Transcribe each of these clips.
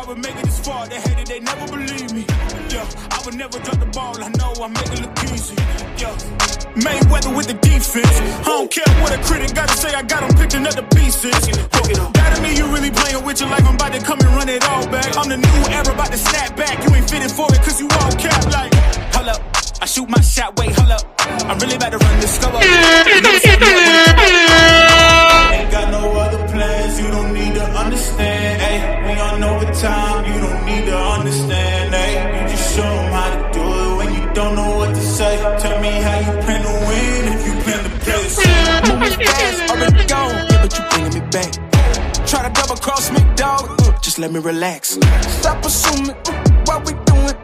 I would make it this far. They hated, they never believe me. Yeah, I would never drop the ball. I know I make it look easy. Yeah, Mayweather with the defense. I don't care what a critic got to say. I got them picking up the pieces. That to me, you really playing with your life. I'm about to come and run it all back. I'm the new era, about to snap back. You ain't fitting for it, cause you all cap like. Hold up, I shoot my shot, wait, hold up. I'm really about to run this scope up. Ain't got no other plans, you don't need to understand, ayy. We on overtime, you don't need to understand, ayy. You just show them how to do it when you don't know what to say. Tell me how you plan to win if you plan to play. Moving fast, already gone, yeah, but you bringing me back. Try to double cross me, dog, just let me relax. Stop assuming what we doing.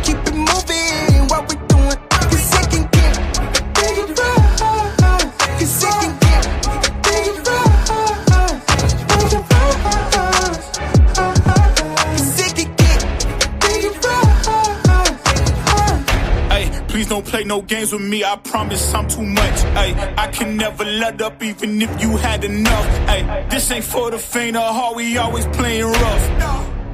Keep it moving, what we doing. Cause it can get dangerous. Cause it can get dangerous. Cause it can get dangerous. Hey, please don't play no games with me. I promise I'm too much. Hey, I can never let up even if you had enough. Hey, this ain't for the faint of heart. We always playing rough.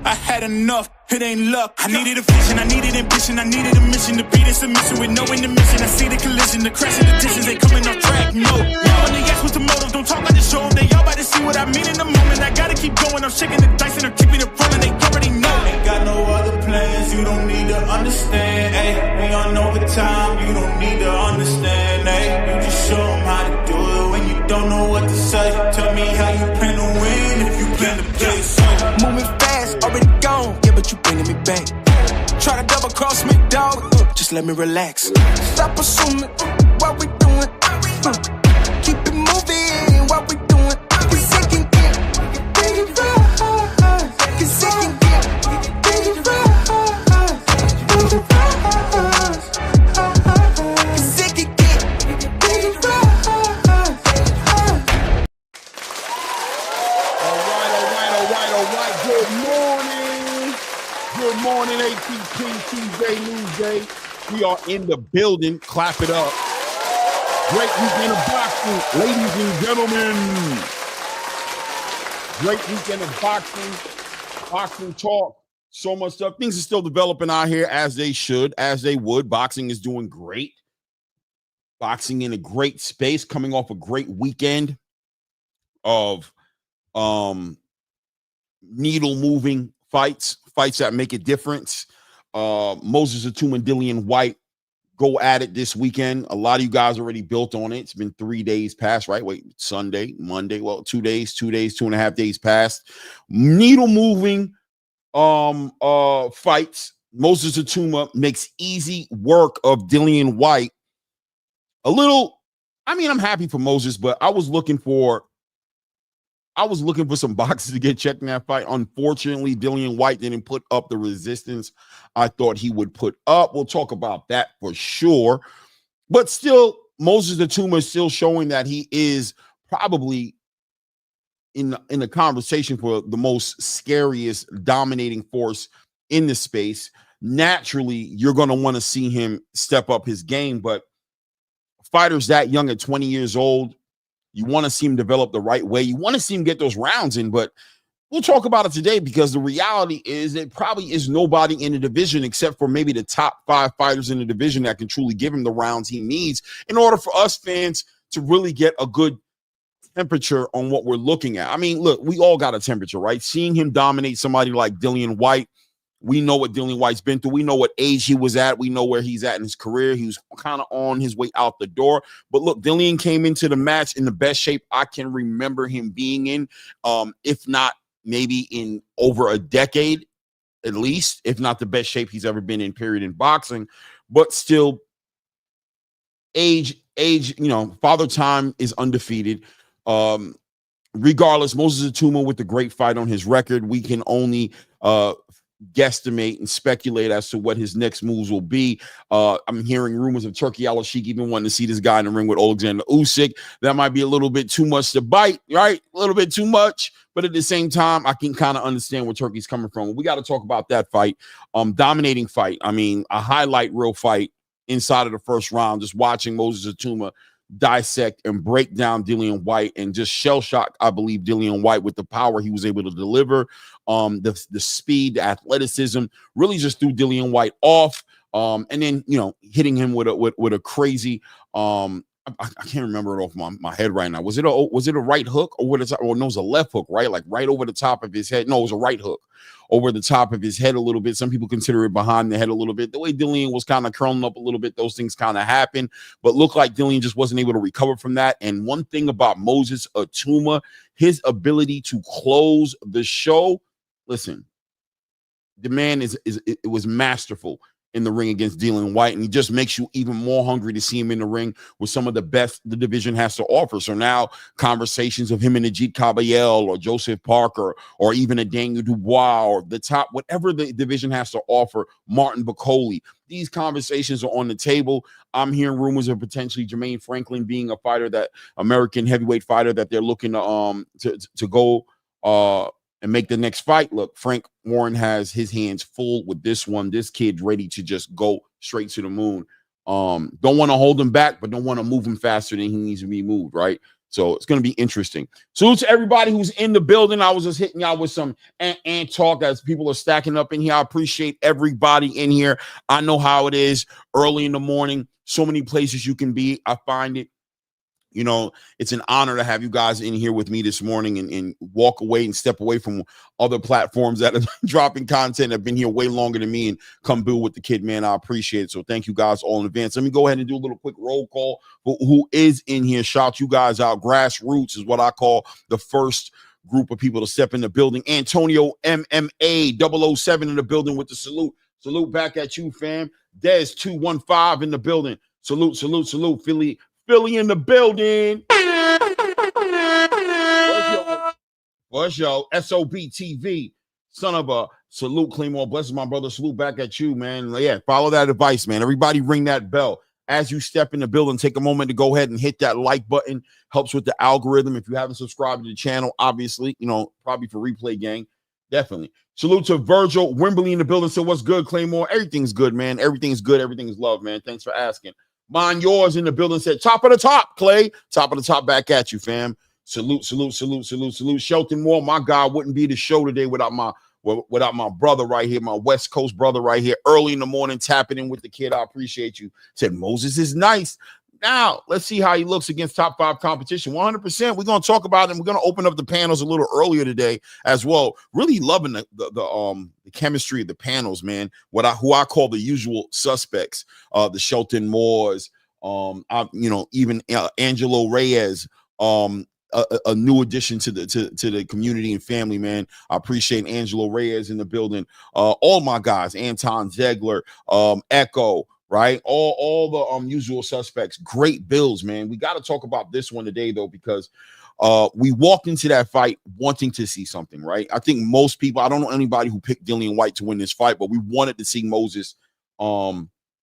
I had enough, it ain't luck. I needed a vision, I needed ambition, I needed a mission to beat this submission with no intermission. I see the collision, the crash and the distance, they coming off track, no. Now when they ask what's the motive, don't talk like the show. They all about to see what I mean in the moment. I gotta keep going, I'm shaking the dice and I'm keeping it rolling, they already know. Ain't got no other plans, you don't need to understand, ayy. We on overtime, you don't need to understand, ayy. You just show them how to do it when you don't know what to say. Tell me how you plan to win if you plan to play. Moving fast, already gone, yeah, but you bringing me back. Try to double cross me, dog, just let me relax. Stop assuming what we doing. Keep it moving, what we doing. Cause it can get dangerous. Cause it can get dangerous. Cause it can get dangerous. All right. Good morning, ATP Tuesday, Newsday. We are in the building. Clap it up. Great weekend of boxing, ladies and gentlemen. Great weekend of boxing talk. So much stuff. Things are still developing out here as they should, as they would. Boxing is doing great. Boxing in a great space, coming off a great weekend of needle moving fights that make a difference. Moses Ituma and Dillian Whyte go at it this weekend. A lot of you guys already built on it. It's been 3 days past, right? Wait, Sunday, Monday. Well, 2 days, 2.5 days past. Needle moving fights. Moses Ituma makes easy work of Dillian Whyte. I'm happy for Moses, but I was looking for some boxes to get checked in that fight. Unfortunately, Dillian Whyte didn't put up the resistance I thought he would put up. We'll talk about that for sure. But still, Moses Ituma is still showing that he is probably in the conversation for the most scariest, dominating force in the space. Naturally, you're going to want to see him step up his game. But fighters that young at 20 years old, you want to see him develop the right way. You want to see him get those rounds in, but we'll talk about it today because the reality is it probably is nobody in the division except for maybe the top 5 fighters in the division that can truly give him the rounds he needs in order for us fans to really get a good temperature on what we're looking at. I mean, look, we all got a temperature, right? Seeing him dominate somebody like Dillian Whyte, we know what Dillian Whyte's been through. We know what age he was at. We know where he's at in his career. He was kind of on his way out the door. But look, Dillian came into the match in the best shape I can remember him being in, if not maybe in over a decade, at least, if not the best shape he's ever been in, period, in boxing. But still, age, Father Time is undefeated. Regardless, Moses Ituma with the great fight on his record, we can only guesstimate and speculate as to what his next moves will be. I'm hearing rumors of Turkey Al-Sheikh even wanting to see this guy in the ring with Alexander Usyk. That might be a little bit too much to bite, right? A little bit too much, but at the same time, I can kind of understand where Turkey's coming from. We got to talk about that fight. Dominating fight. I mean, a highlight reel fight inside of the first round, just watching Moses Ituma dissect and break down Dillian Whyte and just shell shock, I believe, Dillian Whyte with the power he was able to deliver, the speed, the athleticism, really just threw Dillian Whyte off. And then, hitting him with a crazy, I can't remember it off my head right now. Was it a right hook or no, it was a left hook, right? Like right over the top of his head. No, it was a right hook over the top of his head a little bit. Some people consider it behind the head a little bit. The way Dillian was kind of curling up a little bit, those things kind of happen, but looked like Dillian just wasn't able to recover from that. And one thing about Moses Ituma, his ability to close the show, listen, the man it was masterful in the ring against Dillian Whyte, and he just makes you even more hungry to see him in the ring with some of the best the division has to offer. So now conversations of him and Ajit Caballel or Joseph Parker or even a Daniel Dubois or the top, whatever the division has to offer, Martin Bacoli, these conversations are on the table. I'm hearing rumors of potentially Jermaine Franklin being a fighter, that American heavyweight fighter that they're looking to go and make the next fight. Look, Frank Warren has his hands full with this one. This kid ready to just go straight to the moon. Don't want to hold him back, but don't want to move him faster than he needs to be moved, right? So it's going to be interesting. Salute to everybody who's in the building. I was just hitting y'all with some and talk as people are stacking up in here. I appreciate everybody in here. I know how it is early in the morning. So many places you can be. I find it, it's an honor to have you guys in here with me this morning and walk away and step away from other platforms that are dropping content, have been here way longer than me, and come build with the kid, man. I appreciate it. So thank you guys all in advance. Let me go ahead and do a little quick roll call for who is in here. Shout you guys out. Grassroots is what I call the first group of people to step in the building. Antonio MMA 007 in the building with the salute. Salute back at you, fam. Des 215 in the building. Salute. Philly in the building. What's your SOB TV? Son of a salute, Claymore. Blesses my brother. Salute back at you, man. Yeah, follow that advice, man. Everybody ring that bell. As you step in the building, take a moment to go ahead and hit that like button. Helps with the algorithm. If you haven't subscribed to the channel, obviously, probably for replay gang. Definitely. Salute to Virgil Wimberly in the building. So what's good, Claymore? Everything's good, man. Everything's good. Everything's love, man. Thanks for asking. Mine yours in the building said, top of the top, Clay. Top of the top back at you, fam. Salute. Shelton Moore, my guy, wouldn't be the show today without my brother right here, my West Coast brother right here. Early in the morning, tapping in with the kid. I appreciate you. Said Moses is nice. Now, let's see how he looks against top 5 competition. 100%. We're going to talk about him. We're going to open up the panels a little earlier today as well. Really loving the chemistry of the panels, man. Who I call the usual suspects, the Shelton Moores, even Angelo Reyes, a new addition to the community and family, man. I appreciate Angelo Reyes in the building. All my guys, Anton Zegler, Echo. Right, all the usual suspects. Great builds, man. We got to talk about this one today, though, because we walked into that fight wanting to see something, right? I think most people, I don't know anybody who picked Dillian Whyte to win this fight, but we wanted to see Moses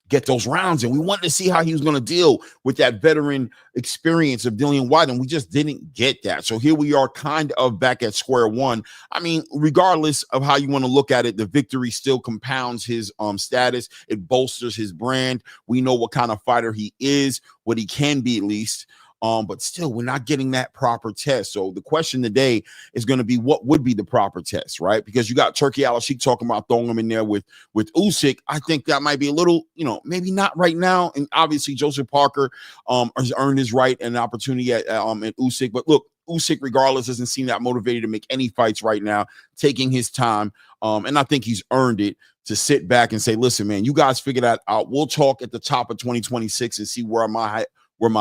get those rounds, and we wanted to see how he was going to deal with that veteran experience of Dillian Whyte, and we just didn't get that. So here we are, kind of back at square one. I mean, regardless of how you want to look at it, the victory still compounds his status. It bolsters his brand. We know what kind of fighter he is, what he can be at least. But still, we're not getting that proper test. So the question today is going to be, what would be the proper test, right? Because you got Turkey Al-Sheikh talking about throwing him in there with Usyk. I think that might be a little, maybe not right now. And obviously, Joseph Parker has earned his right and an opportunity at Usyk. But look, Usyk, regardless, doesn't seem that motivated to make any fights right now, taking his time. And I think he's earned it to sit back and say, listen, man, you guys figure that out. We'll talk at the top of 2026 and see where my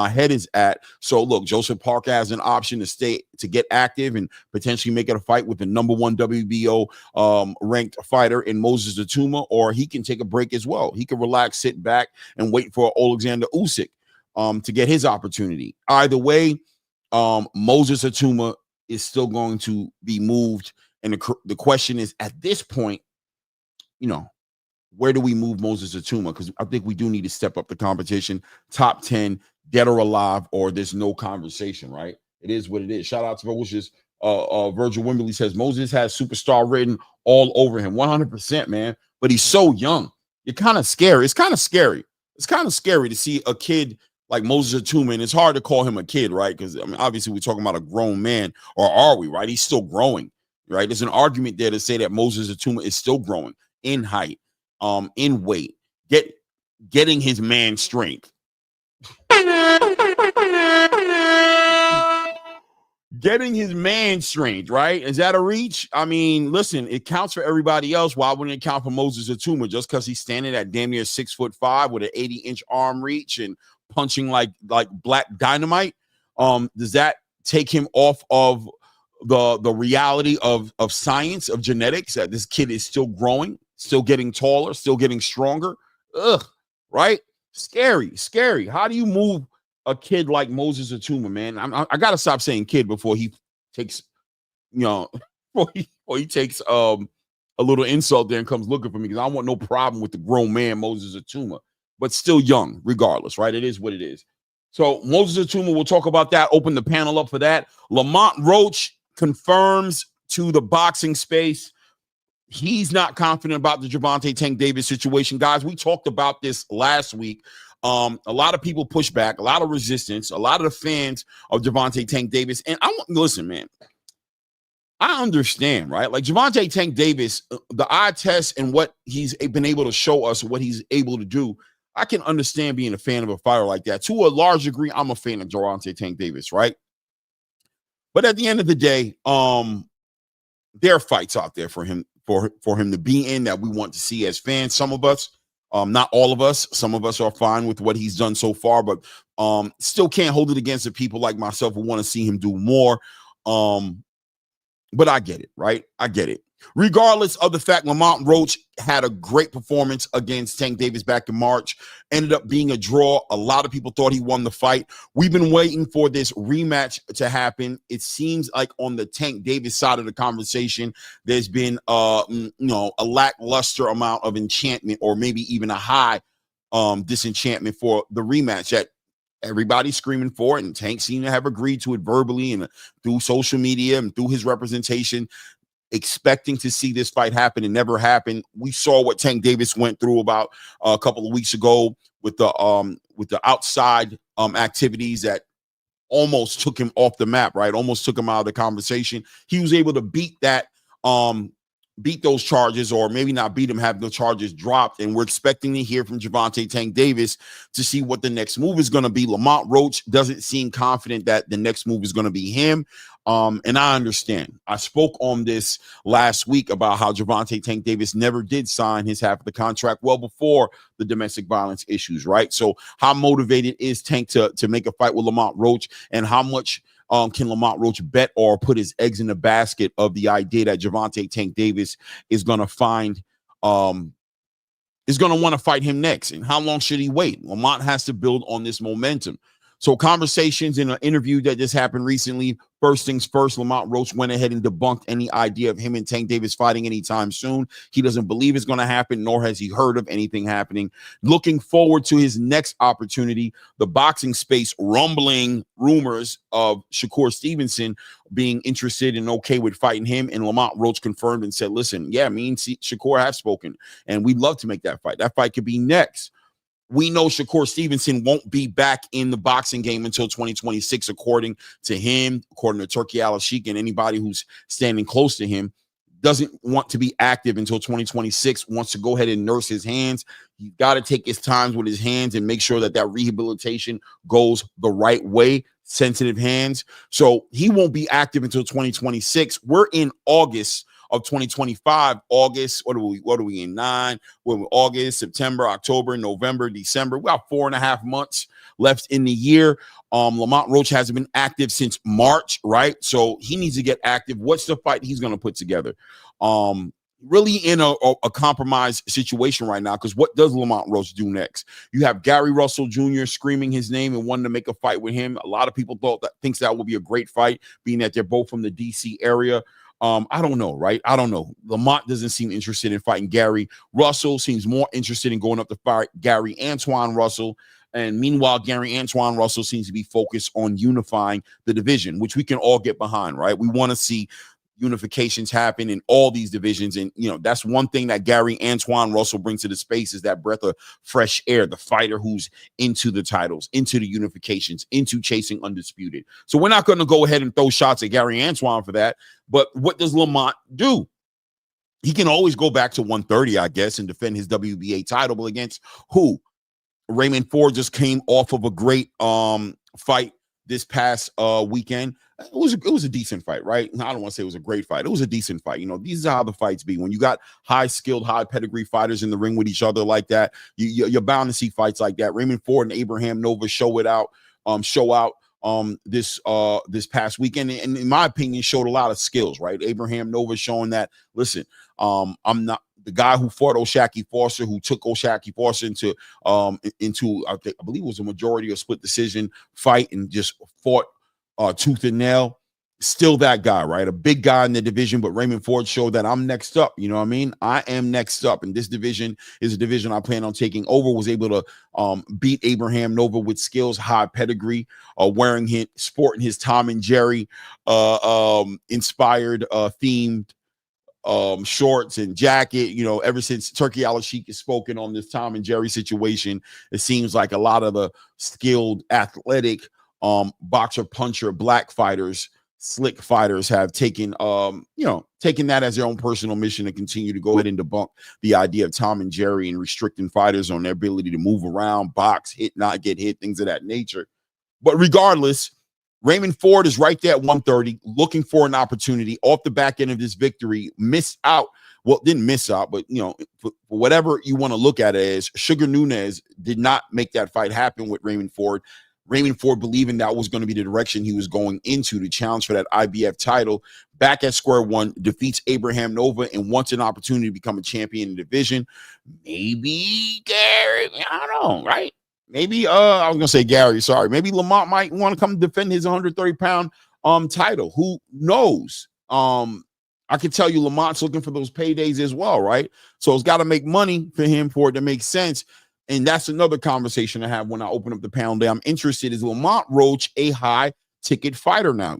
head is at. So look, Joseph Parker has an option to get active and potentially make it a fight with the number 1 WBO ranked fighter in Moses Ituma, or he can take a break as well. He can relax, sit back, and wait for Alexander Usyk to get his opportunity. Either way, Moses Ituma is still going to be moved. And the question is, at this point, where do we move Moses Ituma? Because I think we do need to step up the competition. Top 10, dead or alive, or there's no conversation, right? It is what it is. Shout out to Virgil Wimberly says, Moses has superstar written all over him. 100%, man. But he's so young. You're kind of scary. It's kind of scary. It's kind of scary to see a kid like Moses Ituma, and it's hard to call him a kid, right? Because I mean, obviously we're talking about a grown man, or are we, right? He's still growing, right? There's an argument there to say that Moses Ituma is still growing in height, in weight, getting his man strength. Getting his man strength, right? Is that a reach? I mean, listen, it counts for everybody else. Why wouldn't it count for Moses Ituma? Just because he's standing at damn near 6'5" with an 80-inch arm reach and punching like black dynamite? Does that take him off of the reality of science, of genetics, that this kid is still growing, still getting taller, still getting stronger? Ugh, right? Scary. How do you move a kid like Moses Ituma, man? I gotta stop saying kid before he takes, before he takes a little insult there and comes looking for me, because I want no problem with the grown man Moses Ituma, but still young, regardless, right? It is what it is. So Moses Ituma, we'll talk about that. Open the panel up for that. Lamont Roach confirms to the boxing space he's not confident about the Gervonta Tank Davis situation. Guys, we talked about this last week. A lot of people push back, a lot of resistance, a lot of the fans of Gervonta Tank Davis. And listen, man, I understand, right? Like Gervonta Tank Davis, the eye test and what he's been able to show us, what he's able to do, I can understand being a fan of a fighter like that. To a large degree, I'm a fan of Gervonta Tank Davis, right? But at the end of the day, there are fights out there for him to be in that we want to see as fans. Some of us, not all of us, some of us are fine with what he's done so far, but still can't hold it against the people like myself who want to see him do more. But I get it, right? I get it. Regardless of the fact, Lamont Roach had a great performance against Tank Davis back in March, ended up being a draw. A lot of people thought he won the fight. We've been waiting for this rematch to happen. It seems like on the Tank Davis side of the conversation, there's been a lackluster amount of enchantment, or maybe even a high disenchantment for the rematch that everybody's screaming for, and Tank seemed to have agreed to it verbally and through social media and through his representation, expecting to see this fight happen. and never happened. We saw what Tank Davis went through about a couple of weeks ago with the outside activities that almost took him off the map, right? Almost took him out of the conversation. He was able to beat those charges, or maybe not beat him, have the charges dropped. And we're expecting to hear from Gervonta Tank Davis to see what the next move is going to be. Lamont Roach doesn't seem confident that the next move is going to be him. And I understand. I spoke on this last week about how Gervonta Tank Davis never did sign his half of the contract well before the domestic violence issues, right? So how motivated is Tank to make a fight with Lamont Roach, and how much can Lamont Roach bet or put his eggs in the basket of the idea that Gervonta Tank Davis is going to find is going to want to fight him next? And how long should he wait? Lamont has to build on this momentum. So conversations in an interview that just happened recently, first things first, Lamont Roach went ahead and debunked any idea of him and Tank Davis fighting anytime soon. He doesn't believe it's going to happen, nor has he heard of anything happening. Looking forward to his next opportunity. The boxing space rumbling rumors of Shakur Stevenson being interested and okay with fighting him, and Lamont Roach confirmed and said, listen, yeah, me and Shakur have spoken, and we'd love to make that fight. That fight could be next. We know Shakur Stevenson won't be back in the boxing game until 2026, according to him, according to Turki Al-Sheikh, and anybody who's standing close to him. Doesn't want to be active until 2026, wants to go ahead and nurse his hands. He's got to take his time with his hands and make sure that rehabilitation goes the right way. Sensitive hands. So he won't be active until 2026. We're in August of 2025. August, what are we in? We're August, September, October, November, December. We got 4.5 months left in the year. Lamont Roach hasn't been active since March, right? So he needs to get active. What's the fight he's going to put together? Really in a compromised situation right now, because what does Lamont Roach do next? You have Gary Russell Jr. screaming his name and wanting to make a fight with him. A lot of people thinks that would be a great fight, being that they're both from the DC area. I don't know, right? I don't know. Lamont doesn't seem interested in fighting Gary. Russell seems more interested in going up to fight Gary Antoine Russell. And meanwhile, Gary Antoine Russell seems to be focused on unifying the division, which we can all get behind, right? We want to see unifications happen in all these divisions. And, that's one thing that Gary Antoine Russell brings to the space is that breath of fresh air, the fighter who's into the titles, into the unifications, into chasing undisputed. So we're not going to go ahead and throw shots at Gary Antoine for that. But what does Lamont do? He can always go back to 130, I guess, and defend his WBA title. But against who? Raymond Ford just came off of a great fight this past weekend. It was a decent fight, right? I don't want to say it was a great fight. It was a decent fight. These are how the fights be. When you got high skilled, high pedigree fighters in the ring with each other like that, you're bound to see fights like that. Raymond Ford and Abraham Nova show out this past weekend, and in my opinion showed a lot of skills, right? Abraham Nova showing that, listen, I'm not the guy who fought O'Shaquie Foster, who took O'Shaquie Foster into I believe it was a majority or split decision fight and just fought tooth and nail. Still that guy, right? A big guy in the division, but Raymond Ford showed that I'm next up. You know what I mean? I am next up. And this division is a division I plan on taking over. Was able to beat Abraham Nova with skills, high pedigree, sporting his Tom and Jerry inspired themed shorts and jacket. Ever since Turkey Al-Sheikh has spoken on this Tom and Jerry situation, it seems like a lot of the skilled, athletic boxer, puncher, black fighters, slick fighters have taken that as their own personal mission to continue to go ahead and debunk the idea of Tom and Jerry and restricting fighters on their ability to move around, box, hit, not get hit, things of that nature. But regardless, Raymond Ford is right there at 130, looking for an opportunity off the back end of this victory. Didn't miss out, but for whatever you want to look at it as, Sugar Nunez did not make that fight happen with Raymond Ford. Raymond Ford believing that was going to be the direction he was going into to challenge for that IBF title. Back at square one, defeats Abraham Nova and wants an opportunity to become a champion in the division. Maybe Gary, I don't know, right? Maybe I was gonna say Gary, sorry. Maybe Lamont might want to come defend his 130-pound title. Who knows? I can tell you Lamont's looking for those paydays as well, right? So it's got to make money for him for it to make sense. And that's another conversation I have when I open up the panel day. I'm interested, is Lamont Roach a high ticket fighter now?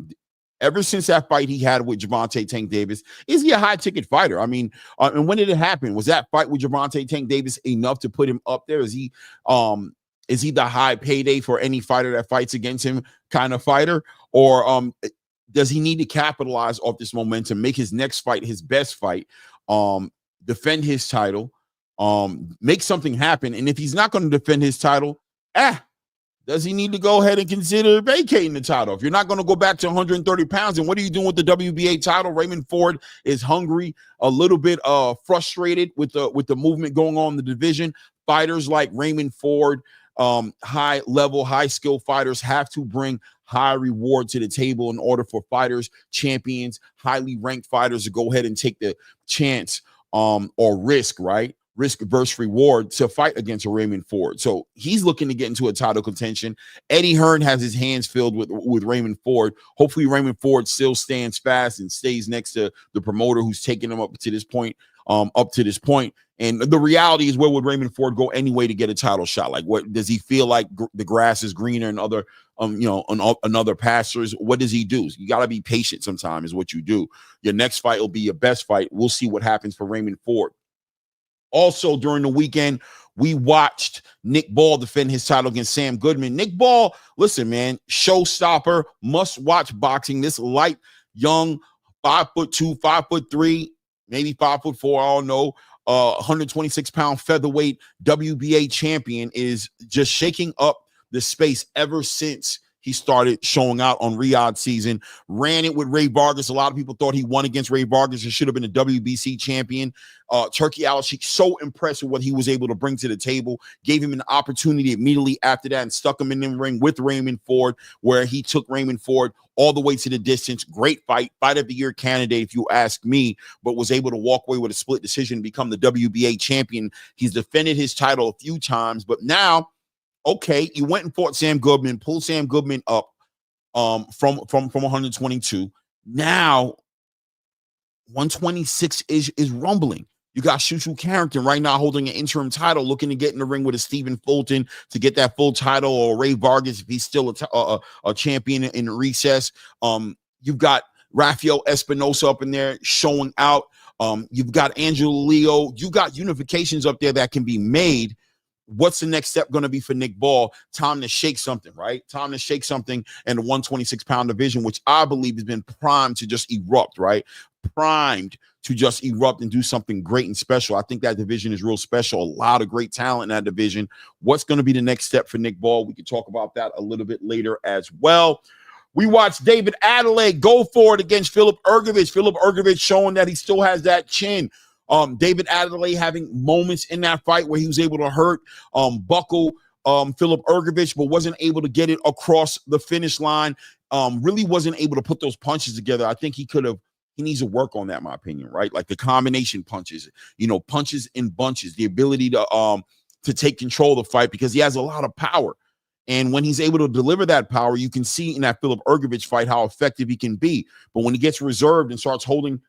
Ever since that fight he had with Gervonta Tank Davis, is he a high ticket fighter? I mean, and when did it happen? Was that fight with Gervonta Tank Davis enough to put him up there? Is he the high payday for any fighter that fights against him kind of fighter? Or does he need to capitalize off this momentum, make his next fight his best fight, defend his title, make something happen? And if he's not going to defend his title, does he need to go ahead and consider vacating the title? If you're not going to go back to 130 pounds, and what are you doing with the WBA title? Raymond Ford is hungry, a little bit frustrated with the movement going on in the division. Fighters like Raymond Ford, high level, high skill fighters have to bring high reward to the table in order for fighters, champions, highly ranked fighters to go ahead and take the chance or risk, right? Risk versus reward to fight against a Raymond Ford. So he's looking to get into a title contention. Eddie Hearn has his hands filled with Raymond Ford. Hopefully Raymond Ford still stands fast and stays next to the promoter who's taken him up to this point. And the reality is, where would Raymond Ford go anyway to get a title shot? Like, what does he feel like the grass is greener and other another pastures? What does he do? You got to be patient sometimes is what you do. Your next fight will be your best fight. We'll see what happens for Raymond Ford. Also, during the weekend, we watched Nick Ball defend his title against Sam Goodman. Nick Ball, listen, man, showstopper, must-watch boxing. This light, young, 5'2", 5'3", maybe 5'4", I don't know, 126-pound featherweight WBA champion is just shaking up the space ever since he started showing out on Riyadh season. Ran it with Ray Vargas. A lot of people thought he won against Ray Vargas. He should have been a WBC champion. Turkey Al-Sheikh, so impressed with what he was able to bring to the table. Gave him an opportunity immediately after that and stuck him in the ring with Raymond Ford, where he took Raymond Ford all the way to the distance. Great fight. Fight of the year candidate, if you ask me, but was able to walk away with a split decision and become the WBA champion. He's defended his title a few times, but now, okay, you went and fought Sam Goodman, pulled Sam Goodman up from 122. Now 126 is rumbling. You got Shushu Carrington right now holding an interim title, looking to get in the ring with a Stephen Fulton to get that full title, or Ray Vargas if he's still a champion in recess. You've got Rafael Espinosa up in there showing out. You've got Angelo Leo. You got unifications up there that can be made. What's the next step going to be for Nick Ball? Time to shake something, right? Time to shake something in the 126-pound division, which I believe has been primed to just erupt, right? Primed to just erupt and do something great and special. I think that division is real special. A lot of great talent in that division. What's going to be the next step for Nick Ball? We can talk about that a little bit later as well. We watched David Adelaide go for it against Filip Hrgović. Filip Hrgović showing that he still has that chin. David Adelaide having moments in that fight where he was able to hurt, buckle Filip Hrgović, but wasn't able to get it across the finish line. Really wasn't able to put those punches together. I think he needs to work on that, in my opinion, right? Like the combination punches, punches in bunches, the ability to take control of the fight, because he has a lot of power. And when he's able to deliver that power, you can see in that Filip Hrgović fight how effective he can be. But when he gets reserved and starts holding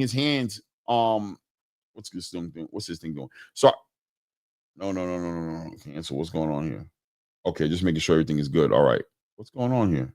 his hands, what's this thing doing? What's this thing doing? So, no. Cancel. What's going on here? Okay, just making sure everything is good. All right. What's going on here?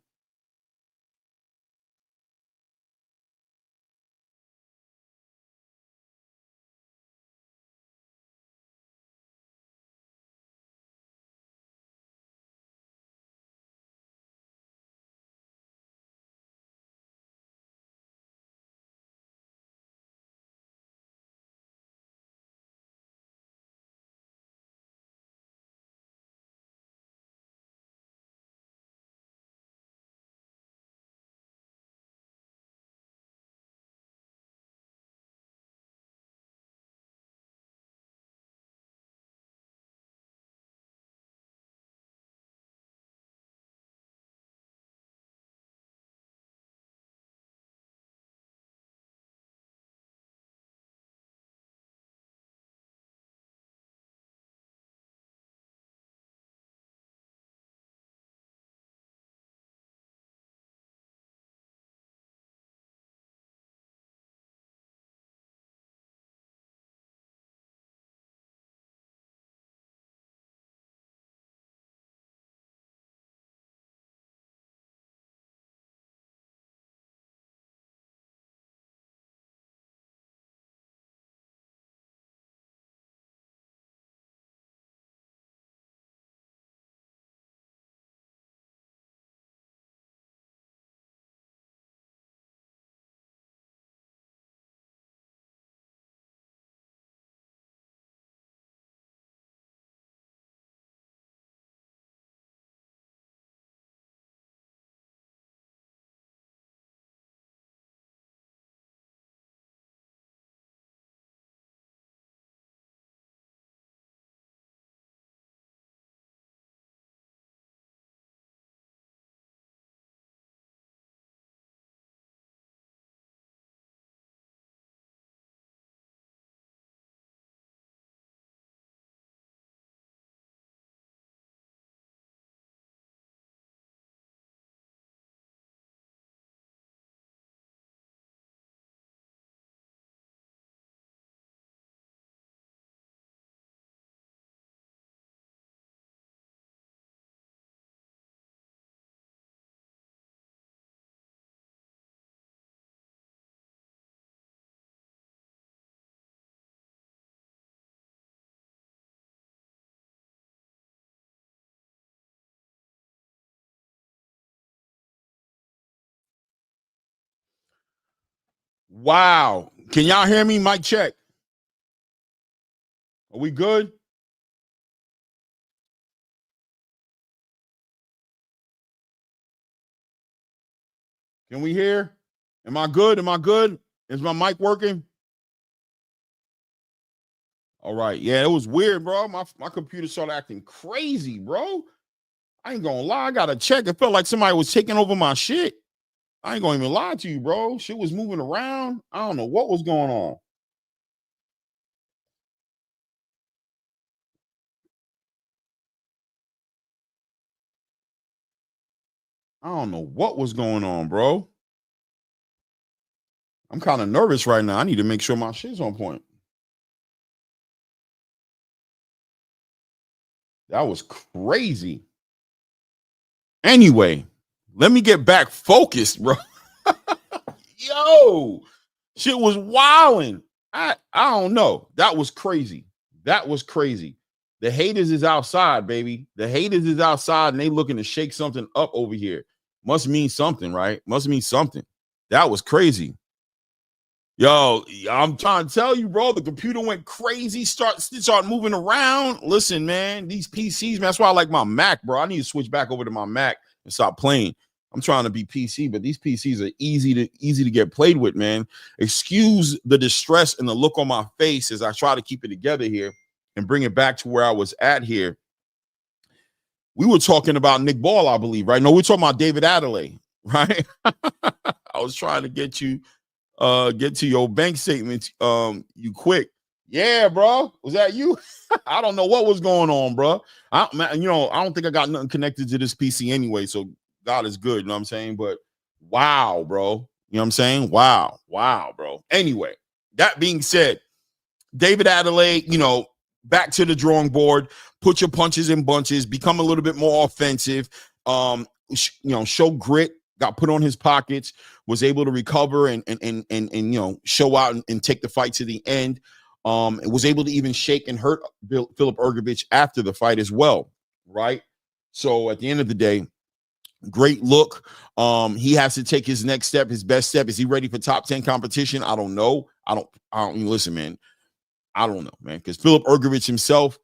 Wow. Can y'all hear me? Mic check. Are we good? Can we hear? Am I good? Am I good? Is my mic working? All right. Yeah, it was weird, bro. My computer started acting crazy, bro. I ain't gonna lie. I gotta check. It felt like somebody was taking over my shit. I ain't gonna even lie to you, bro. Shit was moving around. I don't know what was going on. I don't know what was going on, bro. I'm kind of nervous right now. I need to make sure my shit's on point. That was crazy. Anyway, let me get back focused, bro. Yo, shit was wilding. I don't know. That was crazy. That was crazy. The haters is outside, baby. The haters is outside, and they looking to shake something up over here. Must mean something, right? Must mean something. That was crazy. Yo, I'm trying to tell you, bro, the computer went crazy, start moving around. Listen, man, these PCs, man, that's why I like my Mac, bro. I need to switch back over to my Mac and stop playing. I'm trying to be PC, but these PCs are easy to get played with, man. Excuse the distress and the look on my face as I try to keep it together here and bring it back to where I was at here. We were talking about Nick Ball, I believe, right? No, we're talking about David Adelaide, right? I was trying to get to your bank statements you quick. Yeah, bro. Was that you? I don't know what was going on, bro. I don't think I got nothing connected to this PC anyway, so God is good, you know what I'm saying? But wow, bro. You know what I'm saying? Wow, bro. Anyway, that being said, David Adelaide, back to the drawing board, put your punches in bunches, become a little bit more offensive, show grit, got put on his pockets, was able to recover and show out and take the fight to the end. And was able to even shake and hurt Philip Ergovich after the fight as well, right? So at the end of the day, great look. He has to take his next step, his best step. Is he ready for top 10 competition? I don't know. I don't listen, man. I don't know, man, because Philip Ergovich himself,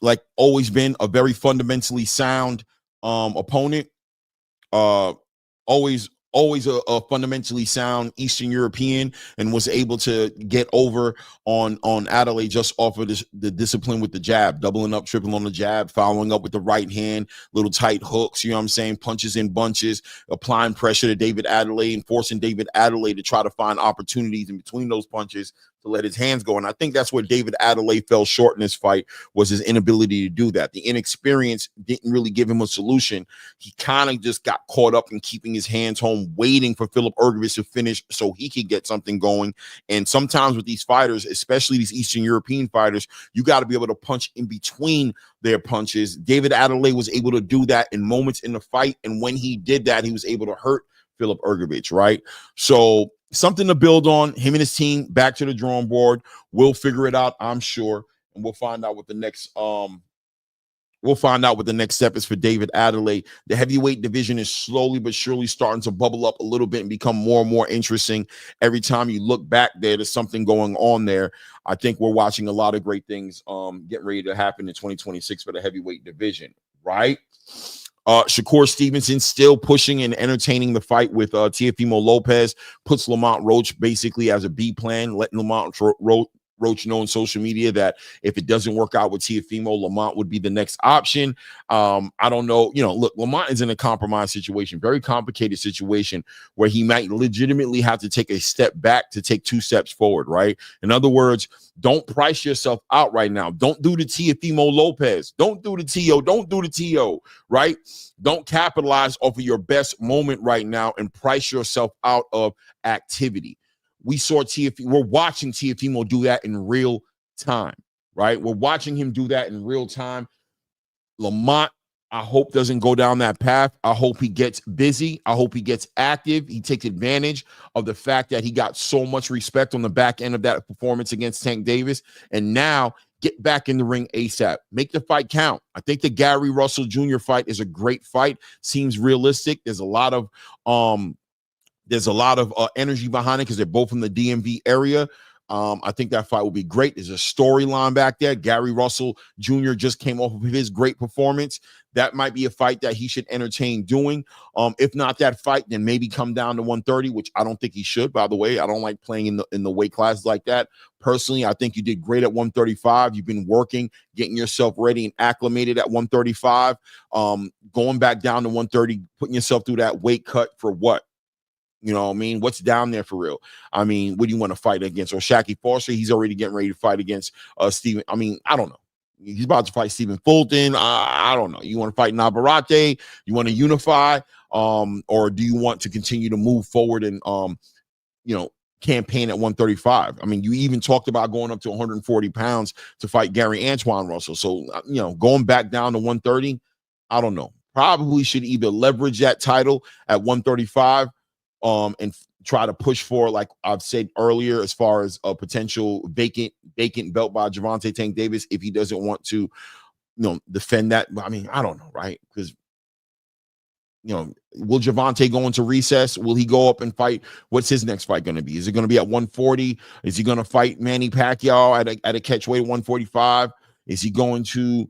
like always been a very fundamentally sound opponent. Always a fundamentally sound Eastern European, and was able to get over on Adelaide just off of the discipline with the jab, doubling up, tripling on the jab, following up with the right hand, little tight hooks, you know what I'm saying, punches in bunches, applying pressure to David Adelaide and forcing David Adelaide to try to find opportunities in between those punches to let his hands go. And I think that's where David Adelaide fell short in this fight, was his inability to do that. The inexperience didn't really give him a solution. He kind of just got caught up in keeping his hands home, waiting for Philip Ergovich to finish so he could get something going. And sometimes with these fighters, especially these Eastern European fighters, you got to be able to punch in between their punches. David Adelaide was able to do that in moments in the fight. And when he did that, he was able to hurt Philip Ergovich, right? So something to build on. Him and his team back to the drawing board. We'll figure it out, I'm sure, and we'll find out what the next step is for David Adelaide. The heavyweight division is slowly but surely starting to bubble up a little bit and become more and more interesting. Every time you look back there's something going on there. I think we're watching a lot of great things get ready to happen in 2026 for the heavyweight division, right? Shakur Stevenson still pushing and entertaining the fight with Teofimo Lopez, puts Lamont Roach basically as a B plan, letting Lamont Roach know on social media that if it doesn't work out with Teofimo, Lamont would be the next option. I don't know. Look, Lamont is in a compromised situation, very complicated situation where he might legitimately have to take a step back to take 2 steps forward, right? In other words, don't price yourself out right now. Don't do the Teofimo Lopez. Don't do the T.O. Don't do the T.O., right? Don't capitalize off of your best moment right now and price yourself out of activity. We're watching Teofimo do that in real time, right? We're watching him do that in real time. Lamont, I hope, doesn't go down that path. I hope he gets busy. I hope he gets active. He takes advantage of the fact that he got so much respect on the back end of that performance against Tank Davis. And now get back in the ring ASAP. Make the fight count. I think the Gary Russell Jr. fight is a great fight. Seems realistic. There's a lot of energy behind it because they're both from the DMV area. I think that fight will be great. There's a storyline back there. Gary Russell Jr. just came off of his great performance. That might be a fight that he should entertain doing. If not that fight, then maybe come down to 130, which I don't think he should, by the way. I don't like playing in the weight classes like that. Personally, I think you did great at 135. You've been working, getting yourself ready and acclimated at 135. Going back down to 130, putting yourself through that weight cut for what? You know what I mean? What's down there for real? I mean, what do you want to fight against? Or Shaki Foster, he's already getting ready to fight against Steven. I mean, I don't know. He's about to fight Stephen Fulton. I don't know. You want to fight Navarrete? You want to unify? Or do you want to continue to move forward and, campaign at 135? I mean, you even talked about going up to 140 pounds to fight Gary Antoine Russell. So, going back down to 130, I don't know. Probably should either leverage that title at 135 and try to push for, like I've said earlier, as far as a potential vacant belt by Gervonta Tank Davis if he doesn't want to, defend that. I mean, I don't know, right? Because will Gervonta go into recess? Will he go up and fight? What's his next fight going to be? Is it going to be at 140? Is he going to fight Manny Pacquiao at a catch weight 145? Is he going to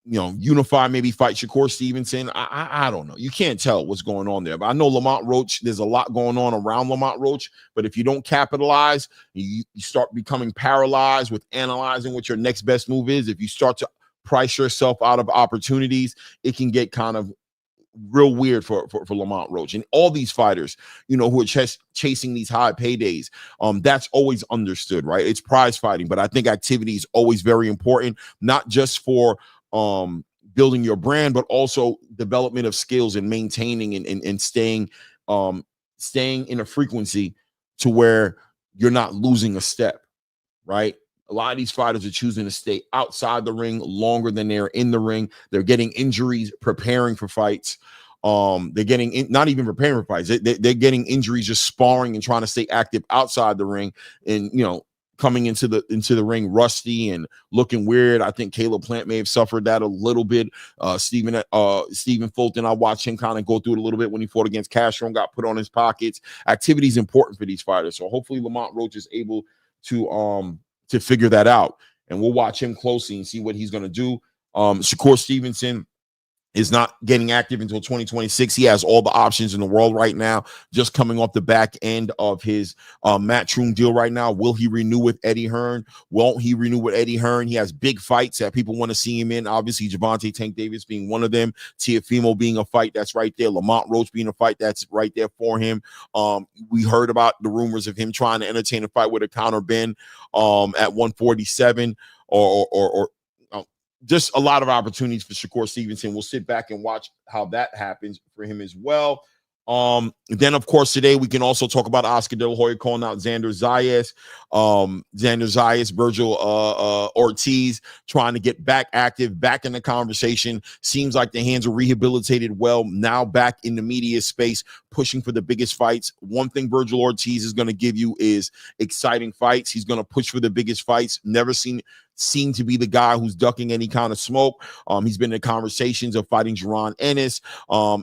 unify, maybe fight Shakur Stevenson? I don't know. You can't tell what's going on there. But I know Lamont Roach, there's a lot going on around Lamont Roach. But if you don't capitalize, you start becoming paralyzed with analyzing what your next best move is. If you start to price yourself out of opportunities, it can get kind of real weird for Lamont Roach and all these fighters, who are chasing these high paydays. That's always understood, right? It's prize fighting, but I think activity is always very important, not just for building your brand, but also development of skills and maintaining and staying in a frequency to where you're not losing a step, right? A lot of these fighters are choosing to stay outside the ring longer than they're in the ring. They're getting injuries preparing for fights. They're getting not even preparing for fights. They're getting injuries just sparring and trying to stay active outside the ring, and coming into the ring rusty and looking weird. I think Caleb Plant may have suffered that a little bit. Stephen Fulton, I watched him kind of go through it a little bit when he fought against Castro and got put on his pockets. Activity is important for these fighters, so hopefully Lamont Roach is able to figure that out, and we'll watch him closely and see what he's going to do. Shakur Stevenson is not getting active until 2026. He has all the options in the world right now, just coming off the back end of his Matchroom deal right now. Will he renew with Eddie Hearn? Won't he renew with Eddie Hearn? He has big fights that people want to see him in. Obviously, Gervonta Tank Davis being one of them. Teofimo being a fight that's right there. Lamont Roach being a fight that's right there for him. We heard about the rumors of him trying to entertain a fight with a counter Ben at 147 or just a lot of opportunities for Shakur Stevenson. We'll sit back and watch how that happens for him as well. Then, of course, today we can also talk about Oscar De La Hoya calling out Xander Zayas. Virgil Ortiz trying to get back active, back in the conversation. Seems like the hands are rehabilitated well, now back in the media space, pushing for the biggest fights. One thing Virgil Ortiz is going to give you is exciting fights. He's going to push for the biggest fights. Never seem to be the guy who's ducking any kind of smoke. He's been in conversations of fighting Jaron Ennis,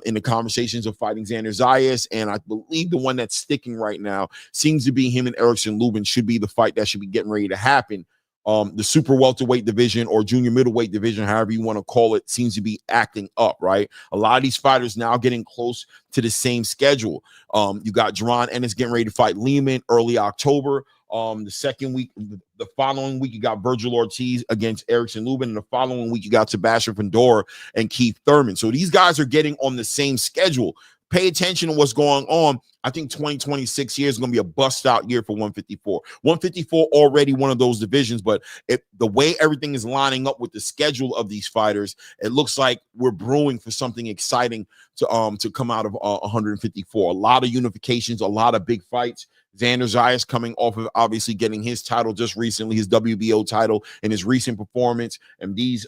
in the conversations of fighting Xander Zayas, and I believe the one that's sticking right now seems to be him and Erickson Lubin should be the fight that should be getting ready to happen. The super welterweight division or junior middleweight division, however you want to call it, seems to be acting up, right? A lot of these fighters now getting close to the same schedule. You got Jaron Ennis getting ready to fight Lehman early October. The following week, you got Virgil Ortiz against Erickson Lubin, and the following week, you got Sebastian Fundora and Keith Thurman. So these guys are getting on the same schedule. Pay attention to what's going on. I think 2026 here is going to be a bust-out year for 154. 154 already one of those divisions, but the way everything is lining up with the schedule of these fighters, it looks like we're brewing for something exciting to come out of 154. A lot of unifications, a lot of big fights. Xander Zayas coming off of obviously getting his title just recently, his WBO title in his recent performance, and these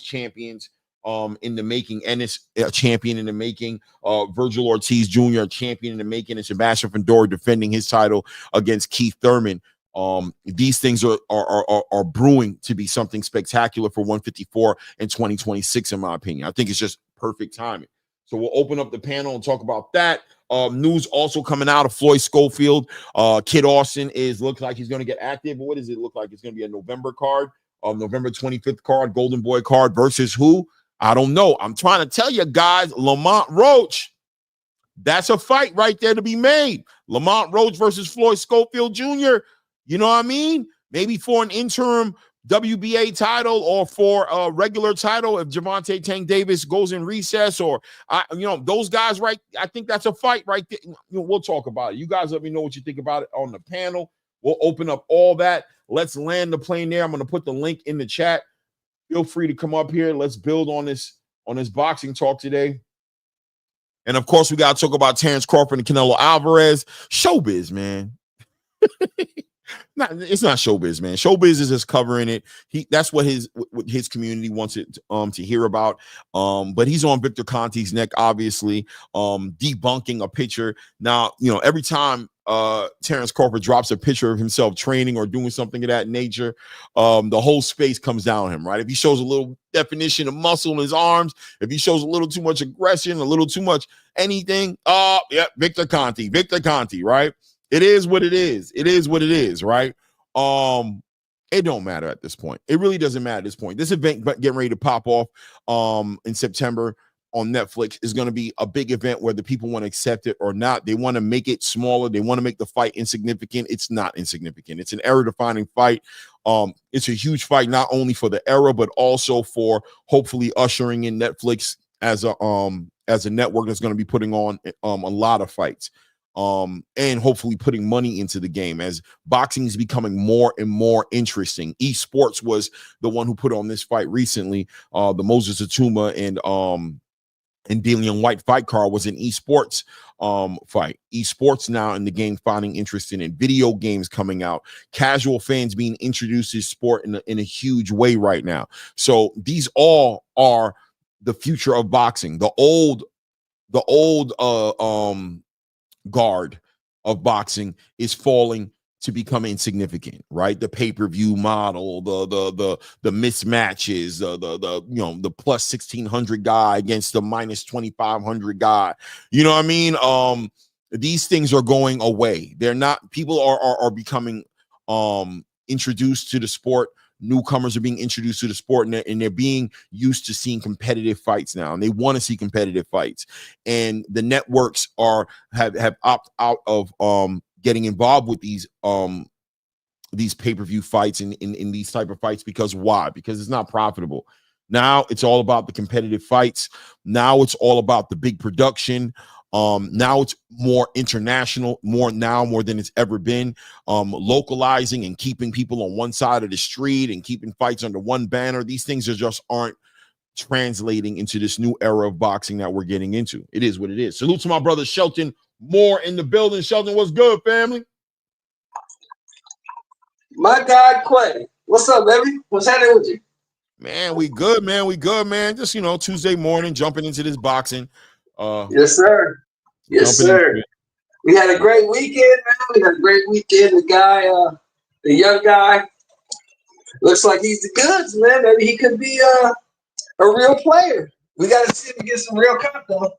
champions in the making. Ennis, a champion in the making. Virgil Ortiz Jr., a champion in the making, and Sebastian Fundora defending his title against Keith Thurman. These things are brewing to be something spectacular for 154 in 2026, in my opinion. I think it's just perfect timing. So we'll open up the panel and talk about that. News also coming out of Floyd Schofield. Kid Austin looks like he's going to get active. What does it look like? It's going to be a November card, November 25th card, Golden Boy card versus who? I don't know. I'm trying to tell you guys, Lamont Roach. That's a fight right there to be made. Lamont Roach versus Floyd Schofield Jr. You know what I mean? Maybe for an interim WBA title or for a regular title if Gervonta Tank Davis goes in recess, or those guys, right? I think that's a fight right there. We'll talk about it. You guys let me know what you think about it on the panel. We'll open up all that. Let's land the plane there. I'm going to put the link in the chat. Feel free to come up here. Let's build on this boxing talk today. And of course, we got to talk about Terrence Crawford and Canelo Alvarez. Showbiz, man. It's not showbiz, man. Showbiz is just covering it. That's what his community wants it to hear about. But he's on Victor Conte's neck, obviously, debunking a picture. Now, every time Terrence Crawford drops a picture of himself training or doing something of that nature, the whole space comes down on him, right? If he shows a little definition of muscle in his arms, if he shows a little too much aggression, a little too much anything, Victor Conte, right? It is what it is. It is what it is, right? It don't matter at this point. It really doesn't matter at this point. This event getting ready to pop off in September on Netflix is going to be a big event, whether people want to accept it or not. They want to make it smaller. They want to make the fight insignificant. It's not insignificant. It's an era-defining fight. It's a huge fight, not only for the era, but also for hopefully ushering in Netflix as a network that's going to be putting on a lot of fights. And hopefully putting money into the game as boxing is becoming more and more interesting. Esports was the one who put on this fight recently. The Moses Ituma and Dillian Whyte fight card was an esports fight. Esports now in the game finding interest in it. Video games coming out. Casual fans being introduced to sport in a huge way right now. So these all are the future of boxing. The old guard of boxing is falling to become insignificant, right? The pay-per-view model, the mismatches, the plus 1,600 guy against the minus 2,500 guy. You know what I mean? These things are going away. They're not. People are becoming introduced to the sport. Newcomers are being introduced to the sport, and they're being used to seeing competitive fights now, and they want to see competitive fights. And the networks have opted out of getting involved with these pay-per-view fights in these type of fights. Because why? Because it's not profitable. Now it's all about the competitive fights. Now it's all about the big production. Now it's more international, more than it's ever been. Localizing and keeping people on one side of the street and keeping fights under one banner. These things aren't translating into this new era of boxing that we're getting into. It is what it is. Salute to my brother Shelton Moore in the building. Shelton, what's good, family? My God, Quay. What's up, baby? What's happening with you? Man, we good, man. We good, man. Just, Tuesday morning, jumping into this boxing. Yes, sir. Yes, sir. We had a great weekend, man. We had a great weekend. The young guy, looks like he's the goods, man. Maybe he could be a real player. We got to see if he gets some real comp, though.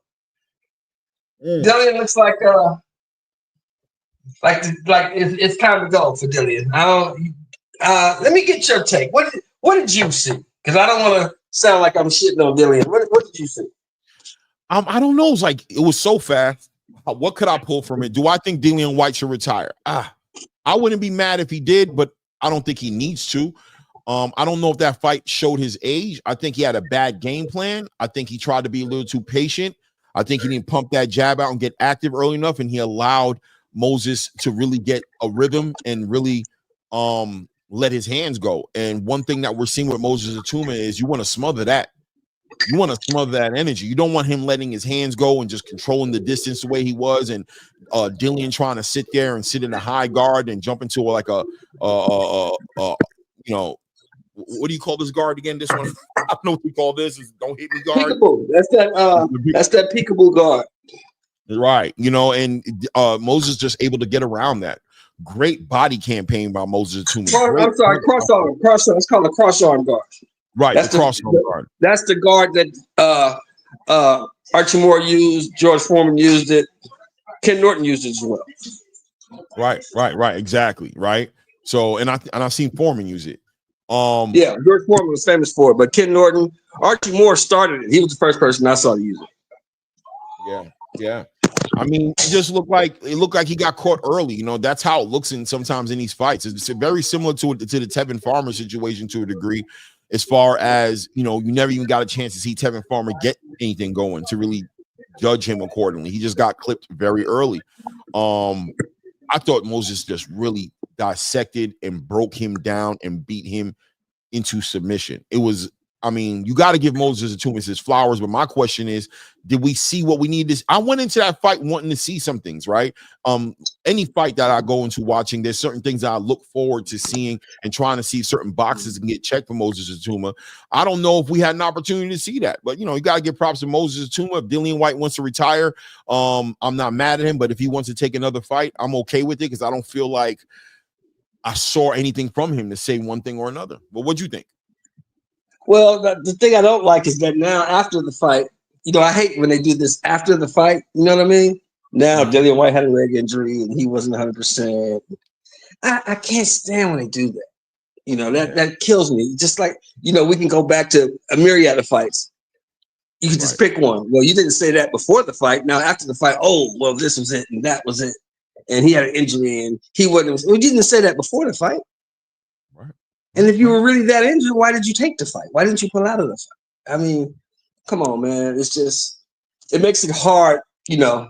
Dillian looks like it's time to go for Dillian. Let me get your take. What did you see? Because I don't want to sound like I'm shitting on Dillian. What did you see? I don't know. It was so fast. What could I pull from it? Do I think Dillian Whyte should retire? I wouldn't be mad if he did, but I don't think he needs to. I don't know if that fight showed his age. I think he had a bad game plan. I think he tried to be a little too patient. I think he didn't pump that jab out and get active early enough, and he allowed Moses to really get a rhythm and really let his hands go. And one thing that we're seeing with Moses Ituma is you want to smother that. You want to smother that energy. You don't want him letting his hands go and just controlling the distance the way he was, and Dillian trying to sit there and sit in a high guard and jump into like a what do you call this guard again? This one, I don't know what we call this. Is don't hit me guard. Peekaboo. That's that peekaboo guard. Right. And Moses just able to get around that. Great body campaign by Moses Ituma. I'm sorry, cross-arm. It's called a cross-arm guard. Right, that's the cross-arm guard. That's the guard that Archie Moore used, George Foreman used it, Ken Norton used it as well. Right, exactly, right. So, and I've seen Foreman use it. Yeah, George Foreman was famous for it, but Ken Norton, Archie Moore started it. He was the first person I saw to use it. Yeah. I mean, it just looked like he got caught early. That's how it looks sometimes in these fights. It's very similar to the Tevin Farmer situation to a degree. As far as, you never even got a chance to see Tevin Farmer get anything going to really judge him accordingly. He just got clipped very early. I thought Moses just really dissected and broke him down and beat him into submission. It was I mean, you got to give Moses Ituama his flowers, but my question is, did we see what we need? I went into that fight wanting to see some things, right? Any fight that I go into watching, there's certain things that I look forward to seeing and trying to see certain boxes and get checked for Moses Ituama. I don't know if we had an opportunity to see that, but you know, you got to give props to Moses Ituama. If Dillian Whyte wants to retire, I'm not mad at him, but if he wants to take another fight, I'm okay with it because I don't feel like I saw anything from him to say one thing or another. But what'd you think? Well, the thing I don't like is that now after the fight, you know, I hate when they do this after the fight. You know what I mean? Now Dillian Whyte had a leg injury and he wasn't 100%. I can't stand when they do that. You know, that kills me. Just like, you know, we can go back to a myriad of fights. You can just pick one. Well, you didn't say that before the fight. Now after the fight, oh, well, this was it and that was it. And he had an injury and he wasn't. Well, you didn't say that before the fight. And if you were really that injured, why did you take the fight? Why didn't you pull out of the fight? I mean, come on, man. It's just, it makes it hard, you know.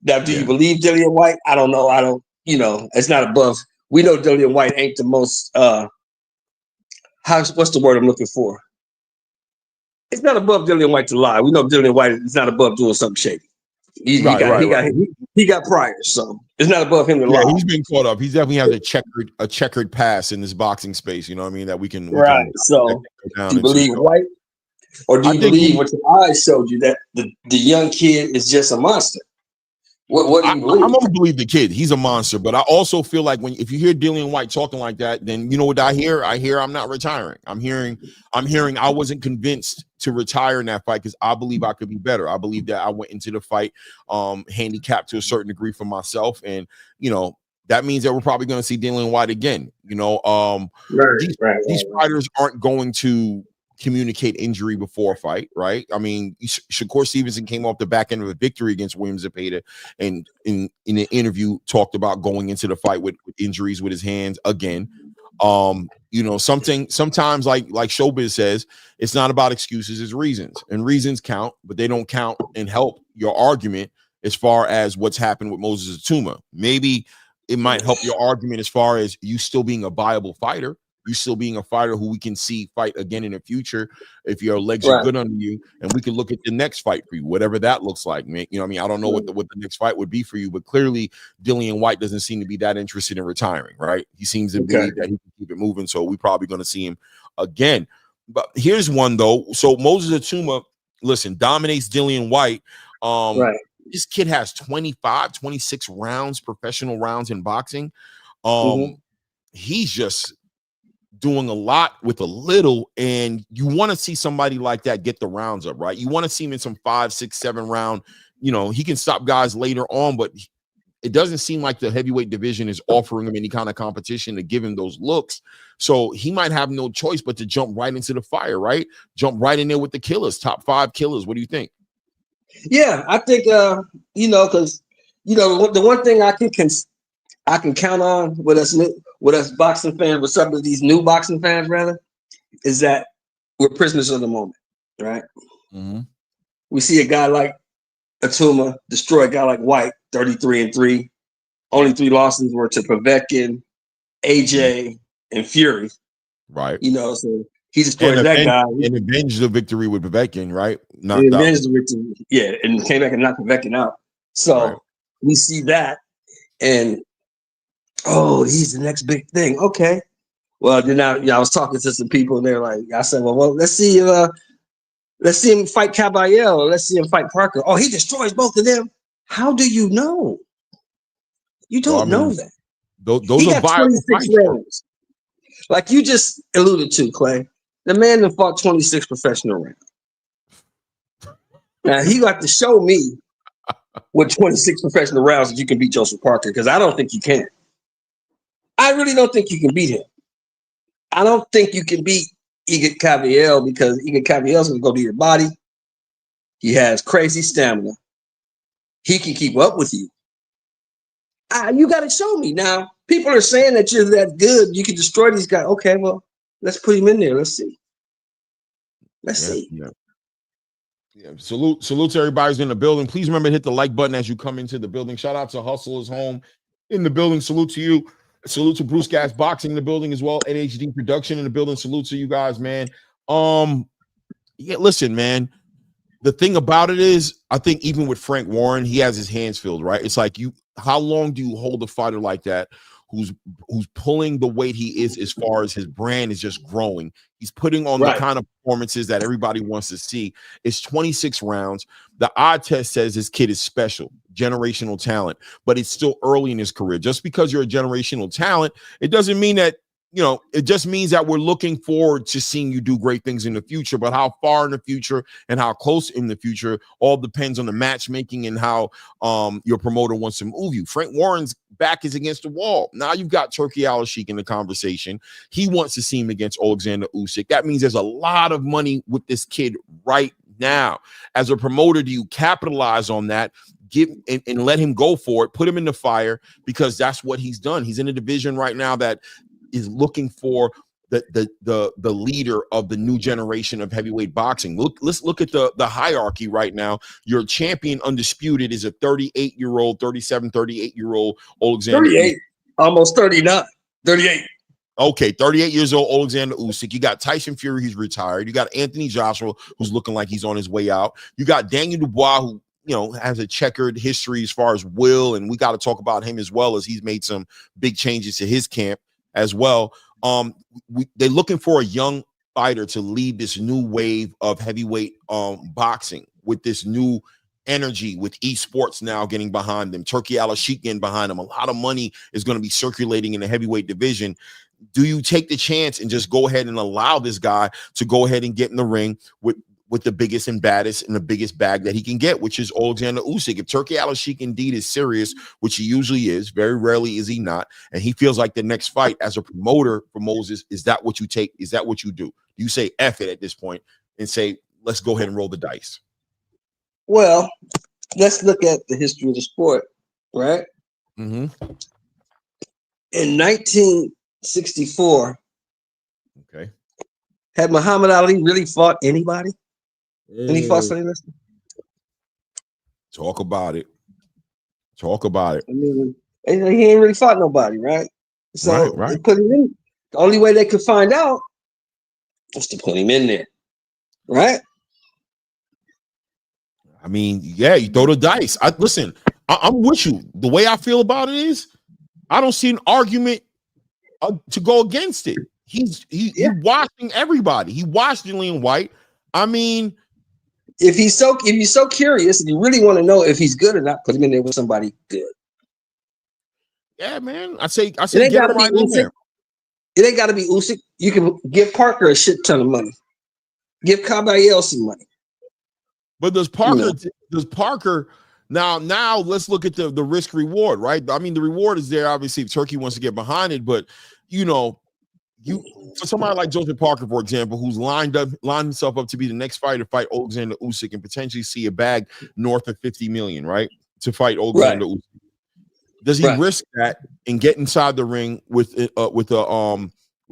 Now, do you believe Dillian Whyte? I don't know. I don't, you know, it's not above. We know Dillian Whyte ain't the most, what's the word I'm looking for? It's not above Dillian Whyte to lie. We know Dillian Whyte is not above doing something shady. He got priors, so it's not above him to lie. He's been caught up. He definitely has a checkered past in this boxing space. You know what I mean? That we can So, do you believe Whyte, or do you believe what your eyes showed you that the young kid is just a monster? What do you believe? I'm gonna believe the kid. He's a monster, but I also feel like if you hear Dillian Whyte talking like that, then you know what I hear? I hear I'm not retiring. I'm hearing I wasn't convinced to retire in that fight because I believe I could be better. I believe that I went into the fight handicapped to a certain degree for myself, and you know that means that we're probably going to see Dillian Whyte again. You know, these fighters aren't going to communicate injury before a fight, right? I mean, Shakur Stevenson came off the back end of a victory against William Zepeda, and in an interview talked about going into the fight with injuries with his hands again. You know, sometimes like Showbiz says, it's not about excuses, it's reasons, and reasons count, but they don't count and help your argument as far as what's happened with Moses Ituama. Maybe it might help your argument as far as you still being a viable fighter. You still being a fighter who we can see fight again in the future if your legs are good under you, and we can look at the next fight for you, whatever that looks like, man. You know what I mean? I don't know what the next fight would be for you, but clearly Dillian Whyte doesn't seem to be that interested in retiring, right? He seems to believe that he can keep it moving, so we're probably going to see him again. But here's one, though. So Moses Ituama, listen, dominates Dillian Whyte. This kid has 25, 26 rounds, professional rounds in boxing. He's just doing a lot with a little, and you want to see somebody like that get the rounds up, right? You want to see him in some 5, 6, 7 round. You know, he can stop guys later on, but it doesn't seem like the heavyweight division is offering him any kind of competition to give him those looks. So he might have no choice but to jump right into the fire, right? Jump right in there with the killers, top 5 killers. What do you think? Yeah, I think you know, because you know the one thing I can count on with us boxing fans, with some of these new boxing fans, rather, is that we're prisoners of the moment, right? We see a guy like Ituama destroy a guy like Whyte, 33-3. Only 3 losses were to Povetkin, AJ, and Fury. Right. You know, so he destroyed that guy. And avenged the victory with Povetkin, right? And avenged the victory, yeah, and came back and knocked Povetkin out. So we see that, and oh, he's the next big thing. Okay. Well, then I was talking to some people, and they're like, I said, well, let's see him fight Caballero. Let's see him fight Parker. Oh, he destroys both of them. How do you know? You don't know that. Those he are got 26 rounds. Like you just alluded to, Clay. The man that fought 26 professional rounds. Now, he got to show me with 26 professional rounds that you can beat Joseph Parker, because I don't think you can. I really don't think you can beat him. I don't think you can beat Igor Caballero, because Igor Caballero going to go to your body. He has crazy stamina. He can keep up with you. You got to show me. Now, people are saying that you're that good. You can destroy these guys. Okay, well, let's put him in there. Let's see. Let's see. Yeah. Salute to everybody who's in the building. Please remember to hit the like button as you come into the building. Shout out to Hustle is Home in the building. Salute to you. Salute to Bruce Gas Boxing in the building as well. NHD Production in the building. Salute to you guys, man. Yeah, listen, man. The thing about it is, I think even with Frank Warren, he has his hands filled, right? It's like how long do you hold a fighter like that who's pulling the weight he is as far as his brand is just growing? He's putting on the kind of performances that everybody wants to see. It's 26 rounds. The eye test says this kid is special, generational talent, but it's still early in his career. Just because you're a generational talent, it doesn't mean that, it just means that we're looking forward to seeing you do great things in the future. But how far in the future and how close in the future all depends on the matchmaking and how your promoter wants to move you. Frank Warren's back is against the wall. Now you've got Turki Al-Sheikh in the conversation. He wants to see him against Alexander Usyk. That means there's a lot of money with this kid right now. As a promoter, do you capitalize on that? Give and let him go for it, put him in the fire, because that's what he's done. He's in a division right now that is looking for the leader of the new generation of heavyweight boxing. Let's look at the hierarchy right now. Your champion undisputed is a 38-year-old, 38-year-old Alexander. 38, almost 39, 38. Okay, 38 years old, Alexander Usyk. You got Tyson Fury, he's retired. You got Anthony Joshua, who's looking like he's on his way out. You got Daniel Dubois, who has a checkered history as far as will, and we got to talk about him as well, as he's made some big changes to his camp as well. They're looking for a young fighter to lead this new wave of heavyweight boxing with this new energy, with esports now getting behind them, Turki Al-Sheikh getting behind them. A lot of money is going to be circulating in the heavyweight division. Do you take the chance and just go ahead and allow this guy to go ahead and get in the ring with the biggest and baddest and the biggest bag that he can get, which is Alexander Usyk? If Turki Al-Sheikh indeed is serious, which he usually is, very rarely is he not, and he feels like the next fight as a promoter for Moses, is that what you take? Is that what you do? You say F it at this point and say, let's go ahead and roll the dice? Well, let's look at the history of the sport, right? Mm-hmm. In 1964, okay, had Muhammad Ali really fought anybody? And he fought Sonny Liston? Talk about it. Talk about it. I mean, he ain't really fought nobody, right? So right. They put him in. The only way they could find out was to put him in there, right? I mean, yeah, you throw the dice. Listen, I'm with you. The way I feel about it is, I don't see an argument to go against it. He's watching everybody. He watched Dillian Whyte. I mean, if he's so curious and you really want to know if he's good or not, put him in there with somebody good. Yeah, man. I say it ain't get gotta him right be in there. It ain't got to be Usyk. You can give Parker a shit ton of money. Give Caballero some money. But does Parker now let's look at the risk reward, right? I mean, the reward is there. Obviously, if Turkey wants to get behind it, but for somebody like Joseph Parker, for example, who's lined himself up to be the next fighter to fight Alexander Usyk and potentially see a bag north of 50 million, right? To fight Alexander Usyk. Does he risk that and get inside the ring with a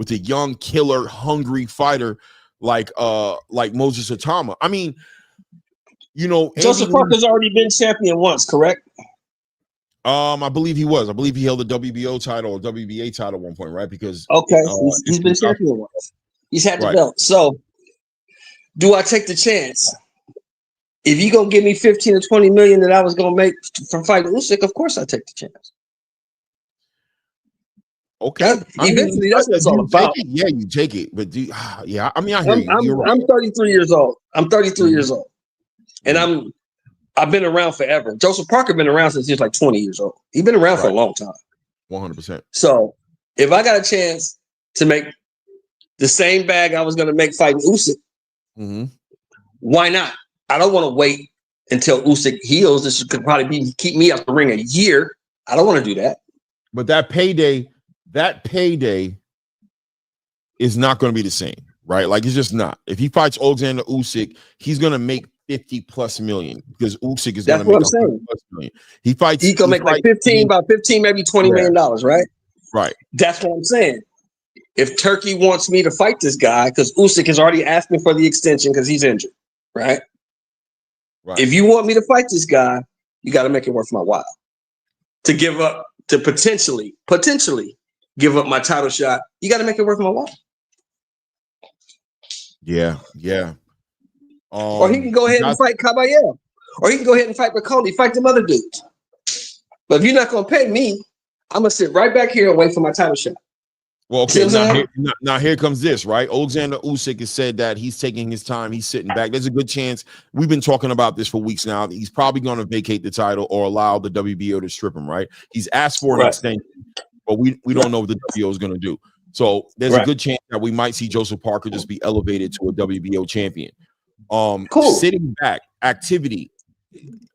young, killer, hungry fighter like Moses Itauma? I mean, Joseph Parker's already been champion once, correct? I believe he was. I believe he held the WBO title or WBA title at one point, right? Because he's been champion once. He's had the belt. So, do I take the chance? If you gonna give me 15 or 20 million that I was gonna make from fighting Usyk, of course I take the chance. Okay, eventually that's what it's all about. Yeah, you take it, but I hear you. I'm 33 years old. I'm 33 years old, and I've been around forever. Joseph Parker been around since he was like 20 years old. He's been around for a long time. 100%. So if I got a chance to make the same bag I was going to make fighting Usyk, why not? I don't want to wait until Usyk heals. This could probably keep me out the ring a year. I don't want to do that. But that payday is not going to be the same, right? Like, it's just not. If he fights Alexander Usyk, he's going to make 50 plus million because Usyk is going to make plus million. He can make like 15, about 15, maybe $20 million, right? Right. That's what I'm saying. If Turkey wants me to fight this guy, because Usyk has already asked me for the extension because he's injured, right? Right. If you want me to fight this guy, you got to make it worth my while. To give up, to potentially give up my title shot, you got to make it worth my while. Yeah. Or he can go ahead and fight Caballero. Or he can go ahead and fight Baconi, fight them other dudes. But if you're not going to pay me, I'm going to sit right back here and wait for my title shot. Well, okay, now here comes this, right? Alexander Usyk has said that he's taking his time. He's sitting back. There's a good chance. We've been talking about this for weeks now. He's probably going to vacate the title or allow the WBO to strip him, right? He's asked for an extension, but we don't know what the WBO is going to do. So there's a good chance that we might see Joseph Parker just be elevated to a WBO champion. Sitting back, activity.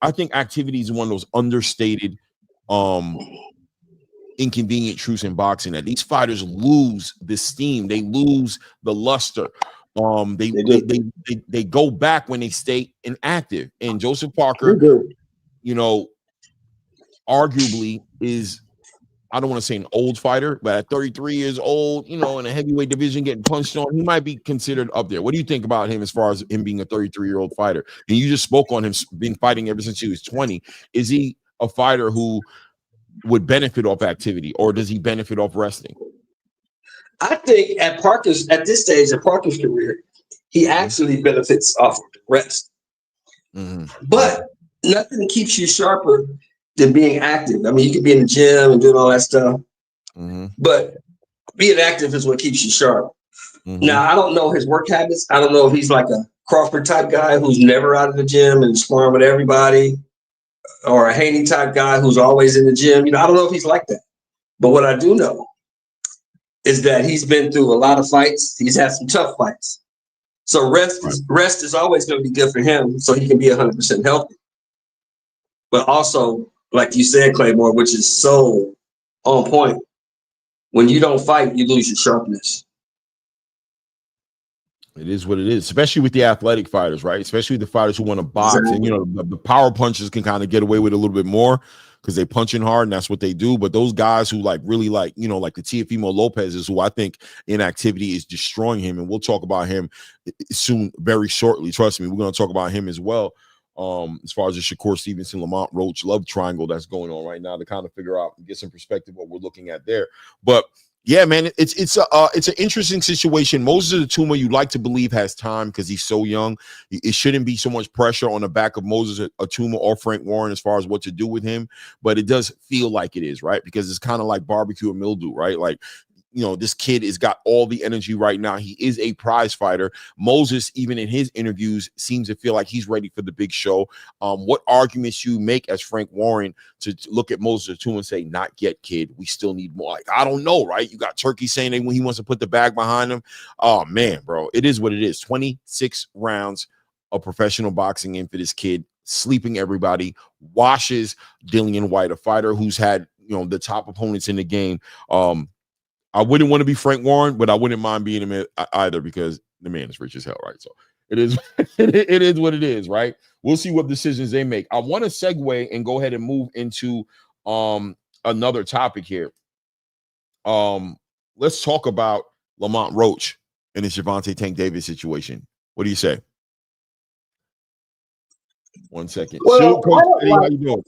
I think activity is one of those understated inconvenient truths in boxing, that these fighters lose the steam, they lose the luster. They go back when they stay inactive. And Joseph Parker, you know, arguably is, I don't want to say an old fighter, but at 33 years old, you know, in a heavyweight division getting punched on, he might be considered up there. What do you think about him as far as him being a 33-year-old fighter? And you just spoke on him, been fighting ever since he was 20. Is he a fighter who would benefit off activity, or does he benefit off resting? I think at this stage of Parker's career, he actually benefits off rest. But nothing keeps you sharper than being active. I mean, you could be in the gym and doing all that stuff, but being active is what keeps you sharp. Now, I don't know his work habits. I don't know if he's like a Crawford type guy who's never out of the gym and sparring with everybody, or a Haney type guy who's always in the gym. You know, I don't know if he's like that. But what I do know is that he's been through a lot of fights. He's had some tough fights. So rest is always going to be good for him, so he can be 100% healthy. But also, like you said, Claymore, which is so on point, when you don't fight, you lose your sharpness. It is what it is, especially with the athletic fighters, right? Especially the fighters who want to box. And, you know, the power punchers can kind of get away with it a little bit more because they punching hard and that's what they do. But those guys who really like, you know, like the Teofimo Lopez is who I think inactivity is destroying him. And we'll talk about him soon, very shortly. Trust me, we're going to talk about him as well. As far as the Shakur Stevenson, Lamont, Roach love triangle that's going on right now to kind of figure out and get some perspective what we're looking at there. But yeah, man, it's an interesting situation. Moses Ituma, you like to believe, has time because he's so young. It shouldn't be so much pressure on the back of Moses Ituma or Frank Warren as far as what to do with him, but it does feel like it is, right? Because it's kind of like barbecue and mildew, right? Like, you know, this kid has got all the energy right now. He is a prize fighter. Moses, even in his interviews, seems to feel like he's ready for the big show. What arguments you make as Frank Warren to look at Moses Ituma and say, not yet, kid. We still need more. Like, I don't know, right? You got Turkey saying that when he wants to put the bag behind him. Oh, man, bro. It is what it is. 26 rounds of professional boxing in for this kid, sleeping everybody, washes Dillian Whyte, a fighter who's had, you know, the top opponents in the game. I wouldn't want to be Frank Warren, but I wouldn't mind being him either because the man is rich as hell, right? So it is it is what it is, right? We'll see what decisions they make. I want to segue and go ahead and move into another topic here. Let's talk about Lamont Roach and his Gervonta Tank Davis situation. What do you say? 1 second. Well, Coach Eddie, how you doing?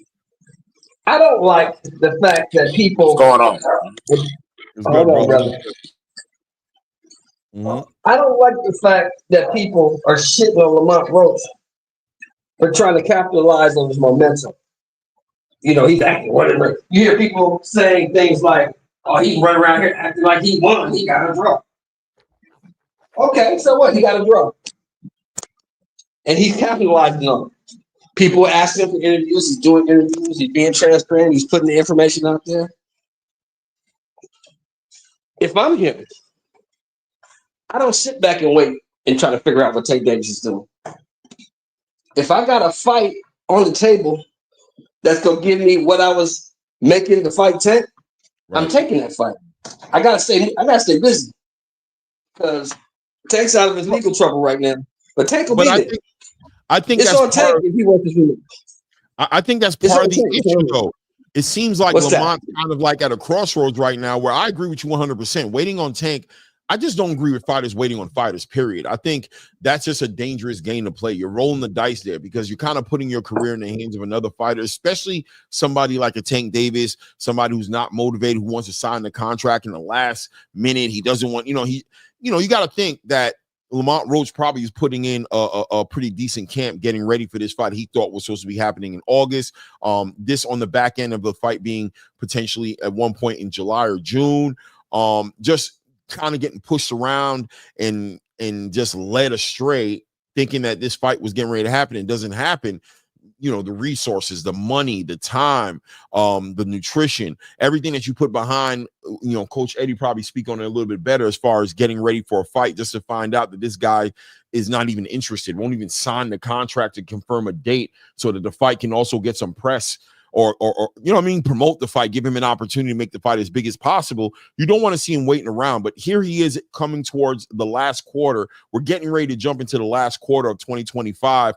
I don't like the fact that people. What's going on? Hold on, brother. I don't like the fact that people are shitting on Lamont Roach for trying to capitalize on his momentum. You know, he's acting whatever. You hear people saying things like, oh, he run around here acting like he won. He got a draw. Okay, so what? He got a draw. And he's capitalizing on it. People ask him for interviews. He's doing interviews. He's being transparent. He's putting the information out there. If I'm him, I don't sit back and wait and try to figure out what Tank Davis is doing. If I got a fight on the table that's going to give me what I was making to fight Tank, I'm taking that fight. I gotta stay busy because Tank's out of his legal trouble right now. But Tank will be there. I think it's that's on Tank if he wants to. I think that's part of the issue, though. It seems like Lamont's kind of like at a crossroads right now where I agree with you 100%. Waiting on Tank, I just don't agree with fighters waiting on fighters, period. I think that's just a dangerous game to play. You're rolling the dice there because you're kind of putting your career in the hands of another fighter, especially somebody like a Tank Davis, somebody who's not motivated, who wants to sign the contract in the last minute. He doesn't want, you got to think that Lamont Roach probably is putting in a pretty decent camp getting ready for this fight he thought was supposed to be happening in August. This on the back end of the fight being potentially at one point in July or June. Just kind of getting pushed around and just led astray, thinking that this fight was getting ready to happen. It doesn't happen. You know, the resources, the money, the time, the nutrition, everything that you put behind, you know, Coach Eddie probably speak on it a little bit better as far as getting ready for a fight, just to find out that this guy is not even interested, won't even sign the contract to confirm a date so that the fight can also get some press or you know what I mean, promote the fight, give him an opportunity to make the fight as big as possible. You don't want to see him waiting around, but here he is coming towards the last quarter. We're getting ready to jump into the last quarter of 2025.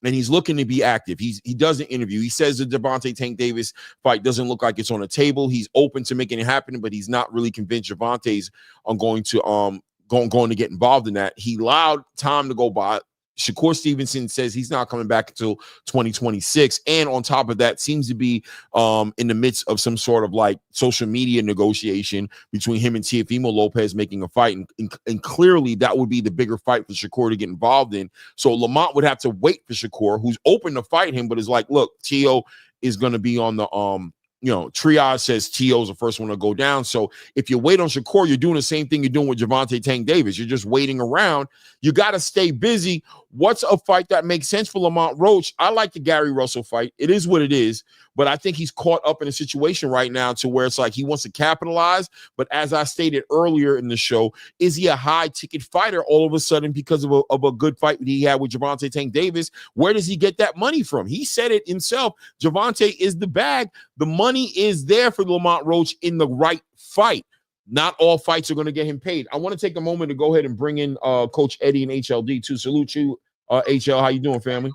And he's looking to be active. He does an interview. He says the Gervonta Tank Davis fight doesn't look like it's on the table. He's open to making it happen, but he's not really convinced Gervonta's going to get involved in that. He allowed time to go by. Shakur Stevenson says he's not coming back until 2026. And on top of that, seems to be in the midst of some sort of like social media negotiation between him and Teofimo Lopez making a fight. And clearly that would be the bigger fight for Shakur to get involved in. So Lamont would have to wait for Shakur, who's open to fight him, but is like, look, Teo is going to be on the you know, triage says T.O. is the first one to go down. So if you wait on Shakur, you're doing the same thing you're doing with Gervonta Tank Davis. You're just waiting around. You got to stay busy. What's a fight that makes sense for Lamont Roach? I like the Gary Russell fight. It is what it is. But I think he's caught up in a situation right now to where it's like he wants to capitalize. But as I stated earlier in the show, is he a high-ticket fighter all of a sudden because of a good fight that he had with Gervonta Tank Davis? Where does he get that money from? He said it himself. Gervonta is the bag. The money is there for Lamont Roach in the right fight. Not all fights are going to get him paid. I want to take a moment to go ahead and bring in Coach Eddie and HLD to salute you. HL, how you doing, family?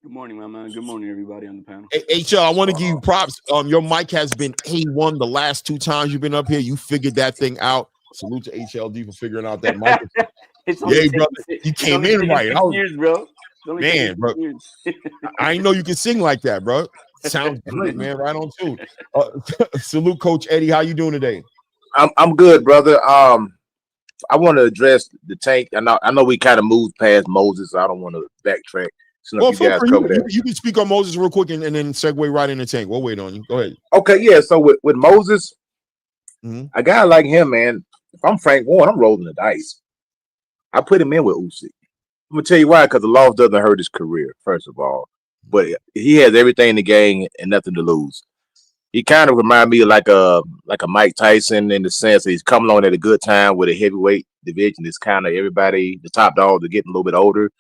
Good morning, my man. Good morning, everybody on the panel. HL, I want to give you props. Your mic has been A1 the last 2 times you've been up here. You figured that thing out. Salute to HLD for figuring out that mic. Yeah, brother. You came in right. Years, bro. Man, bro. I didn't know you could sing like that, bro. Sounds great, man. Right on tune. Salute, Coach Eddie. How you doing today? I'm good, brother. I want to address the Tank. I know we kind of moved past Moses, so I don't want to backtrack. So well, you can speak on Moses real quick and then segue right into Tank. We'll wait on you. Go ahead. Okay, yeah. So with Moses, a guy like him, man, if I'm Frank Warren, I'm rolling the dice. I put him in with Usyk. I'm gonna tell you why, because the loss doesn't hurt his career, first of all. But he has everything to gain and nothing to lose. He kind of reminds me of like a Mike Tyson in the sense that he's coming on at a good time with a heavyweight division. It's kind of everybody, the top dogs are getting a little bit older.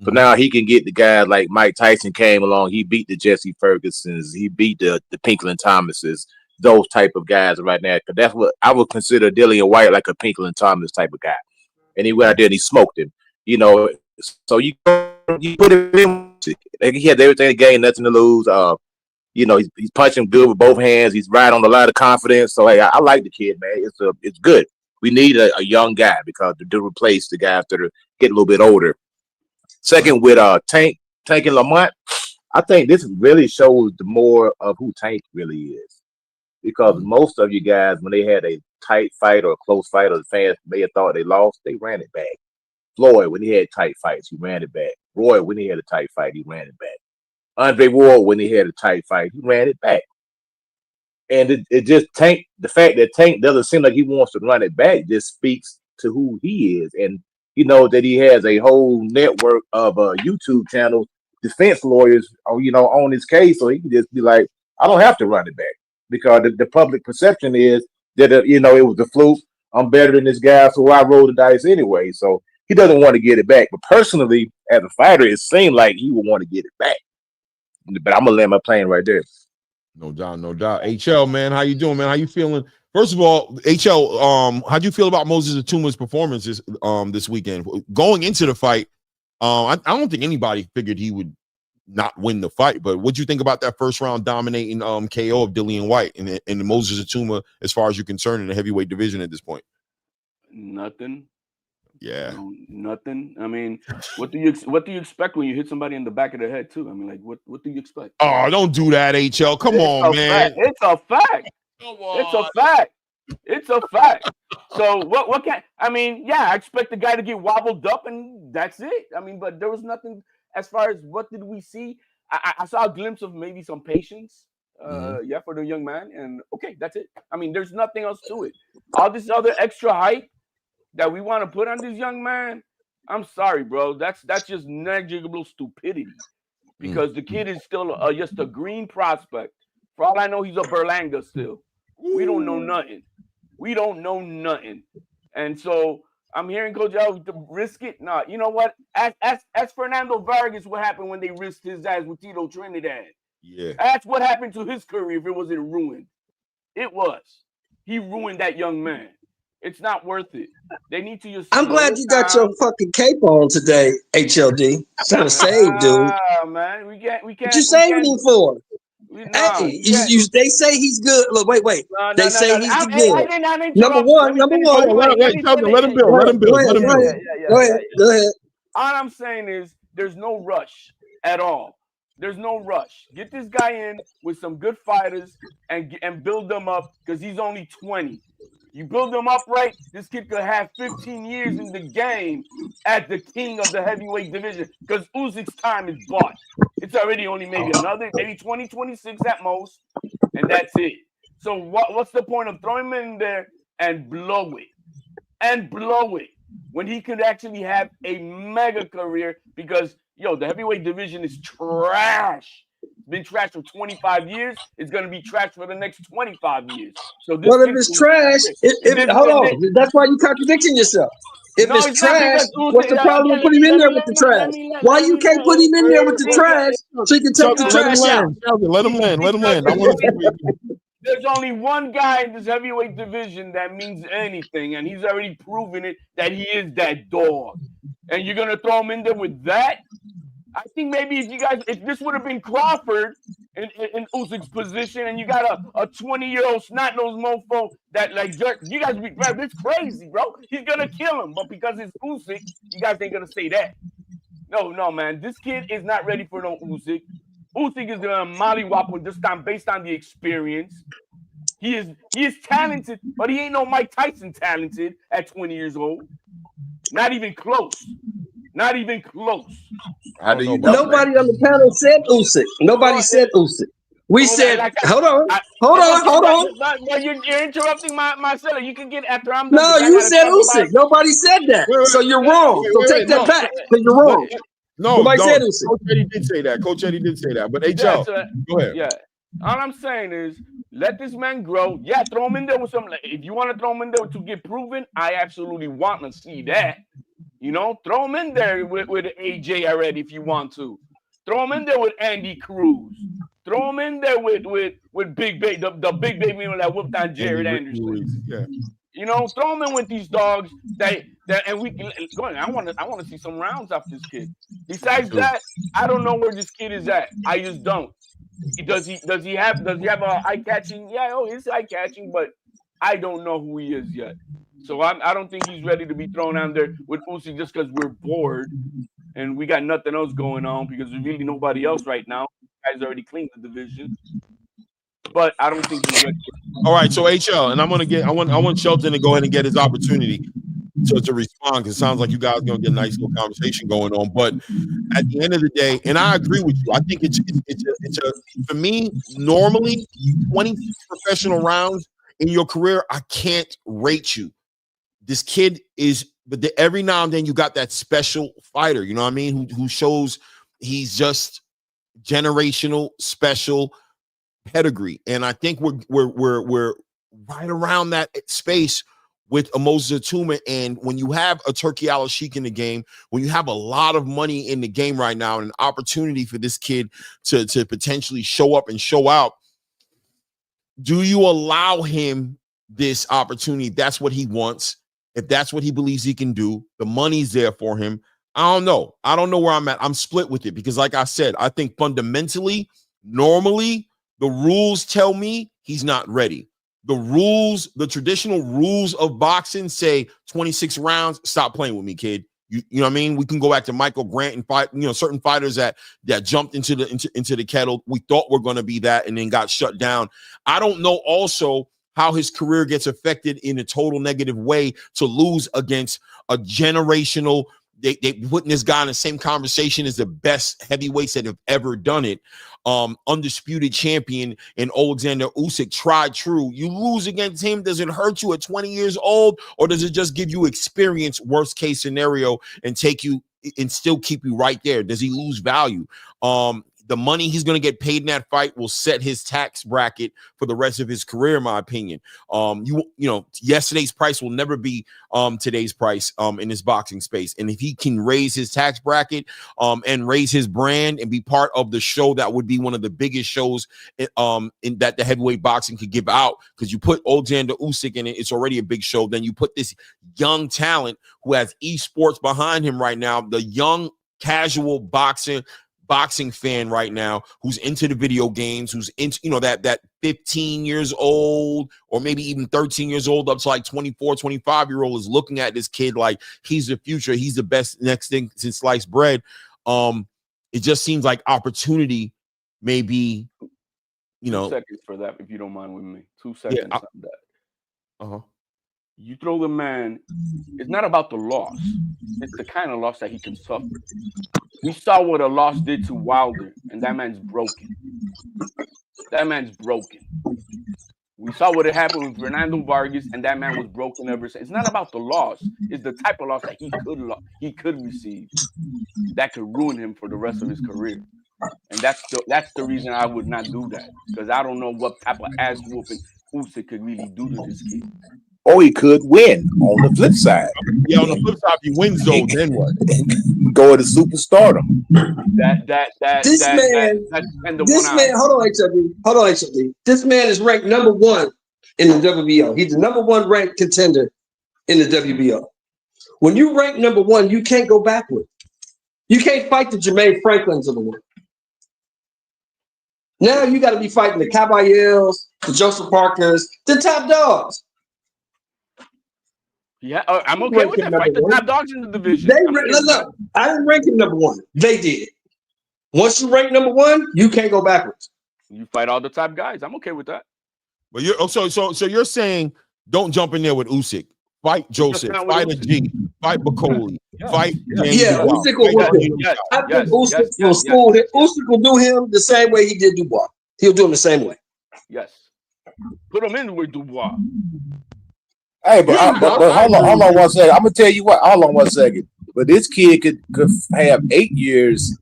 So now he can get the guys like Mike Tyson came along. He beat the Jesse Fergusons. He beat the Pinklin Thomases, those type of guys right now. Because that's what I would consider Dillian Whyte, like a Pinklin Thomas type of guy. And he went out there and he smoked him. You know, so you put him in. He had everything to gain, nothing to lose. You know, he's punching good with both hands. He's riding on a lot of confidence. So hey, I like the kid, man. It's good. We need a young guy because to replace the guys that are getting a little bit older. Second, with Tank and Lamont, I think this really shows the more of who Tank really is. Because most of you guys, when they had a tight fight or a close fight, or the fans may have thought they lost, they ran it back. Floyd, when he had tight fights, he ran it back. Roy, when he had a tight fight, he ran it back. Andre Ward, when he had a tight fight, he ran it back. And it just Tank, the fact that Tank doesn't seem like he wants to run it back just speaks to who he is. And you know that he has a whole network of YouTube channels, defense lawyers, you know, on his case, so he can just be like, I don't have to run it back because the public perception is that you know, it was a fluke. I'm better than this guy, so I roll the dice anyway. So he doesn't want to get it back. But personally, as a fighter, it seemed like he would want to get it back. But I'm gonna land my plane right there. No doubt, no doubt. HL, man, how you doing, man? How you feeling? First of all, HL, how do you feel about Moses Ituma's performances this weekend? Going into the fight, I don't think anybody figured he would not win the fight, but what do you think about that first round dominating KO of Dillian Whyte and Moses Ituma as far as you're concerned in the heavyweight division at this point? Nothing. Yeah. Nothing. I mean, what do you expect when you hit somebody in the back of the head too? I mean, like what do you expect? Oh, don't do that, HL. Come on, man. It's a fact. Come on. It's a fact. It's a fact. So what can I mean? Yeah, I expect the guy to get wobbled up, and that's it. I mean, but there was nothing as far as what did we see. I saw a glimpse of maybe some patience. Yeah, for the young man, and okay, that's it. I mean, there's nothing else to it. All this other extra hype that we want to put on this young man, I'm sorry, bro. That's just negligible stupidity because the kid is still just a green prospect. For all I know, he's a Berlanga still. We don't know nothing. We don't know nothing. And so I'm hearing Coach L to risk it. No, you know what? As Fernando Vargas, what happened when they risked his ass with Tito Trinidad? Yeah. That's what happened to his career if it wasn't ruined. It was. He ruined that young man. It's not worth it. They need to just. I'm glad you got your fucking cape on today, HLD. Trying to save, dude. Man, we can't. What you saving him for? Hey, they say he's good. Look, wait. They say he's good. Number one. Let him build. Go ahead. All I'm saying is there's no rush at all. There's no rush. Get this guy in with some good fighters and build them up because he's only 20. You build him up right, this kid could have 15 years in the game as the king of the heavyweight division because Usyk's time is bought. It's already only maybe 2026 at most, and that's it. So what's the point of throwing him in there and blow it? When he could actually have a mega career because, the heavyweight division is trash. It's been trash for 25 years. It's going to be trash for the next 25 years. So this if it's trash, hold on. That's why you're contradicting yourself. If it's trash, what's the problem with putting him in there with the trash? Why you can't put him in there with the trash so you can take the trash out? Let him land. I want to. There's only one guy in this heavyweight division that means anything, and he's already proven it that he is that dog. And you're going to throw him in there with that? I think maybe if this would have been Crawford in Usyk's position, and you got a 20-year-old snot-nosed mofo that you guys be, bro, this crazy, bro. He's gonna kill him, but because it's Usyk, you guys ain't gonna say that. No, man, this kid is not ready for no Usyk. Usyk is gonna mollywop him this time based on the experience. He is talented, but he ain't no Mike Tyson talented at 20 years old. Not even close. Nobody on the panel said Usyk. Nobody said Usyk. We said, hold on. Well, you're interrupting my seller. You can get after I'm done. No, you said Usyk. Nobody said that. So you're wrong. So take that back. Because you're wrong. Nobody said Usyk. Coach Eddie did say that. But HL, go ahead. Yeah. All I'm saying is let this man grow. Yeah, throw him in there with some. If you want to throw him in there to get proven, I absolutely want to see that. Throw him in there with AJ already if you want to. Throw him in there with Andy Cruz. Throw him in there with Big Baby, the Big Baby that whooped on Jared Anderson. Yeah. Throw him in with these dogs and we can go ahead. I want to see some rounds off this kid. Besides that, I don't know where this kid is at. I just don't. Does he have a eye catching? Yeah, it's eye catching, but I don't know who he is yet. So I don't think he's ready to be thrown out there with Usyk just because we're bored and we got nothing else going on because there's really nobody else right now. Guys already cleaned the division, but I don't think he's ready. All right, so HL, and I want Shelton to go ahead and get his opportunity to respond because it sounds like you guys are gonna get a nice little conversation going on. But at the end of the day, and I agree with you, I think it's for me normally 20 professional rounds in your career, I can't rate you. This kid is, but every now and then you got that special fighter, you know what I mean, who shows he's just generational, special pedigree, and I think we're right around that space with Moses Ituma. And when you have a Turkey Al-Sheikh in the game, when you have a lot of money in the game right now, and an opportunity for this kid to potentially show up and show out, do you allow him this opportunity? That's what he wants. If that's what he believes he can do, the money's there for him. I don't know where I'm at. I'm split with it because, like I said, I think fundamentally, normally, the rules tell me he's not ready. The traditional rules of boxing say 26 rounds, stop playing with me, kid. You know what I mean? We can go back to Michael Grant and fight, certain fighters that jumped into the kettle. We thought we're going to be that and then got shut down. I don't know also how his career gets affected in a total negative way to lose against a generational. They putting this guy in the same conversation as the best heavyweights that have ever done it. Undisputed champion in Alexander Usyk, tried true. You lose against him. Does it hurt you at 20 years old, or does it just give you experience, worst case scenario, and take you and still keep you right there? Does he lose value? The money he's going to get paid in that fight will set his tax bracket for the rest of his career, in my opinion. You know, yesterday's price will never be today's price in this boxing space. And if he can raise his tax bracket and raise his brand and be part of the show, that would be one of the biggest shows in that the heavyweight boxing could give out. Because you put Alexander Usyk in it, it's already a big show. Then you put this young talent who has esports behind him right now, the young casual boxing fan right now who's into the video games, who's into, you know, that 15 years old or maybe even 13 years old up to like 24, 25-year-old is looking at this kid like he's the future. He's the best next thing since sliced bread. It just seems like opportunity may be, you know. 2 seconds for that, if you don't mind with me. 2 seconds on that. Uh-huh. You throw the man, it's not about the loss. It's the kind of loss that he can suffer. We saw what a loss did to Wilder, and that man's broken. That man's broken. We saw what had happened with Fernando Vargas, and that man was broken ever since. It's not about the loss. It's the type of loss that he could receive that could ruin him for the rest of his career. And that's the reason I would not do that, because I don't know what type of ass whooping Usyk could really do to this kid. Or he could win on the flip side. Yeah, on the flip side, if he wins, though, then what? Go to superstardom. This man, hold on, HLD. This man is ranked number 1 in the WBO. He's the number 1 ranked contender in the WBO. When you rank number 1, you can't go backward. You can't fight the Jermaine Franklins of the world. Now you got to be fighting the Caballeros, the Joseph Parkers, the top dogs. Yeah, I'm okay with that. Fight the top dogs in the division. Look, I didn't rank him number 1. They did. Once you rank number 1, you can't go backwards. You fight all the top guys. I'm okay with that. But you're so you're saying don't jump in there with Usyk. Fight Joseph. Fight a G. Fight Bacoli. Fight. Usyk will whoop him. I think Usyk will school him. Usyk will do him the same way he did Dubois. He'll do him the same way. Yes. Put him in with Dubois. Hey, but hold on 1 second. I'm gonna tell you what. Hold on 1 second. But this kid could have 8 years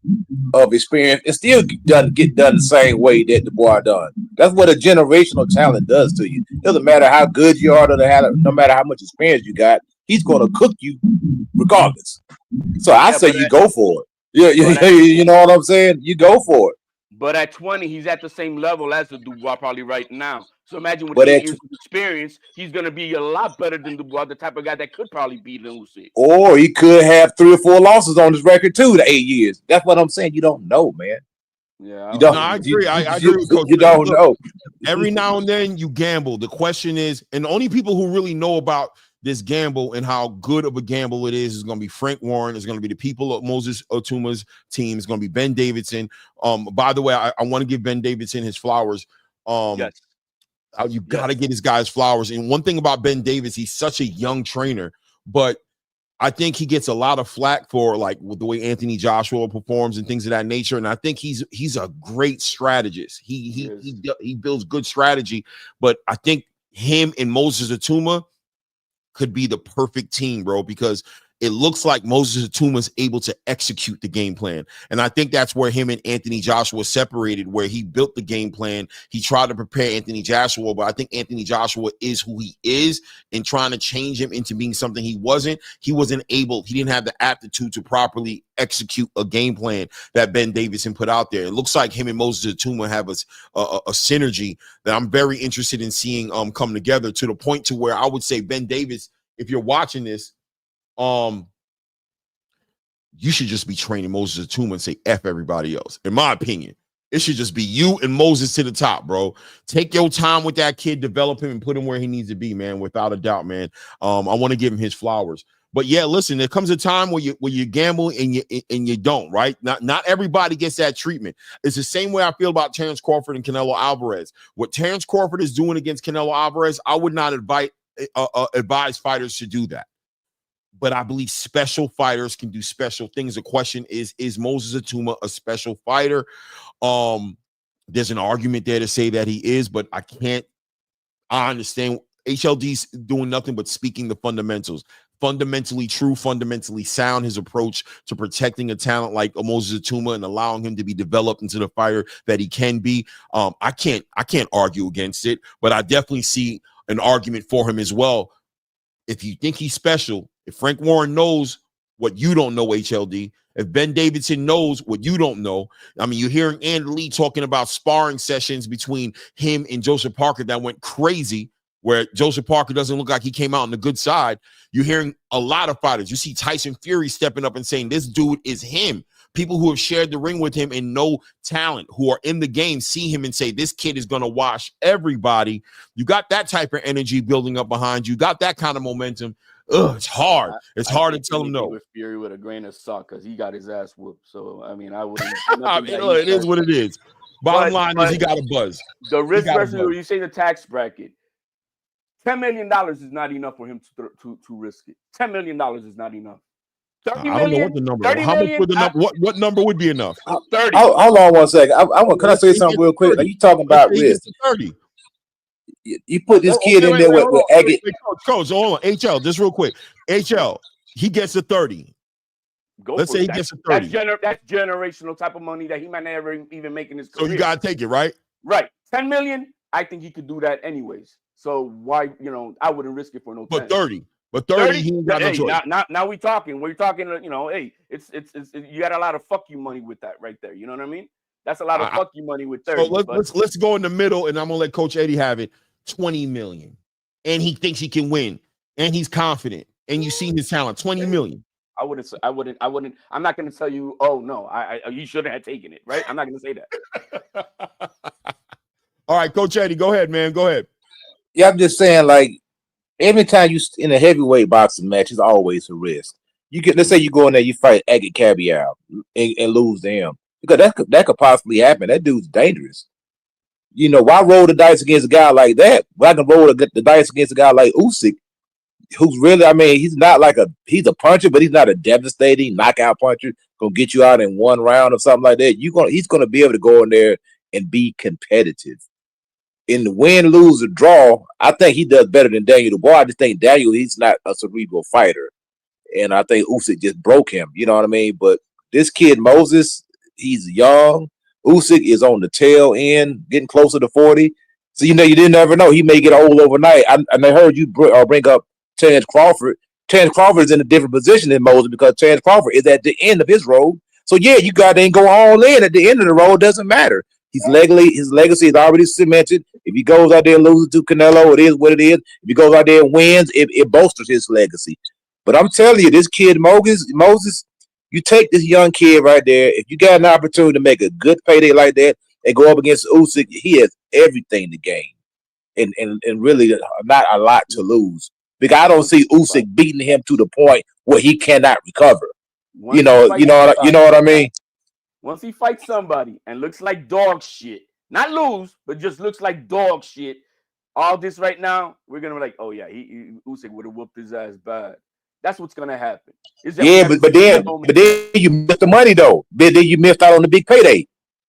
of experience and still get done the same way that Dubois done. That's what a generational talent does to you. Doesn't matter how good you are, no matter how much experience you got, he's gonna cook you regardless. So I say you go for it. Yeah, you know what I'm saying? You go for it. But at 20, he's at the same level as the Dubois probably right now. So imagine with 8 years of experience, he's going to be a lot better than Dubois, the type of guy that could probably beat Usyk. Or he could have 3 or 4 losses on his record too, the 8 years. That's what I'm saying. You don't know, man. Yeah, you don't. No, I agree. I agree with Coach. You don't know. Every now and then you gamble. The question is, and the only people who really know about this gamble and how good of a gamble it is going to be Frank Warren. It's going to be the people of Moses Ituma's team. It's going to be Ben Davidson. By the way, I want to give Ben Davidson his flowers. Yes. You got to get his guys flowers. And one thing about Ben Davis, he's such a young trainer, but I think he gets a lot of flack for like with the way Anthony Joshua performs and things of that nature. And I think he's a great strategist. He builds good strategy, but I think him and Moses Ituma could be the perfect team, bro, because it looks like Moses Ituma is able to execute the game plan. And I think that's where him and Anthony Joshua separated, where he built the game plan. He tried to prepare Anthony Joshua, but I think Anthony Joshua is who he is, and trying to change him into being something he wasn't able. He didn't have the aptitude to properly execute a game plan that Ben Davidson put out there. It looks like him and Moses Ituma have a synergy that I'm very interested in seeing come together, to the point to where I would say, Ben Davis, if you're watching this, you should just be training Moses Ituma and say F everybody else. In my opinion, it should just be you and Moses to the top, bro. Take your time with that kid, develop him, and put him where he needs to be, man, without a doubt, man. I want to give him his flowers. But yeah, listen, there comes a time where you gamble and you don't, right? Not everybody gets that treatment. It's the same way I feel about Terrence Crawford and Canelo Alvarez. What Terrence Crawford is doing against Canelo Alvarez, I would not advise fighters to do that. But I believe special fighters can do special things. The question is Moses Ituma a special fighter? There's an argument there to say that he is, but I understand HLD's doing nothing but speaking the fundamentals. Fundamentally true, fundamentally sound, his approach to protecting a talent like Moses Ituma and allowing him to be developed into the fighter that he can be. I can't argue against it, but I definitely see an argument for him as well. If you think he's special, if Frank Warren knows what you don't know, HLD, if Ben Davidson knows what you don't know, I mean, you're hearing Andy Lee talking about sparring sessions between him and Joseph Parker that went crazy, where Joseph Parker doesn't look like he came out on the good side. You're hearing a lot of fighters. You see Tyson Fury stepping up and saying, this dude is him. People who have shared the ring with him and know talent, who are in the game, see him and say, this kid is going to wash everybody. You got that type of energy building up behind you. Got that kind of momentum. It's hard. It's hard to tell him no. With Fury with a grain of salt because he got his ass whooped. So, I mean, I wouldn't. It is what it is. Bottom line is he got a buzz. The risk versus, you say the tax bracket, $10 million is not enough for him to risk it. $10 million is not enough. 30 I don't know what the number is. How much would the number? What number would be enough? 30. Hold on one second. Can I say something real quick? Like, you talking about risk? 30. You put this kid in there with Agate. Coach, hold on. HL, just real quick. HL, he gets a 30. Let's say he gets a 30. That's generational type of money that he might never even make in his career. So you gotta take it, right? Right. 10 million, I think he could do that anyways. So why, I wouldn't risk it for no 10. But 30, he ain't got no choice. Now we're talking, hey, it's you got a lot of fuck you money with that right there. You know what I mean? That's a lot of fuck you money with 30. So let's go in the middle, and I'm gonna let Coach Eddie have it. 20 million, and he thinks he can win, and he's confident, and you see his talent. 20 million. I wouldn't. I'm not going to tell you. Oh no, you shouldn't have taken it. Right? I'm not going to say that. All right, Coach Eddie, go ahead, man. Go ahead. Yeah, I'm just saying, like, every time you in a heavyweight boxing match, it's always a risk. Let's say you go in there, you fight Agate Cabial and lose to him, because that could possibly happen. That dude's dangerous. Why roll the dice against a guy like that? Why can roll the dice against a guy like Usyk, who's really, I mean, he's a puncher, but he's not a devastating knockout puncher, gonna get you out in one round or something like that. He's gonna be able to go in there and be competitive. In the win, lose, or draw, I think he does better than Daniel Dubois. I just think Daniel, he's not a cerebral fighter. And I think Usyk just broke him. You know what I mean? But this kid, Moses, he's young. Usyk is on the tail end, getting closer to 40. So, you didn't never know. He may get old overnight. I heard you bring up Terrence Crawford. Terrence Crawford is in a different position than Moses because Terrence Crawford is at the end of his road. So, yeah, you got to go all in at the end of the road. Doesn't matter. His legacy is already cemented. If he goes out there and loses to Canelo, it is what it is. If he goes out there and wins, it bolsters his legacy. But I'm telling you, this kid, Moses, you take this young kid right there. If you got an opportunity to make a good payday like that and go up against Usyk, he has everything to gain, and really not a lot to lose. Because I don't see Usyk beating him to the point where he cannot recover. You know what I mean? Once he fights somebody and looks like dog shit, not lose, but just looks like dog shit, all this right now, we're gonna be like, oh yeah, Usyk would have whooped his ass bad. That's what's gonna happen. Yeah, but then you missed the money though. Then you missed out on the big payday.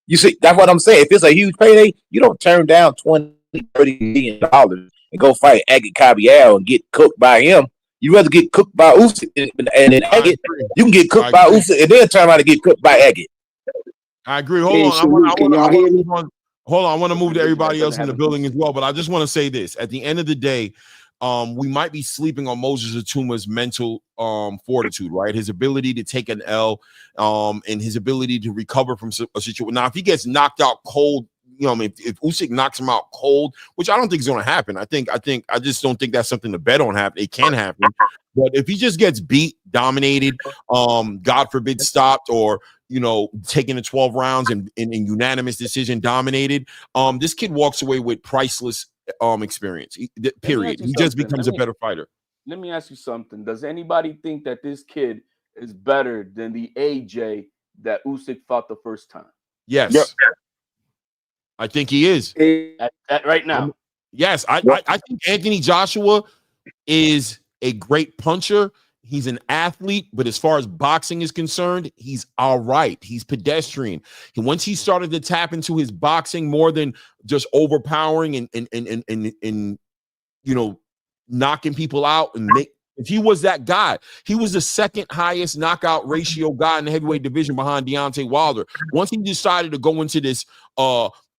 You see, that's what I'm saying. If it's a huge payday, you don't turn down $20, $30 million and go fight Agate Cabial and get cooked by him. You rather get cooked by Usyk and then Agate. You can get cooked by Usyk and then turn around and get cooked by Agate. I agree. Hold on. I want to move to everybody else in the building as well. But I just want to say this. At the end of the day, we might be sleeping on Moses Ituma's mental fortitude, right? His ability to take an L, and his ability to recover from a situation. Now, if he gets knocked out cold, if Usyk knocks him out cold, which I don't think is going to happen. I just don't think that's something to bet on happen. It can happen. But if he just gets beat, dominated, God forbid, stopped, or taking the 12 rounds and in unanimous decision dominated, this kid walks away with priceless experience. Period. He just becomes a better fighter. Let me ask you something. Does anybody think that this kid is better than the AJ that Usyk fought the first time? Yes. Yep. I think he is. Right now. Yes. I think Anthony Joshua is a great puncher. He's an athlete, but as far as boxing is concerned, he's all right. He's pedestrian. Once he started to tap into his boxing more than just overpowering and knocking people out if he was that guy, he was the second highest knockout ratio guy in the heavyweight division behind Deontay Wilder. Once he decided to go into this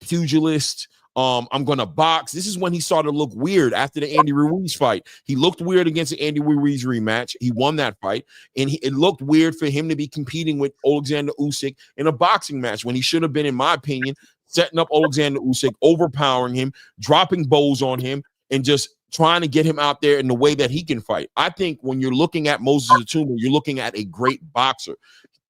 pugilist, I'm gonna box. This is when he started to look weird after the Andy Ruiz fight. He looked weird against the Andy Ruiz rematch. He won that fight, and it looked weird for him to be competing with Alexander Usyk in a boxing match when he should have been, in my opinion, setting up Alexander Usyk, overpowering him, dropping bows on him, and just trying to get him out there in the way that he can fight. I think when you're looking at Moses Itauma, you're looking at a great boxer.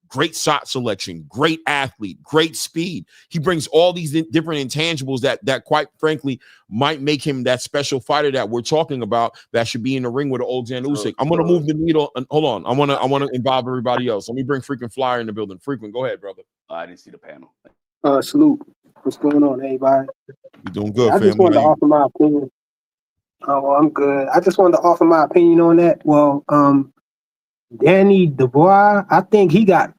Great shot selection, great athlete, great speed. He brings all these different intangibles that quite frankly might make him that special fighter that we're talking about that should be in the ring with Alexander Usyk. I'm gonna move the needle. Hold on, I wanna involve everybody else. Let me bring Frequent Flyer in the building. Frequent, go ahead, brother. I didn't see the panel. Salute. What's going on, everybody? You doing good, I just wanted to offer my opinion. Oh, I'm good. I just wanted to offer my opinion on that. Well, Danny Dubois, I think he got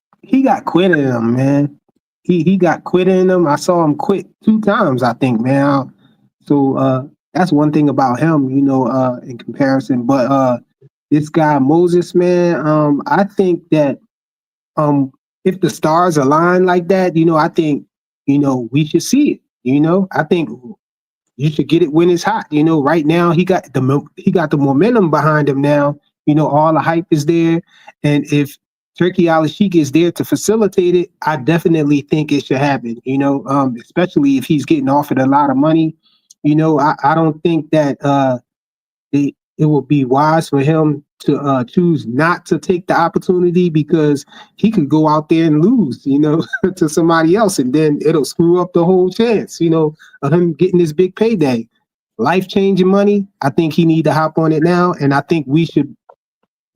quit in him, man. He got quit in him. I saw him quit 2 times, I think, man. So that's one thing about him, in comparison. But this guy Moses, man, I think that if the stars align like that, I think we should see it. I think you should get it when it's hot. Right now he got the momentum behind him now. All the hype is there, and if Turkey Al-Sheikh is there to facilitate it, I definitely think it should happen. Especially if he's getting offered a lot of money. I don't think that it will be wise for him to choose not to take the opportunity, because he could go out there and lose, to somebody else, and then it'll screw up the whole chance, of him getting this big payday. Life-changing money, I think he need to hop on it now, and I think we should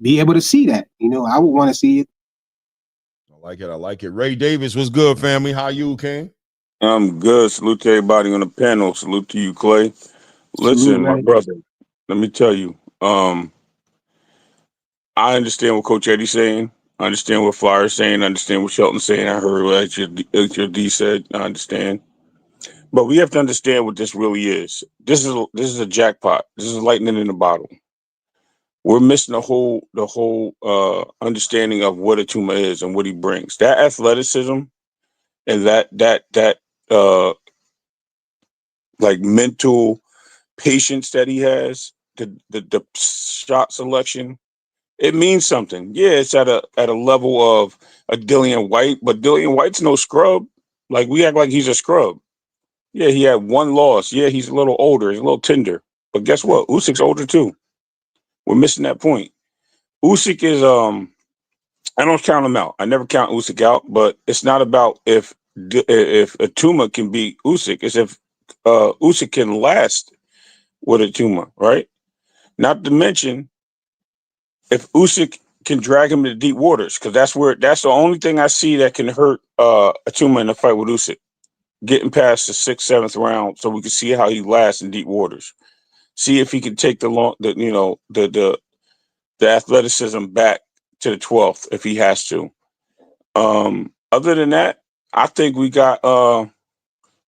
be able to see that. I would want to see it. I like it. Ray Davis, what's good, family? How you, King? I'm good. Salute to everybody on the panel. Salute to you, Clay. Listen, my brother, let me tell you, I understand what Coach Eddie's saying. I understand what Flyer's saying. I understand what Shelton's saying. I heard what HRD said. I understand. But we have to understand what this really is. This is a jackpot. This is lightning in a bottle. We're missing the whole understanding of what Ituma is and what he brings. That athleticism and that like mental patience that he has, the shot selection, it means something. Yeah, it's at a level of a Dillian Whyte, but Dillian Whyte's no scrub. Like, we act like he's a scrub. Yeah, he had 1 loss. Yeah, he's a little older. He's a little tender. But guess what? Usyk's older too. We're missing that point. Usyk is I don't count him out. I never count Usyk out, but it's not about if Ituma can beat Usyk. It's if Usyk can last with Ituma, right? Not to mention if Usyk can drag him into deep waters, because that's the only thing I see that can hurt Ituma in the fight with Usyk. Getting past the 6th, 7th round, so we can see how he lasts in deep waters. See if he can take the athleticism back to the 12th if he has to. Other than that, I think we got.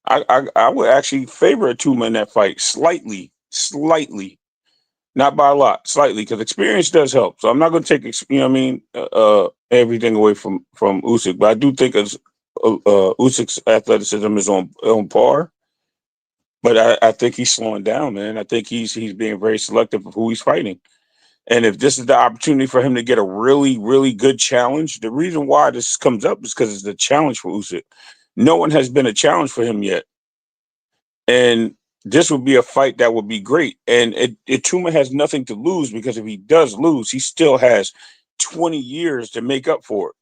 I would actually favor Ituma in that fight slightly, not by a lot, slightly, because experience does help. So I'm not going to take everything away from Usyk, but I do think Usyk's athleticism is on par. But I think he's slowing down, man. I think he's being very selective of who he's fighting. And if this is the opportunity for him to get a really, really good challenge, the reason why this comes up is because it's the challenge for Usyk. No one has been a challenge for him yet. And this would be a fight that would be great. And Ituma has nothing to lose, because if he does lose, he still has 20 years to make up for it,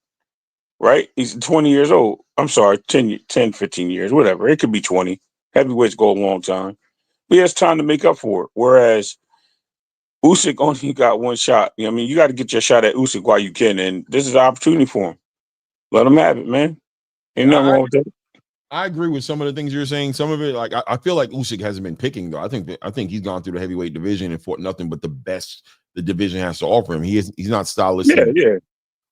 right? He's 20 years old. I'm sorry, 10, 15 years, whatever. It could be 20. Heavyweights go a long time. But he has time to make up for it. Whereas Usyk only got one shot. You know what I mean? You got to get your shot at Usyk while you can, and this is an opportunity for him. Let him have it, man. Ain't nothing wrong with that. I agree with some of the things you're saying. Some of it, like I feel like Usyk hasn't been picking though. I think he's gone through the heavyweight division and fought nothing but the best the division has to offer him. He's not stylistic. Yeah.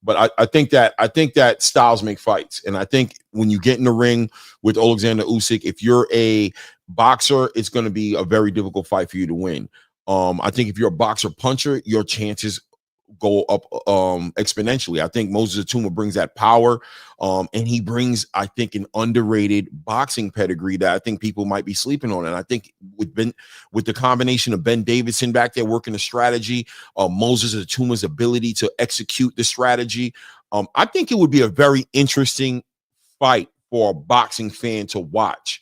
But I think that styles make fights, and I think when you get in the ring with Alexander Usyk, if you're a boxer, it's going to be a very difficult fight for you to win. I think if you're a boxer puncher, your chances go up exponentially. I think Moses Ituma brings that power, and he brings, I think, an underrated boxing pedigree that I think people might be sleeping on. And I think with the combination of Ben Davidson back there working the strategy, Moses Ituma's ability to execute the strategy, I think it would be a very interesting fight for a boxing fan to watch.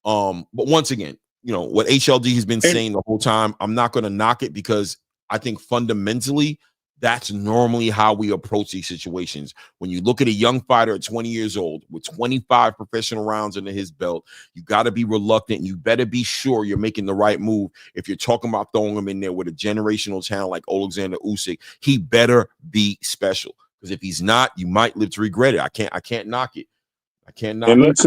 But once again, what HLD has been saying the whole time, I'm not going to knock it because I think fundamentally that's normally how we approach these situations. When you look at a young fighter at 20 years old with 25 professional rounds under his belt, you got to be reluctant. You better be sure you're making the right move. If you're talking about throwing him in there with a generational talent like Alexander Usyk, he better be special. Because if he's not, you might live to regret it. I can't knock it. I can't knock it. Let's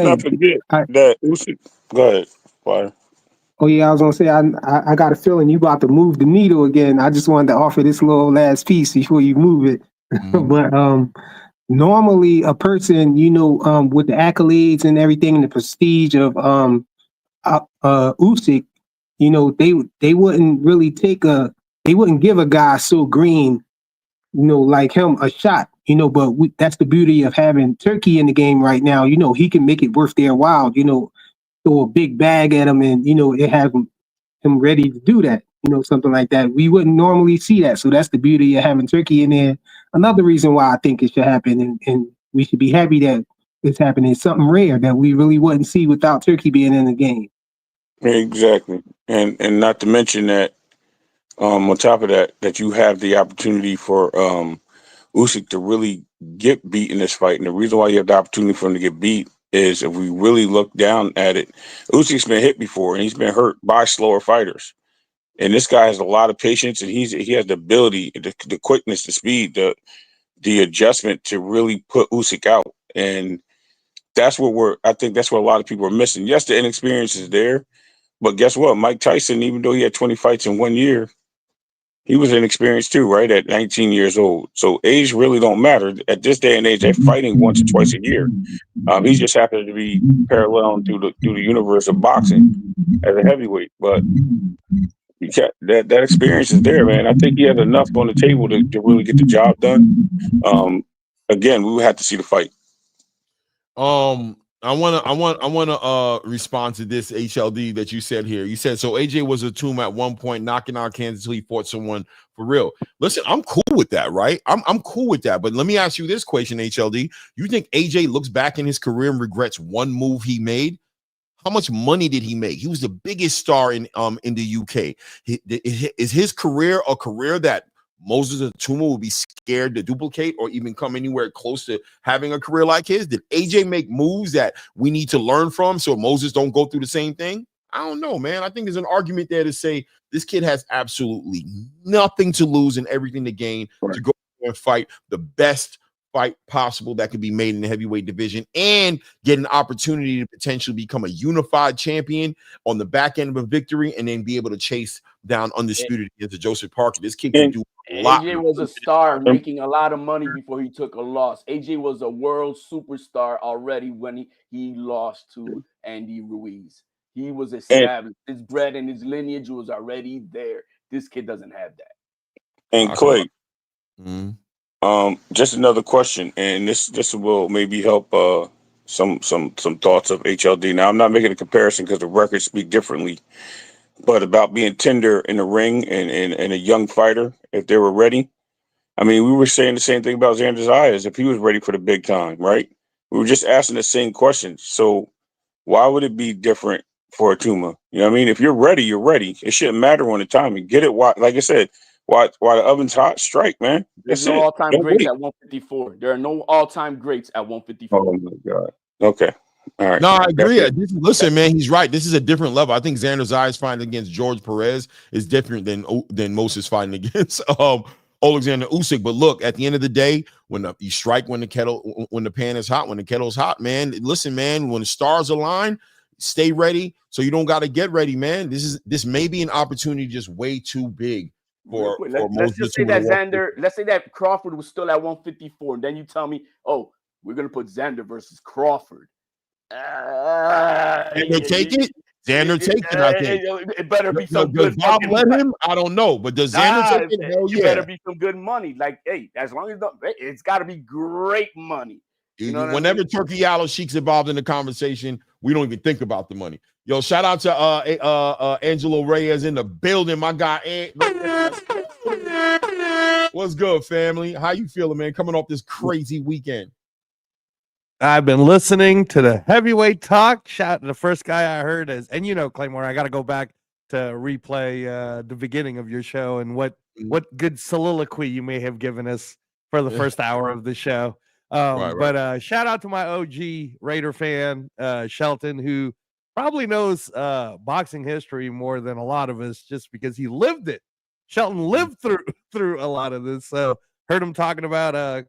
not forget that Usyk. Go ahead, Fire. Oh yeah, I was gonna say I got a feeling you about to move the needle again. I just wanted to offer this little last piece before you move it. But normally a person, with the accolades and everything and the prestige of Usyk, they wouldn't really they wouldn't give a guy so green, like him a shot. But that's the beauty of having Turkey in the game right now. He can make it worth their while. Throw a big bag at him and, it has him ready to do that, something like that. We wouldn't normally see that. So that's the beauty of having Turkey in there. Another reason why I think it should happen, and we should be happy that it's happening. Something rare that we really wouldn't see without Turkey being in the game. Exactly. And not to mention that, on top of that you have the opportunity for Usyk to really get beat in this fight. And the reason why you have the opportunity for him to get beat is if we really look down at it, Usyk's been hit before and he's been hurt by slower fighters. And this guy has a lot of patience and he has the ability, the quickness, the speed, the adjustment to really put Usyk out. And that's what I think that's what a lot of people are missing. Yes, the inexperience is there, but guess what? Mike Tyson, even though he had 20 fights in 1 year, he was inexperienced too, right? At 19 years old. So age really don't matter. At this day and age, they're fighting once or twice a year. He just happened to be parallel through the universe of boxing as a heavyweight. But that experience is there, man. I think he has enough on the table to really get the job done. Again, we would have to see the fight. I want to respond to this HLD that you said here. You said, so AJ was a tomb at one point, knocking out Kansas until he fought someone for real. Listen, I'm cool with that, right? I'm cool with that. But let me ask you this question, HLD. You think AJ looks back in his career and regrets one move he made? How much money did he make? He was the biggest star in the UK. Is his career a career that Moses Ituma will be scared to duplicate or even come anywhere close to having a career like his? Did AJ make moves that we need to learn from so Moses don't go through the same thing? I don't know, man. I think there's an argument there to say this kid has absolutely nothing to lose and everything to gain to go and fight the best fight possible that could be made in the heavyweight division and get an opportunity to potentially become a unified champion on the back end of a victory and then be able to chase down undisputed against Joseph Parker. This kid can do a lot. AJ was a star making a lot of money before he took a loss. AJ was a world superstar already when he lost to Andy Ruiz. He was established. His bread and his lineage was already there. This kid doesn't have that. And Clay, just another question, and this will maybe help some thoughts of HLD. Now, I'm not making a comparison because the records speak differently, but about being tender in the ring and a young fighter, if they were ready. I mean, we were saying the same thing about Zayas if he was ready for the big time, right? We were just asking the same questions. So why would it be different for Ituma? You know what I mean? If you're ready, you're ready. It shouldn't matter on the timing. Get it. Why, like I said, why the oven's hot, strike, man. There's no all-time greats at 154. There are no all-time greats at 154. Oh, my God. Okay. All right. No, I agree. Listen, man, he's right. This is a different level. I think Xander Zayas fighting against George Perez is different than Moses fighting against Alexander Usyk. But look, at the end of the day, when you strike when the pan is hot, when the kettle's hot, man. Listen, man, when the stars align, stay ready. So you don't got to get ready, man. This may be an opportunity just way too big for let's just say that Xander. Let's say that Crawford was still at 154, and then you tell me, oh, we're gonna put Xander versus Crawford. And they take it. Xander takes it. I think it better be some good. Bob let him. I don't know, but does Xander take it? Hell yeah. It better be some good money. Like, hey, as long as it's got to be great money. You know whenever Turkey Al-Sheikh's involved in the conversation, we don't even think about the money. Yo, shout out to Angelo Reyes in the building. My guy. What's good, family? How you feeling, man? Coming off this crazy weekend. I've been listening to the heavyweight talk. The first guy I heard is, and Claymore, I got to go back to replay the beginning of your show and what good soliloquy you may have given us for the first hour of the show. Right. But shout out to my OG Raider fan, Shelton, who probably knows boxing history more than a lot of us just because he lived it. Shelton lived through a lot of this. So heard him talking about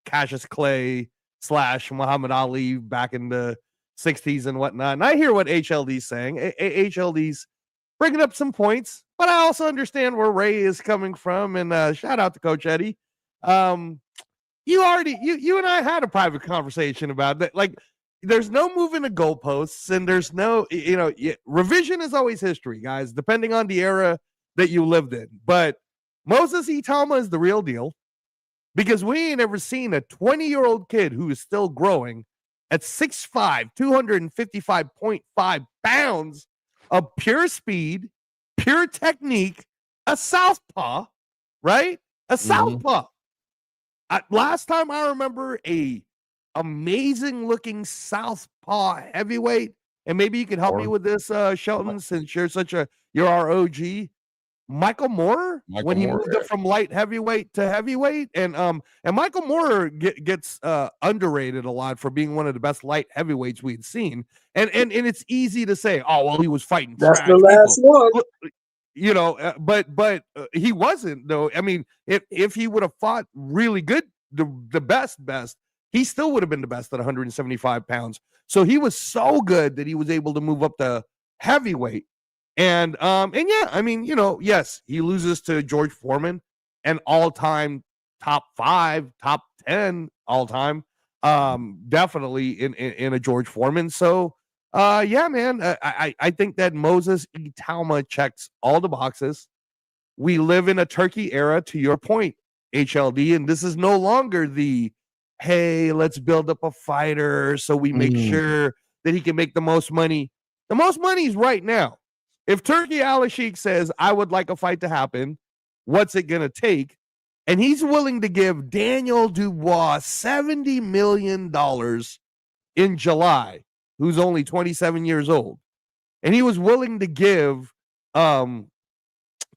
Cassius Clay / Muhammad Ali back in the 60s and whatnot. And I hear what HLD's saying. HLD's bringing up some points, but I also understand where Ray is coming from. And shout out to Coach Eddie. You and I had a private conversation about that. Like, there's no moving the goalposts, and there's no, revision is always history, guys, depending on the era that you lived in. But Moses Itauma is the real deal. Because we ain't ever seen a 20-year-old kid who is still growing at 6'5", 255.5 pounds of pure speed, pure technique, a southpaw, right? A southpaw. Last time I remember a amazing-looking southpaw heavyweight, and maybe you can help me with this, Shelton, since you're our OG. Michael Moorer, when he moved up from light heavyweight to heavyweight, and Michael Moorer gets underrated a lot for being one of the best light heavyweights we'd seen, and it's easy to say, oh well, he was fighting. That's the last one, but he wasn't though. I mean, if he would have fought really good, the best, he still would have been the best at 175 pounds. So he was so good that he was able to move up to heavyweight. And yeah, I mean, yes, he loses to George Foreman, an all-time top 5, top 10 all-time, definitely in a George Foreman. So, yeah, man, I think that Moses Itauma checks all the boxes. We live in a Turkey era, to your point, HLD, and this is no longer the, hey, let's build up a fighter so we make sure that he can make the most money. The most money is right now. If Turkey Al-Sheikh says, I would like a fight to happen, what's it going to take? And he's willing to give Daniel Dubois $70 million in July, who's only 27 years old. And he was willing to give, what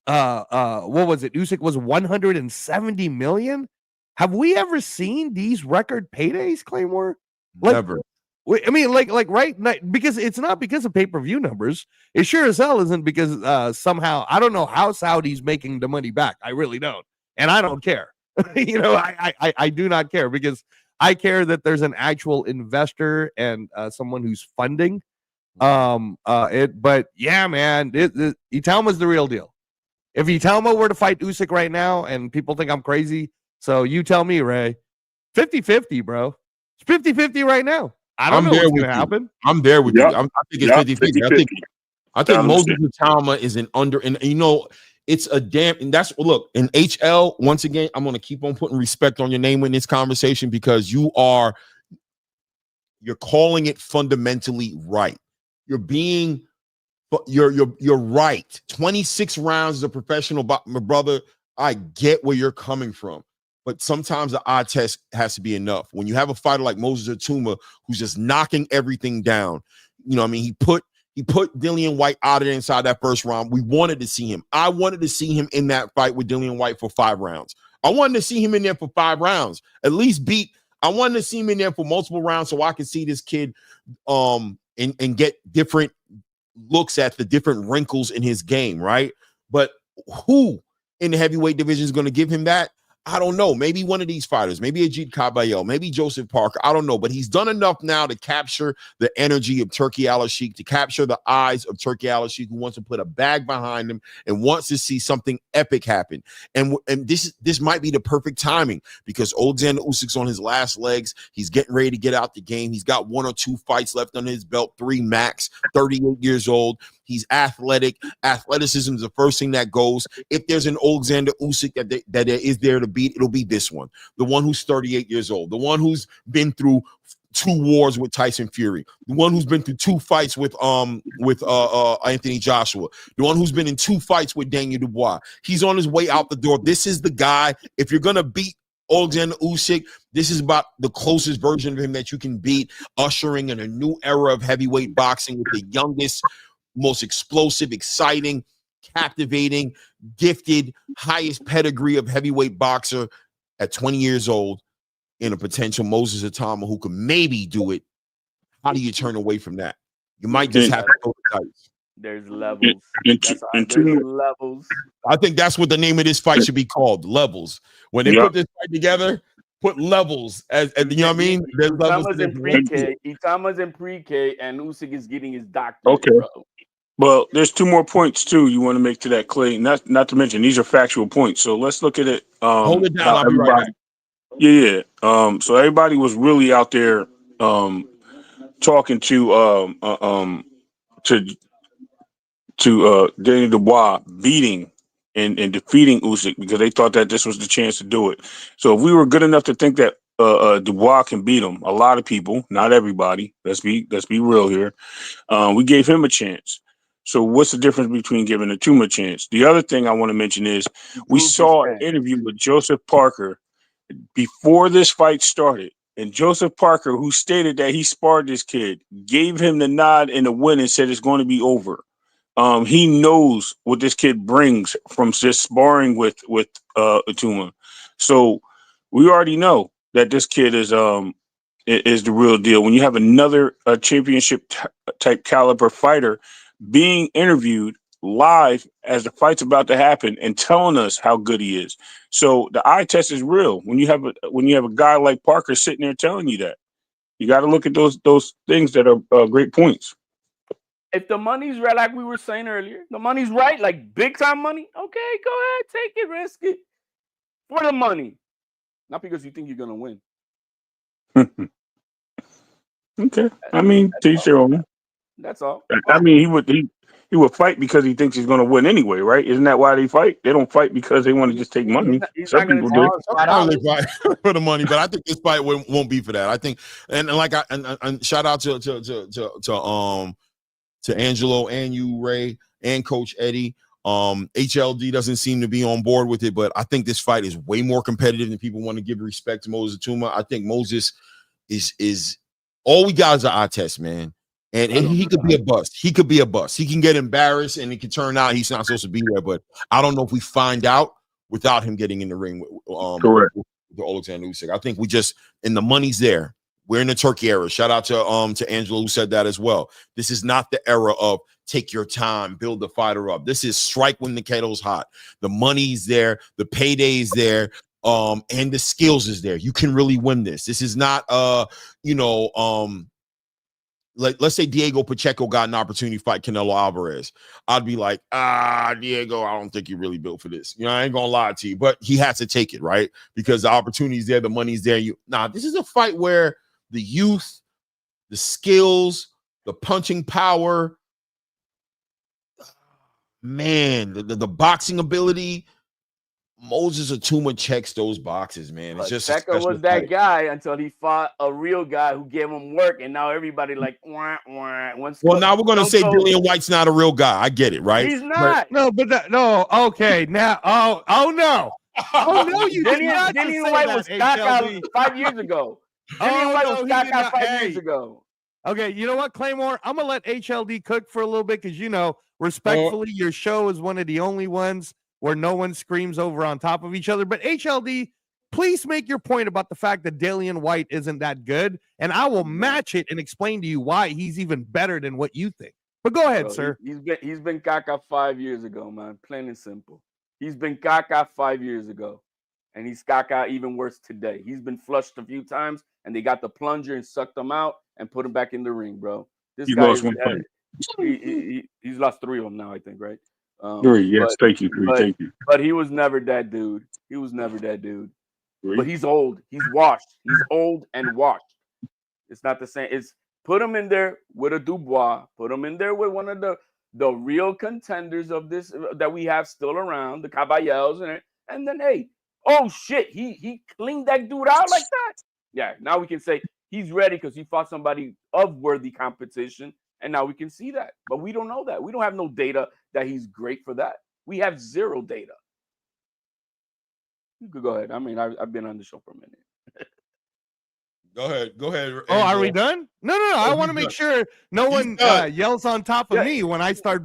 was it? Usyk was $170 million. Have we ever seen these record paydays, Claymore? Never. I mean, like right, because it's not because of pay-per-view numbers. It sure as hell isn't because somehow, I don't know how Saudi's making the money back. I really don't. And I don't care. I do not care, because I care that there's an actual investor and someone who's funding it. But yeah, man, Itauma's the real deal. If Itauma were to fight Usyk right now, and people think I'm crazy, so you tell me, Ray, 50-50, bro. It's 50-50 right now. I don't know what's going to happen. I'm there with you. I think it's 50-50. I think Moses Itauma is an under, and it's a damn, and that's, look, in HL, once again, I'm going to keep on putting respect on your name in this conversation, because you're calling it fundamentally right. You're right. 26 rounds as a professional, my brother. I get where you're coming from. But sometimes the eye test has to be enough. When you have a fighter like Moses Itauma who's just knocking everything down, he put Dillian Whyte out of there inside that first round. We wanted to see him. I wanted to see him in that fight with Dillian Whyte for 5 rounds. I wanted to see him in there for 5 rounds. At least beat I wanted to see him in there for multiple rounds so I could see this kid and get different looks at the different wrinkles in his game, right? But who in the heavyweight division is going to give him that? I don't know. Maybe one of these fighters, maybe Ajit Caballero, maybe Joseph Parker. I don't know, but he's done enough now to capture the energy of Turki Al-Sheikh, to capture the eyes of Turki Al-Sheikh, who wants to put a bag behind him and wants to see something epic happen. And this might be the perfect timing because Alexander Usyk's on his last legs. He's getting ready to get out the game. He's got 1 or 2 fights left under his belt, 3 max, 38 years old. He's athletic. Athleticism is the first thing that goes. If there's an Alexander Usyk that is there to beat, it'll be this one. The one who's 38 years old. The one who's been through 2 wars with Tyson Fury. The one who's been through 2 fights with Anthony Joshua. The one who's been in 2 fights with Daniel Dubois. He's on his way out the door. This is the guy. If you're gonna beat Alexander Usyk, this is about the closest version of him that you can beat, ushering in a new era of heavyweight boxing with the youngest, most explosive, exciting, captivating, gifted, highest pedigree of heavyweight boxer at 20 years old in a potential Moses Itauma who could maybe do it. How do you turn away from that? You might just have to go to dice. There's levels. There's levels. I think that's what the name of this fight should be called, levels. When they put this fight together, put levels as you know what I mean? There's levels in pre-K. Itama's in pre-K, and Usyk is getting his doctorate. Okay. Bro. Well, there's 2 more points too you want to make to that, Clay. Not to mention these are factual points. So let's look at it. Hold it down. I'll be right back. Yeah. So everybody was really out there talking to Daniel Dubois beating and defeating Usyk because they thought that this was the chance to do it. So if we were good enough to think that Dubois can beat him, a lot of people, not everybody. Let's be real here. We gave him a chance. So what's the difference between giving Ituma a chance? The other thing I want to mention is we saw an interview with Joseph Parker before this fight started. And Joseph Parker, who stated that he sparred this kid, gave him the nod and the win and said it's going to be over. He knows what this kid brings from just sparring with Ituma. So we already know that this kid is the real deal. When you have another championship type caliber fighter being interviewed live as the fight's about to happen and telling us how good he is. So the eye test is real. When you have a guy like Parker sitting there telling you that, you got to look at those things that are great points. If the money's right, like we were saying earlier, the money's right, like big time money. Okay, go ahead, take it, risk it for the money, not because you think you're gonna win. Okay, I mean, teach your own. That's all. I mean, he would fight because he thinks he's going to win anyway, right? Isn't that why they fight? They don't fight because they want to just take money. Some people do fight for the money, but I think this fight won't be for that. I think, and shout out to Angelo and you, Ray, and Coach Eddie. HLD doesn't seem to be on board with it, but I think this fight is way more competitive than people want to give respect to Moses Ituma. I think Moses is all we got is an eye test, man. And he could be a bust. He could be a bust. He can get embarrassed, and it can turn out he's not supposed to be there. But I don't know if we find out without him getting in the ring with Alexander Usyk. I think we just and the money's there. We're in the Turkey era. Shout out to Angelo who said that as well. This is not the era of take your time, build the fighter up. This is strike when the kettle's hot. The money's there, the payday's there, and the skills is there. You can really win this. This is not like let's say Diego Pacheco got an opportunity to fight Canelo Alvarez. I'd be like, Diego, I don't think you're really built for this. I ain't gonna lie to you, but he has to take it, right? Because the opportunity's there, the money's there. This is a fight where the youth, the skills, the punching power, man, the boxing ability. Moses Ituma checks those boxes, man. It's just Pacheco was that guy until he fought a real guy who gave him work, and now everybody like wah, wah. Now we're gonna say Dillian Whyte's not a real guy. I get it, right? He's not. Okay, now oh no, you Dillian Whyte was cock out 5 years ago. Dillian Whyte was cock out 5 years ago. Okay, you know what, Claymore? I'm gonna let HLD cook for a little bit because respectfully, your show is one of the only ones where no one screams over on top of each other. But HLD, please make your point about the fact that Dillian Whyte isn't that good, and I will match it and explain to you why he's even better than what you think. But go ahead, sir. He's been caca 5 years ago, man. Plain and simple. He's been caca 5 years ago, and he's caca even worse today. He's been flushed a few times, and they got the plunger and sucked him out and put him back in the ring, bro. This guy lost one fight. He's lost 3 of them now, I think, right? 3, yes, thank you. But he was never that dude. He was never that dude. 3. But he's old. He's washed. He's old and washed. It's not the same. It's put him in there with a Dubois. Put him in there with one of the real contenders of this that we have still around, the Caballeros, and then hey, oh shit, he cleaned that dude out like that. Yeah, now we can say he's ready because he fought somebody of worthy competition. And now we can see that. But we don't know that. We don't have no data that he's great for that. We have 0 data. You could go ahead. I mean, I've been on the show for a minute. Go ahead. Oh, are we done? No. I want to make sure no one yells on top of me when I start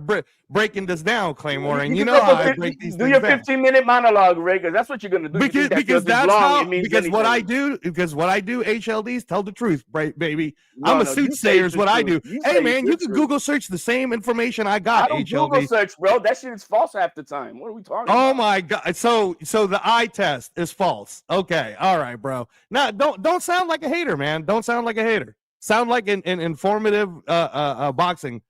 breaking this down, Claymore. And you know how I break these things down. Do your 15-minute monologue, Ray, because that's what you're gonna do. Because that's how. Because what I do, HLDs tell the truth, baby. I'm a soothsayer, is what I do. Hey, man, you can Google search the same information I got. I don't HLD. Google search, bro. That shit is false half the time. What are we talking about? Oh my God! So the eye test is false. Okay, all right, bro. Now don't sound like a hater, man. Don't sound like a hater. Sound like an informative boxing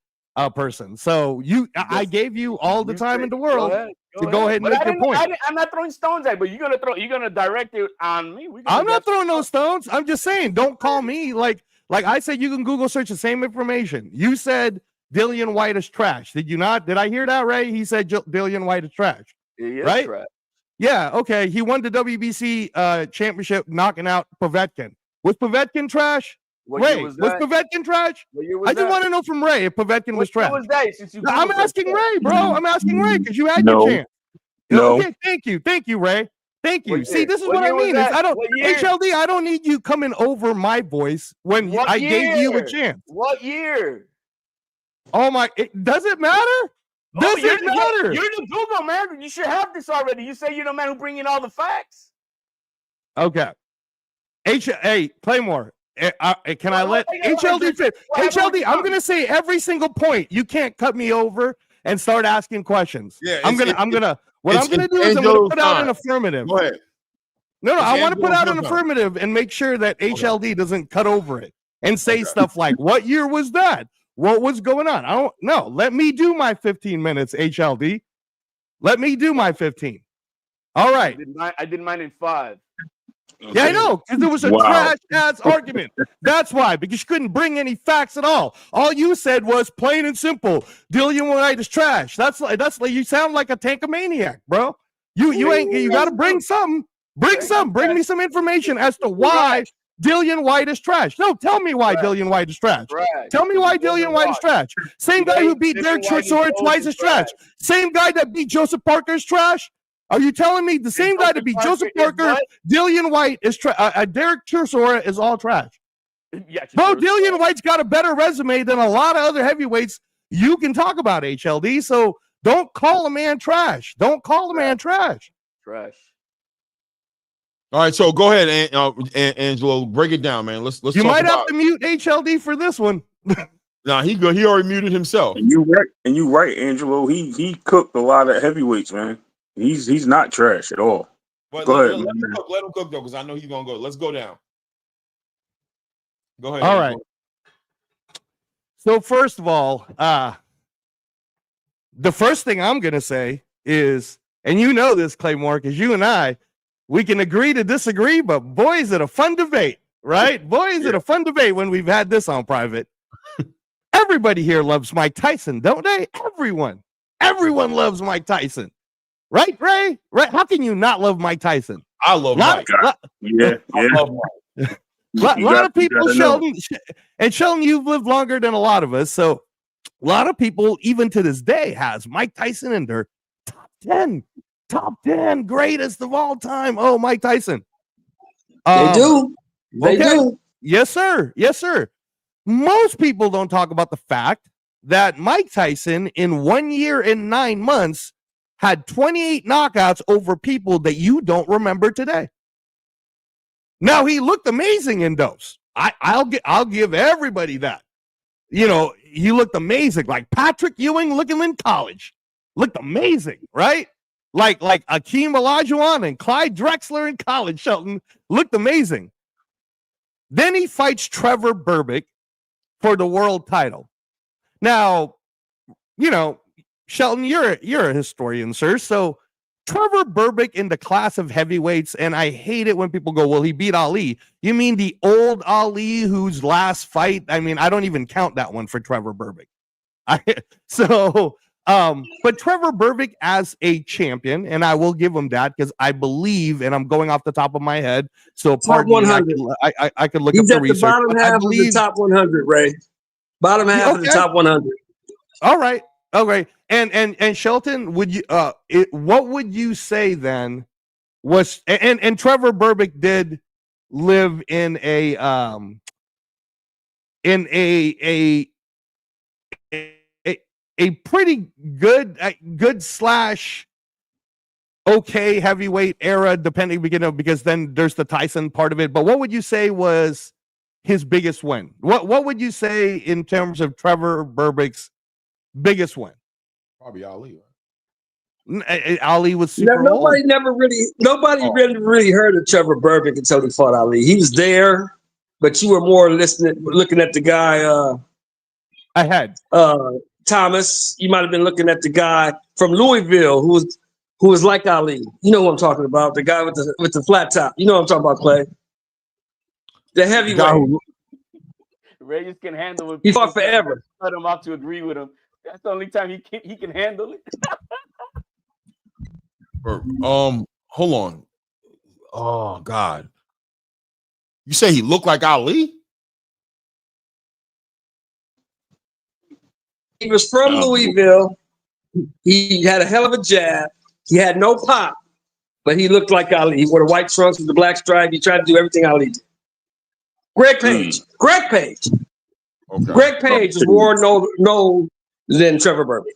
person. So I gave you all the time in the world to go ahead and make your point. I'm not throwing stones at you, but you're gonna direct it on me. I'm not throwing no stones. I'm just saying, don't call me like I said. You can Google search the same information. You said Dillian Whyte is trash. Did you not? Did I hear that, Ray? He said Dillian Whyte is trash. He is right? Trash. Yeah. Okay. He won the WBC championship, knocking out Povetkin. Was Povetkin trash? Ray, was Povetkin trash? I just want to know from Ray if Povetkin was trash. Was that, I'm asking Ray, bro. I'm asking Ray because you had your chance. No. Okay, thank you, Ray. Thank you. See, this is what I mean. HLD. I don't need you coming over my voice when I gave you a chance. What year? Oh my! Does it matter? Does it matter? You're the Google man. You should have this already. You say you're the man who bring in all the facts. Okay. Hey, Claymore. Can I let HLD fit? HLD, I'm gonna say every single point. You can't cut me over and start asking questions. Yeah, I'm gonna do is I'm gonna put out an affirmative. Go ahead. No, I want to put out an affirmative and make sure that HLD doesn't cut over it and say stuff like, "What year was that? What was going on?" I don't know. Let me do my 15 minutes, HLD. Let me do my 15. All right. I did mine in 5. Okay. Yeah, I know, because it was a trash-ass argument. That's why, because you couldn't bring any facts at all. All you said was plain and simple, Dillian Whyte is trash. That's like you sound like a tankomaniac, bro. You got to bring something. Bring me some information as to why Dillian Whyte is trash. No, tell me why Dillian Whyte is trash. Tell me why Dillian Whyte is trash. Same guy who beat Derek Chisora twice is trash. Same guy that beat Joseph Parker is trash. Are you telling me the same guy that beat Joseph Parker, Dillian Whyte is trash? Derek Chisora is all trash. Yeah, bro, Dillian Whyte's got a better resume than a lot of other heavyweights you can talk about, HLD. So don't call a man trash. Don't call a man trash. Trash. All right, so go ahead, Angelo. Break it down, man. Let's. You might have to mute HLD for this one. Nah, he already muted himself. And you right, Angelo. He cooked a lot of heavyweights, man. He's not trash at all. But go ahead. Let him cook though, because I know he's gonna go. Let's go down. Go ahead. All right. So first of all, the first thing I'm gonna say is, and you know this, Claymore, because you and I, we can agree to disagree, but boy, is it a fun debate, right? Boy, is it a fun debate when we've had this on private. Everybody here loves Mike Tyson, don't they? Everyone loves Mike Tyson. Right, Ray? Right? How can you not love Mike Tyson? I love Mike. Yeah. I love Mike. A lot of people, Sheldon, you've lived longer than a lot of us. So a lot of people, even to this day, has Mike Tyson in their top 10 greatest of all time. Oh, Mike Tyson. They do. They do. Yes, sir. Yes, sir. Most people don't talk about the fact that Mike Tyson, in 1 year and 9 months, had 28 knockouts over people that you don't remember today. Now he looked amazing in those. I'll give everybody that. You know, he looked amazing. Like Patrick Ewing looking in college. Looked amazing, right? Like Akeem Olajuwon and Clyde Drexler in college, Shelton, looked amazing. Then he fights Trevor Berbick for the world title. Now, you know, Shelton, you're a historian, sir. So Trevor Berbick in the class of heavyweights, and I hate it when people go, well, he beat Ali. You mean the old Ali whose last fight? I mean, I don't even count that one for Trevor Berbick. But Trevor Berbick as a champion, and I will give him that because I believe, and I'm going off the top of my head, so pardon me, I could look up the research. He's at the bottom half of the top 100, Ray. Bottom half of the top 100. All right. Okay. And Shelton, would you what would you say then was and Trevor Berbick did live in a pretty good slash okay heavyweight era, depending because then there's the Tyson part of it. But what would you say was his biggest win? What would you say in terms of Trevor Berbick's biggest win? Probably Ali. Right? Ali was super nobody old. really heard of Trevor Berbick until he fought Ali. He was there, but you were more looking at the guy ahead. Thomas. You might have been looking at the guy from Louisville who was like Ali. You know what I'm talking about? The guy with the flat top. You know what I'm talking about, Clay? The heavyweight. Ray just can handle it. He fought forever. Cut him off to agree with him. That's the only time he can handle it. Hold on. Oh God. You say he looked like Ali? He was from Louisville. He had a hell of a jab. He had no pop, but he looked like Ali. He wore the white trunks with the black stripe. He tried to do everything Ali did. Greg Page. Okay. Greg Page is more known than Trevor Berbick.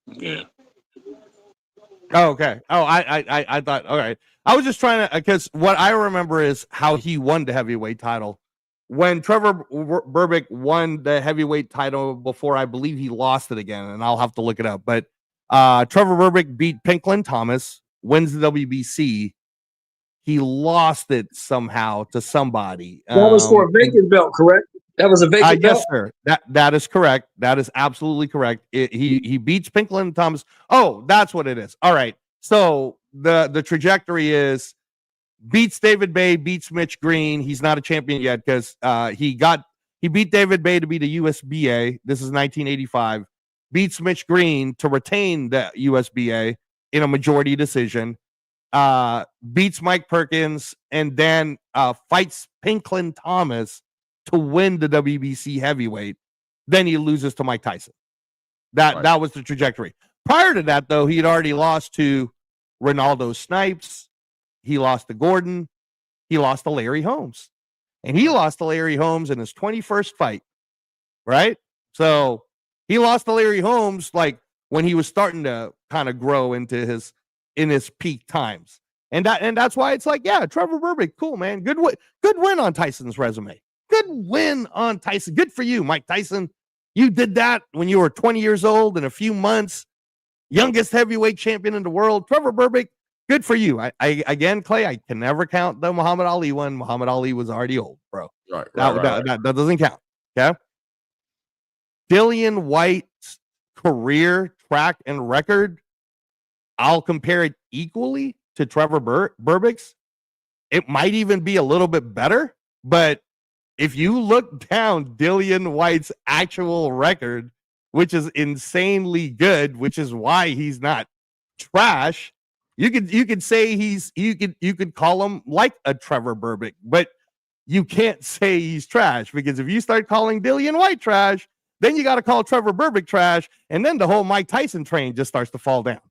Yeah. Oh, okay. Oh, I thought, all right. I was just trying to, because what I remember is how he won the heavyweight title. When Trevor Berbick won the heavyweight title before, I believe he lost it again, and I'll have to look it up. But Trevor Berbick beat Pinklin Thomas, wins the WBC. He lost it somehow to somebody. That was for a vacant belt, correct? That was a vacant belt? Yes, sir. That is correct. That is absolutely correct. He beats Pinklin Thomas. Oh, that's what it is. All right. So the trajectory is beats David Bay, beats Mitch Green. He's not a champion yet because he beat David Bay to be the USBA. This is 1985. Beats Mitch Green to retain the USBA in a majority decision. Beats Mike Perkins and then fights Pinklin Thomas to win the WBC heavyweight. Then he loses to Mike Tyson. That was the trajectory. Prior to that, though, he had already lost to Ronaldo Snipes. He lost to Gordon. He lost to Larry Holmes. And he lost to Larry Holmes in his 21st fight. Right? So he lost to Larry Holmes like when he was starting to kind of grow into his peak times. And that's why it's like, yeah, Trevor Berbick, cool, man. Good win on Tyson's resume. Good win on Tyson. Good for you, Mike Tyson. You did that when you were 20 years old in a few months. Youngest heavyweight champion in the world. Trevor Berbick, good for you. I again, Clay, I can never count the Muhammad Ali one. Muhammad Ali was already old, bro. Right. That doesn't count. Okay. Dillian Whyte's career track and record, I'll compare it equally to Trevor Berbick's. It might even be a little bit better, but if you look down Dillian Whyte's actual record, which is insanely good, which is why he's not trash, you could say you could call him like a Trevor Berbick, but you can't say he's trash because if you start calling Dillian Whyte trash, then you got to call Trevor Berbick trash, and then the whole Mike Tyson train just starts to fall down.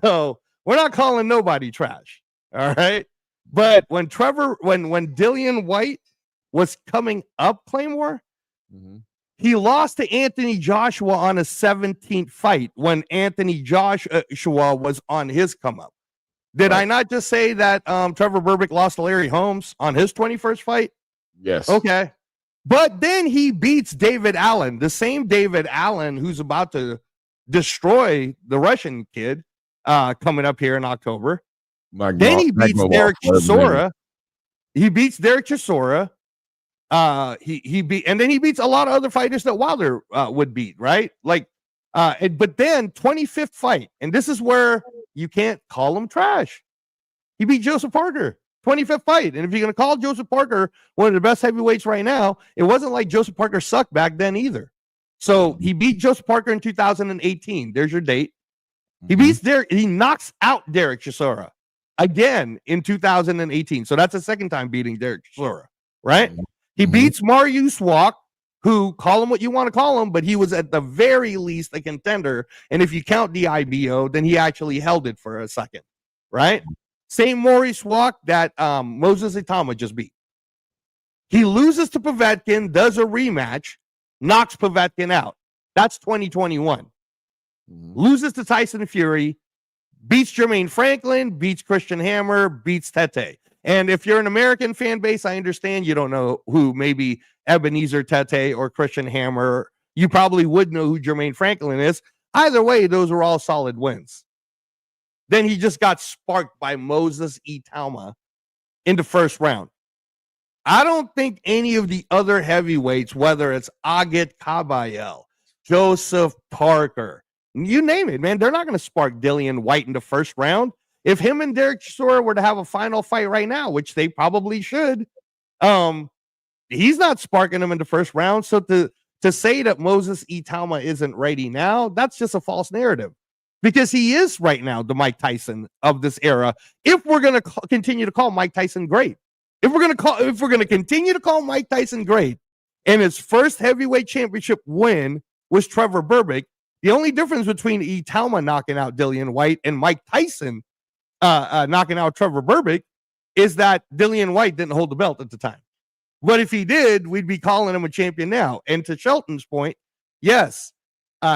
So we're not calling nobody trash, all right? But when Dillian Whyte was coming up, Claymore, He lost to Anthony Joshua on a 17th fight when Anthony Joshua was on his come up. Did I not just say that Trevor Berbick lost to Larry Holmes on his 21st fight? Yes. Okay. But then he beats David Allen, the same David Allen who's about to destroy the Russian kid coming up here in October. Then he beats Derek Chisora. He beats Derek Chisora. He beat, and then he beats a lot of other fighters that Wilder would beat, right? Like, but then 25th fight, and this is where you can't call him trash. He beat Joseph Parker, 25th fight. And if you're going to call Joseph Parker one of the best heavyweights right now, it wasn't like Joseph Parker sucked back then either. So he beat Joseph Parker in 2018. There's your date. He beats he knocks out Derek Chisora again in 2018. So that's the second time beating Derek Chisora, right? He beats Mariusz Wach, who, call him what you want to call him, but he was at the very least a contender. And if you count the IBO, then he actually held it for a second, right? Same Maurice Wach that Moses Itauma just beat. He loses to Povetkin, does a rematch, knocks Povetkin out. That's 2021. Loses to Tyson Fury, beats Jermaine Franklin, beats Christian Hammer, beats Tete. And if you're an American fan base, I understand you don't know who maybe Ebenezer Tete or Christian Hammer. You probably would know who Jermaine Franklin is. Either way, those are all solid wins. Then he just got sparked by Moses Itauma in the first round. I don't think any of the other heavyweights, whether it's Agit Kabayel, Joseph Parker, you name it, man, they're not going to spark Dillian Whyte in the first round. If him and Derek Chisora were to have a final fight right now, which they probably should, he's not sparking him in the first round. So to say that Moses Itauma isn't ready now, that's just a false narrative, because he is right now the Mike Tyson of this era. If we're going to continue to call Mike Tyson great, if we're going to continue to call Mike Tyson great, and his first heavyweight championship win was Trevor Berbick, the only difference between Itauma knocking out Dillian Whyte and Mike Tyson knocking out Trevor Berbick is that Dillian Whyte didn't hold the belt at the time. But if he did, we'd be calling him a champion now. And to Shelton's point, yes,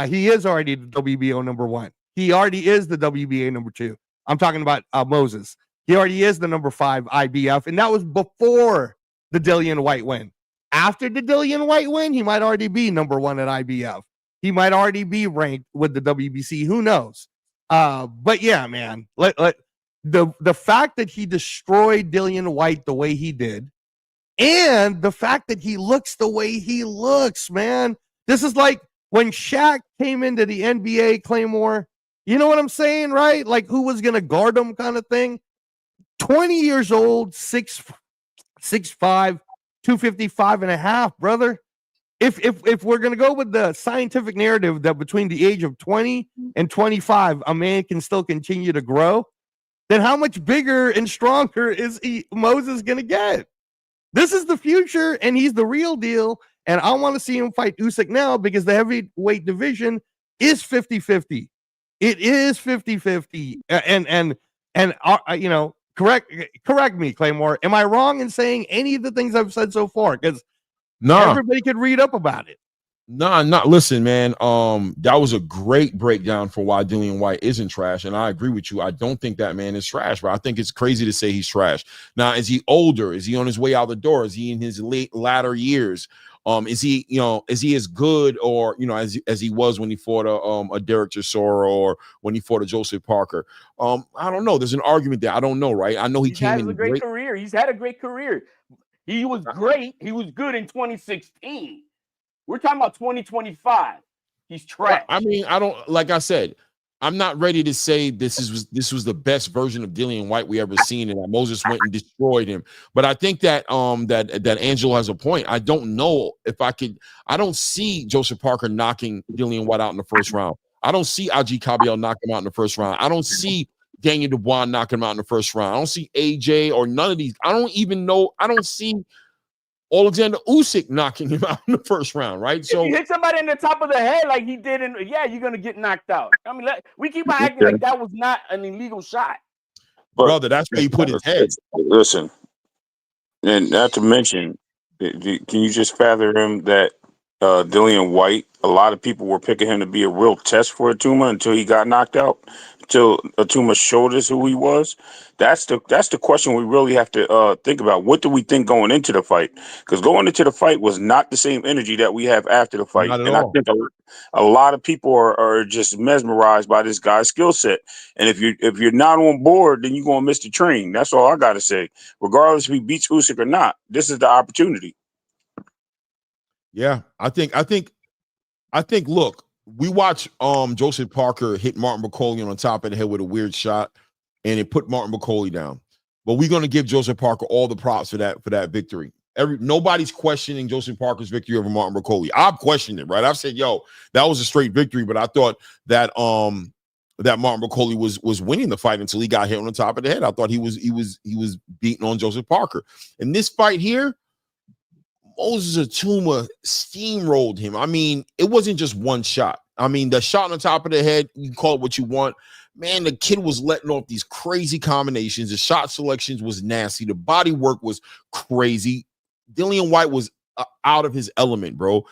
he is already the WBO number 1. He already is the WBA number 2. I'm talking about Moses. He already is the number 5 IBF, and that was before the Dillian Whyte win. After the Dillian Whyte win, he might already be number 1 at IBF. He might already be ranked with the WBC. Who knows? But yeah, man, the fact that he destroyed Dillian Whyte the way he did, and the fact that he looks the way he looks, man. This is like when Shaq came into the NBA, Claymore. You know what I'm saying, right? Like, who was going to guard him kind of thing. 20 years old, 6'5", 255 and a half, brother. If we're going to go with the scientific narrative that between the age of 20 and 25, a man can still continue to grow, then how much bigger and stronger is Moses going to get? This is the future, and he's the real deal. And I want to see him fight Usyk now, because the heavyweight division is 50-50. It is 50-50. And you know, correct me, Claymore. Am I wrong in saying any of the things I've said so far? Because everybody could read up about it. Not listen, man. That was a great breakdown for why Dillian Whyte isn't trash, and I agree with you. I don't think that man is trash, but I think it's crazy to say he's trash. Now, is he older? Is he on his way out the door? Is he in his latter years? Is he, is he as good, or as he was when he fought a Derek Chisora, or when he fought a Joseph Parker? I don't know. There's an argument there. I don't know, right? I know he came in a great career. He's had a great career. He was great. He was good in 2016. We're talking about 2025. He's trash. I mean, like I said, I'm not ready to say this was the best version of Dillian Whyte we ever seen, and that Moses went and destroyed him. But I think that that Angelo has a point. I don't know if I don't see Joseph Parker knocking Dillian Whyte out in the first round. I don't see Agit Kabayel knocking him out in the first round. I don't see Daniel Dubois knocking him out in the first round. I don't see AJ or none of these. I don't even know. I don't see Alexander Usyk knocking him out in the first round, right? If you hit somebody in the top of the head like he did, you're gonna get knocked out. I mean, we keep on acting like that was not an illegal shot. Brother, that's where he put his head. Listen, and not to mention, can you just fathom that Dillian Whyte. A lot of people were picking him to be a real test for Ituma until he got knocked out. Until Ituma showed us who he was. That's the question we really have to think about. What do we think going into the fight? Because going into the fight was not the same energy that we have after the fight. Not at And all. I think a lot of people are just mesmerized by this guy's skill set. And if you're not on board, then you're gonna miss the train. That's all I gotta say. Regardless if he beats Usyk or not, this is the opportunity. Yeah, I think. Look, we watched Joseph Parker hit Martin McCauley on top of the head with a weird shot, and it put Martin McCauley down. But we're gonna give Joseph Parker all the props for that victory. Nobody's questioning Joseph Parker's victory over Martin McCauley. I've questioned it, right? I've said, "Yo, that was a straight victory," but I thought that that Martin McCauley was winning the fight until he got hit on the top of the head. I thought he was beating on Joseph Parker. In this fight here, Moses Ituma steamrolled him. I mean, it wasn't just one shot. I mean, the shot on the top of the head, you can call it what you want. Man, the kid was letting off these crazy combinations. The shot selections was nasty. The body work was crazy. Dillian Whyte was out of his element, bro.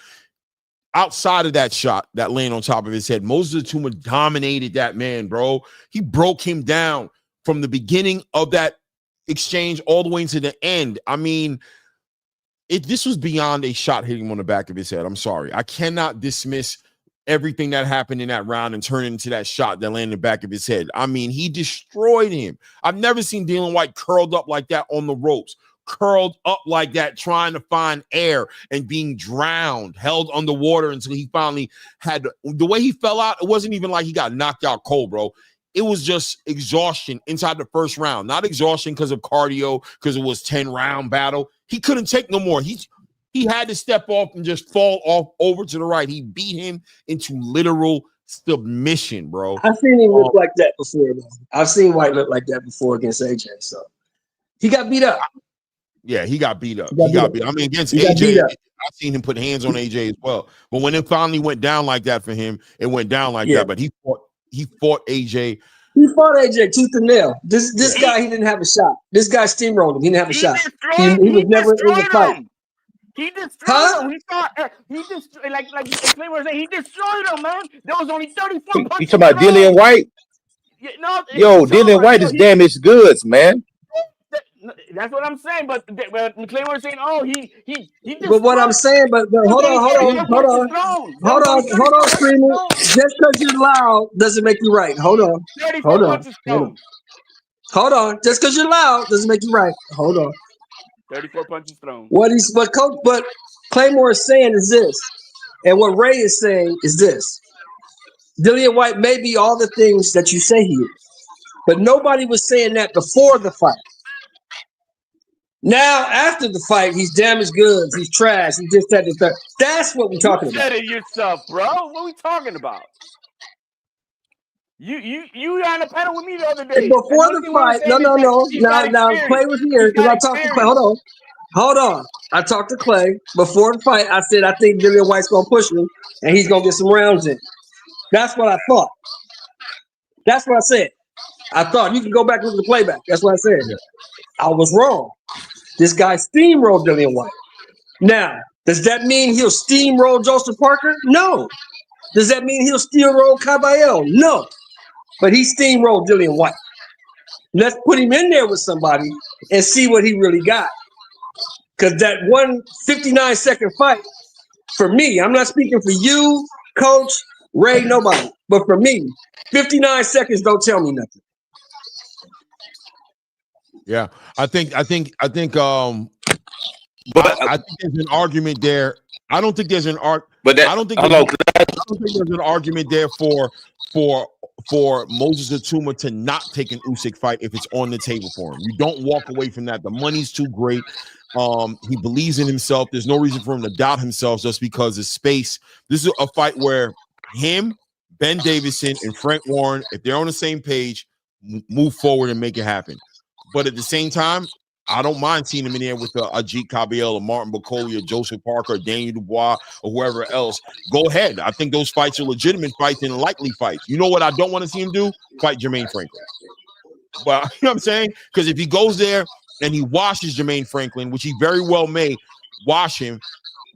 Outside of that shot that landed on top of his head, Moses Ituma dominated that man, bro. He broke him down from the beginning of that exchange all the way into the end. I mean, this was beyond a shot hitting him on the back of his head. I'm sorry. I cannot dismiss everything that happened in that round and turn it into that shot that landed in the back of his head. I mean, he destroyed him. I've never seen Dillian Whyte curled up like that on the ropes, curled up like that, trying to find air and being drowned, held underwater until he finally had the way he fell out. It wasn't even like he got knocked out cold, bro. It was just exhaustion inside the first round. Not exhaustion because of cardio, because it was 10-round battle. He couldn't take no more. He had to step off and just fall off over to the right. He beat him into literal submission, bro. I've seen him look like that before. I've seen Whyte look like that before against AJ. So he got beat up. Yeah, he got beat up. He got beat up. I mean, against AJ, I've seen him put hands on AJ as well. But when it finally went down like that for him, it went down like that. But he fought AJ. He fought AJ tooth and nail. This guy, he didn't have a shot. This guy steamrolled him. He didn't have a shot. He was never in the fight. He destroyed him. He destroyed, like Claymore said, he destroyed him, man. There was only 34 punches. You talking about Dillian Whyte? Yeah, no, Dillian Whyte is damaged goods, man. That's what I'm saying. But Claymore saying, "Oh, he." But what I'm saying, but hold on, Screamer. Just because you're loud doesn't make you right. Hold on. Just because you're loud doesn't make you right. Hold on. 34 punches thrown. What Claymore is saying is this, and what Ray is saying is this: Dillian Whyte may be all the things that you say he is, but nobody was saying that before the fight. Now, after the fight, he's damaged goods. He's trash. He just said the third. That's what we're talking about. You said it yourself, bro. What are we talking about? You on the panel with me the other day. Before the fight, no. Now Clay was here because I talked to Clay. Hold on. I talked to Clay before the fight. I said I think Dillian Whyte's gonna push me and he's gonna get some rounds in. That's what I thought. That's what I said. I thought you can go back and look at the playback. That's what I said. I was wrong. This guy steamrolled Dillian Whyte. Now, does that mean he'll steamroll Joseph Parker? No. Does that mean he'll steamroll Caballero? No. But he steamrolled Dillian Whyte. Let's put him in there with somebody and see what he really got. Because that 159-second fight, for me, I'm not speaking for you, Coach, Ray, nobody. But for me, 59 seconds don't tell me nothing. Yeah, I think there's an argument there. I don't think there's an argument there for Moses Ituma to not take an Usyk fight if it's on the table for him. You don't walk away from that. The money's too great. He believes in himself. There's no reason for him to doubt himself just because of space. This is a fight where him, Ben Davison, and Frank Warren, if they're on the same page, move forward and make it happen. But at the same time, I don't mind seeing him in there with Ajit Caballero or Martin McCauley or Joseph Parker or Daniel Dubois or whoever else. Go ahead. I think those fights are legitimate fights and likely fights. You know what I don't want to see him do? Fight Jermaine Franklin. But you know what I'm saying? Because if he goes there and he washes Jermaine Franklin, which he very well may wash him,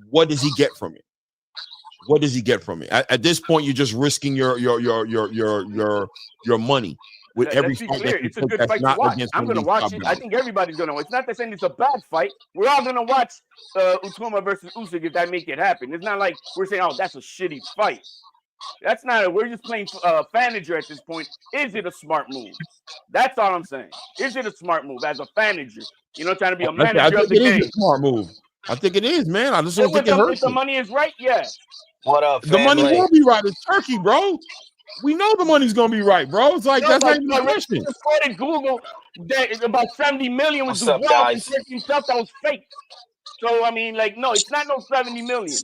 what does he get from it? What does he get from it? At this point, you're just risking your money with every Let's be fight clear. that you It's a take good that's fight to not watch. against I'm one going of to these watch top it. I dogs. think everybody's going to watch. It's not that saying it's a bad fight. We're all going to watch Itauma versus Usyk if that make it happen. It's not like we're saying, oh, that's a shitty fight. That's not it. We're just playing fanager at this point. Is it a smart move? That's all I'm saying. Is it a smart move as a fanager? You know, trying to be a I manager of think the it is a game. smart move. I think it is, man. I just don't think it If hurts the him. money is right, yeah. What up, The money family? will be right. It's Turkey, bro. We know the money's gonna be right, bro. It's like that's not even a question. Just quoted Google that about 70 million was What's up, Dubois and guys? 13 stuff that was fake. So I mean, like, no, it's not no 70 million.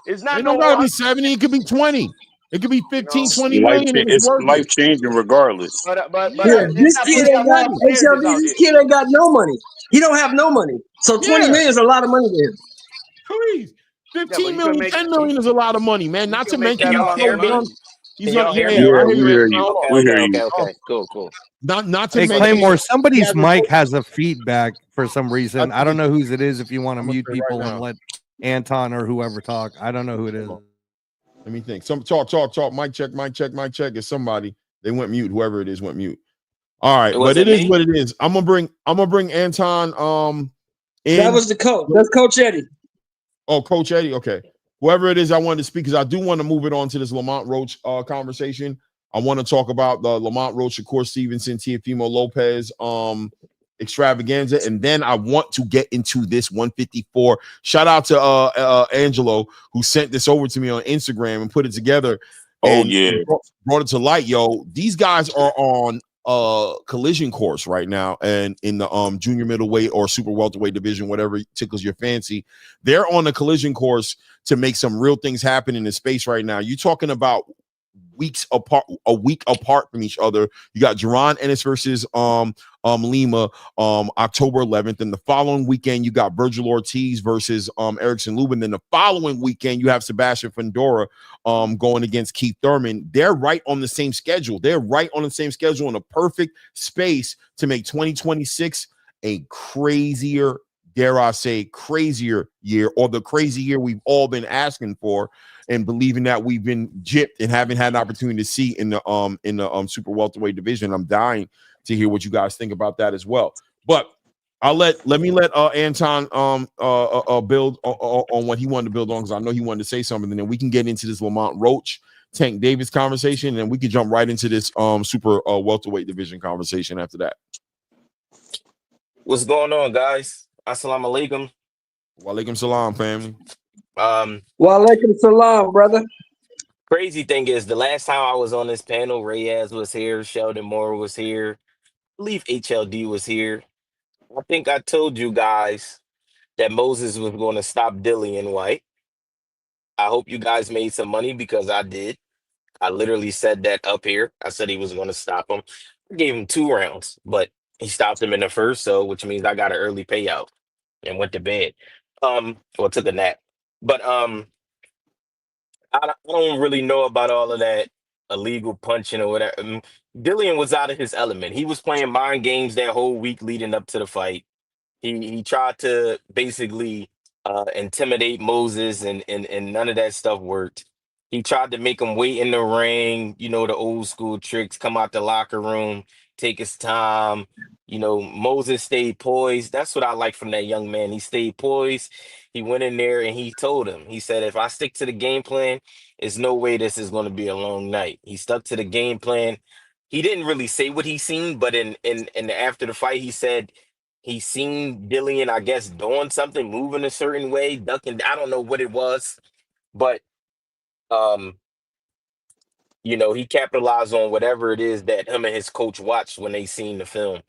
It's not It no don't gotta be 70, it could be 20. It could be 15, 20 million if it's It's worth life it. changing regardless. But Yeah, it's this not kid putting ain't out got more players HLD. out This here. kid ain't got no money. He don't have no money. So 20 Yeah. million is a lot of money to him. Please. 15 he million, can make- 10 million is a lot of money, man. Not to can make mention that he's along so the young. line. He's Can y'all gonna, hear yeah, me? I hear you, we hear man. you. Hold on. We hear you. Okay. Cool. Not to Hey, mention Claymore, he somebody's has a mic coach- has a feedback for some reason. I don't know whose it is. If you want to I'm gonna mute say right people now. and let Anton or whoever talk, I don't know who it is. Let me think. Some talk. Mic check. It's somebody. They went mute. Whoever it is went mute. All right, but it is what it is. I'm gonna bring Anton in. That was the coach. That's Coach Eddie. Oh, Coach Eddie. Okay. Whoever it is, I wanted to speak because I do want to move it on to this Lamont Roach conversation. I want to talk about the Lamont Roach, Shakur Stevenson, Teofimo Lopez extravaganza, and then I want to get into this 154. Shout out to Angelo who sent this over to me on Instagram and put it together. Oh, and yeah. brought it to light. Yo, these guys are on collision course right now, and in the junior middleweight or super welterweight division, whatever tickles your fancy. They're on a collision course to make some real things happen in the space right now. You're talking about a week apart from each other. You got Jerron Ennis versus Lima October 11th, and the following weekend you got Virgil Ortiz versus Erickson Lubin. Then the following weekend you have Sebastian Fundora going against Keith Thurman. They're right on the same schedule. They're right on the same schedule in a perfect space to make 2026 a crazier, dare I say, crazier year, or the crazy year we've all been asking for and believing that we've been gypped and haven't had an opportunity to see in the super welterweight division. I'm dying to hear what you guys think about that as well. But let me let Anton build on what he wanted to build on, because I know he wanted to say something, and then we can get into this Lamont Roach Tank Davis conversation, and then we can jump right into this super welterweight division conversation after that. What's going on, guys? Assalamu alaikum. Wa alaikum salam, family. Wa alaikum salam, brother. Crazy thing is, the last time I was on this panel, Reyes was here, Sheldon Moore was here, I believe HLD was here. I think I told you guys that Moses was going to stop Dillian Whyte. I hope you guys made some money, because I did. I literally said that up here. I said he was going to stop him. I gave him 2 rounds, but he stopped him in the first, so which means I got an early payout and went to bed. Or took a nap. But I don't really know about all of that illegal punching or whatever. Dillian was out of his element. He was playing mind games that whole week leading up to the fight. He tried to basically intimidate Moses, and none of that stuff worked. He tried to make him wait in the ring, the old school tricks, come out the locker room, take his time. Moses stayed poised. That's what I like from that young man. He stayed poised. He went in there and he told him, he said, if I stick to the game plan, there's no way this is going to be a long night. He stuck to the game plan. He didn't really say what he seen, but in after the fight, he said he seen Dillian, I guess, doing something, moving a certain way, ducking. I don't know what it was, but he capitalized on whatever it is that him and his coach watched when they seen the film.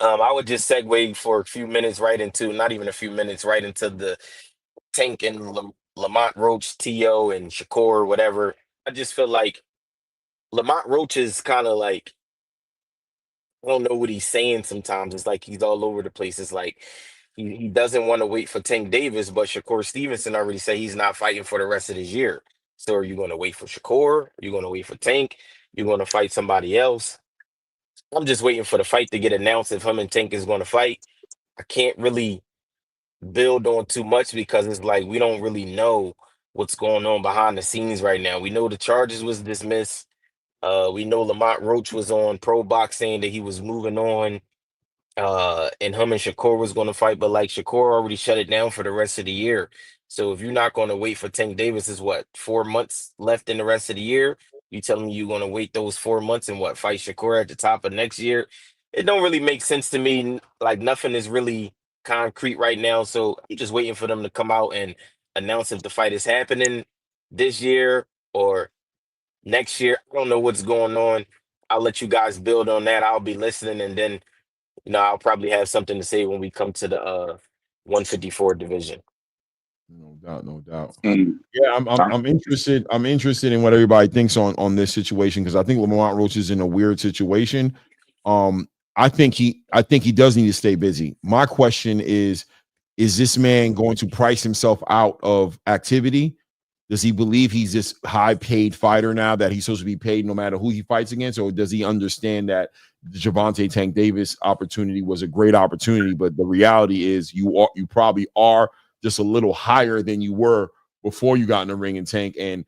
I would just segue for a few minutes right into, not even a few minutes, right into the Tank and Lamont Roach, T.O. and Shakur, whatever. I just feel like Lamont Roach is kind of like, I don't know what he's saying sometimes. It's like he's all over the place. It's like he doesn't want to wait for Tank Davis, but Shakur Stevenson already said he's not fighting for the rest of this year. So are you going to wait for Shakur? You're going to wait for Tank? You're going to fight somebody else? I'm just waiting for the fight to get announced if him and Tank is going to fight. I can't really build on too much because it's like we don't really know what's going on behind the scenes right now. We know the charges was dismissed. We know Lamont Roach was on Pro Box saying that he was moving on. And him and Shakur was going to fight, but like Shakur already shut it down for the rest of the year. So if you're not going to wait for Tank Davis, is what, 4 months left in the rest of the year? You telling me you're going to wait those 4 months and what, fight Shakur at the top of next year? It don't really make sense to me. Like nothing is really concrete right now. So I'm just waiting for them to come out and announce if the fight is happening this year or next year. I don't know what's going on. I'll let you guys build on that. I'll be listening, and then I'll probably have something to say when we come to the 154 division. No doubt, no doubt. Mm. Yeah, I'm interested. I'm interested in what everybody thinks on this situation, because I think Lamont Roach is in a weird situation. I think he does need to stay busy. My question is this man going to price himself out of activity? Does he believe he's this high-paid fighter now that he's supposed to be paid no matter who he fights against, or does he understand that the Gervonta Tank Davis opportunity was a great opportunity, but the reality is you probably are just a little higher than you were before you got in the ring and Tank? And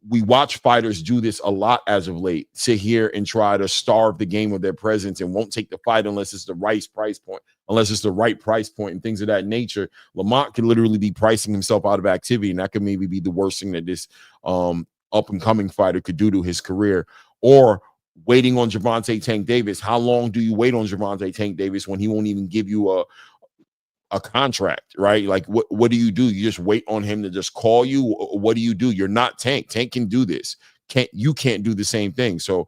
we watch fighters do this a lot as of late, sit here and try to starve the game of their presence and won't take the fight unless it's the right price point, and things of that nature. Lamont could literally be pricing himself out of activity, and that could maybe be the worst thing that this up-and-coming fighter could do to his career. Or waiting on Gervonta Tank Davis. How long do you wait on Gervonta Tank Davis when he won't even give you a contract, right? Like, what do? You just wait on him to just call you? What do? You're not Tank. Tank can do this. You can't do the same thing. So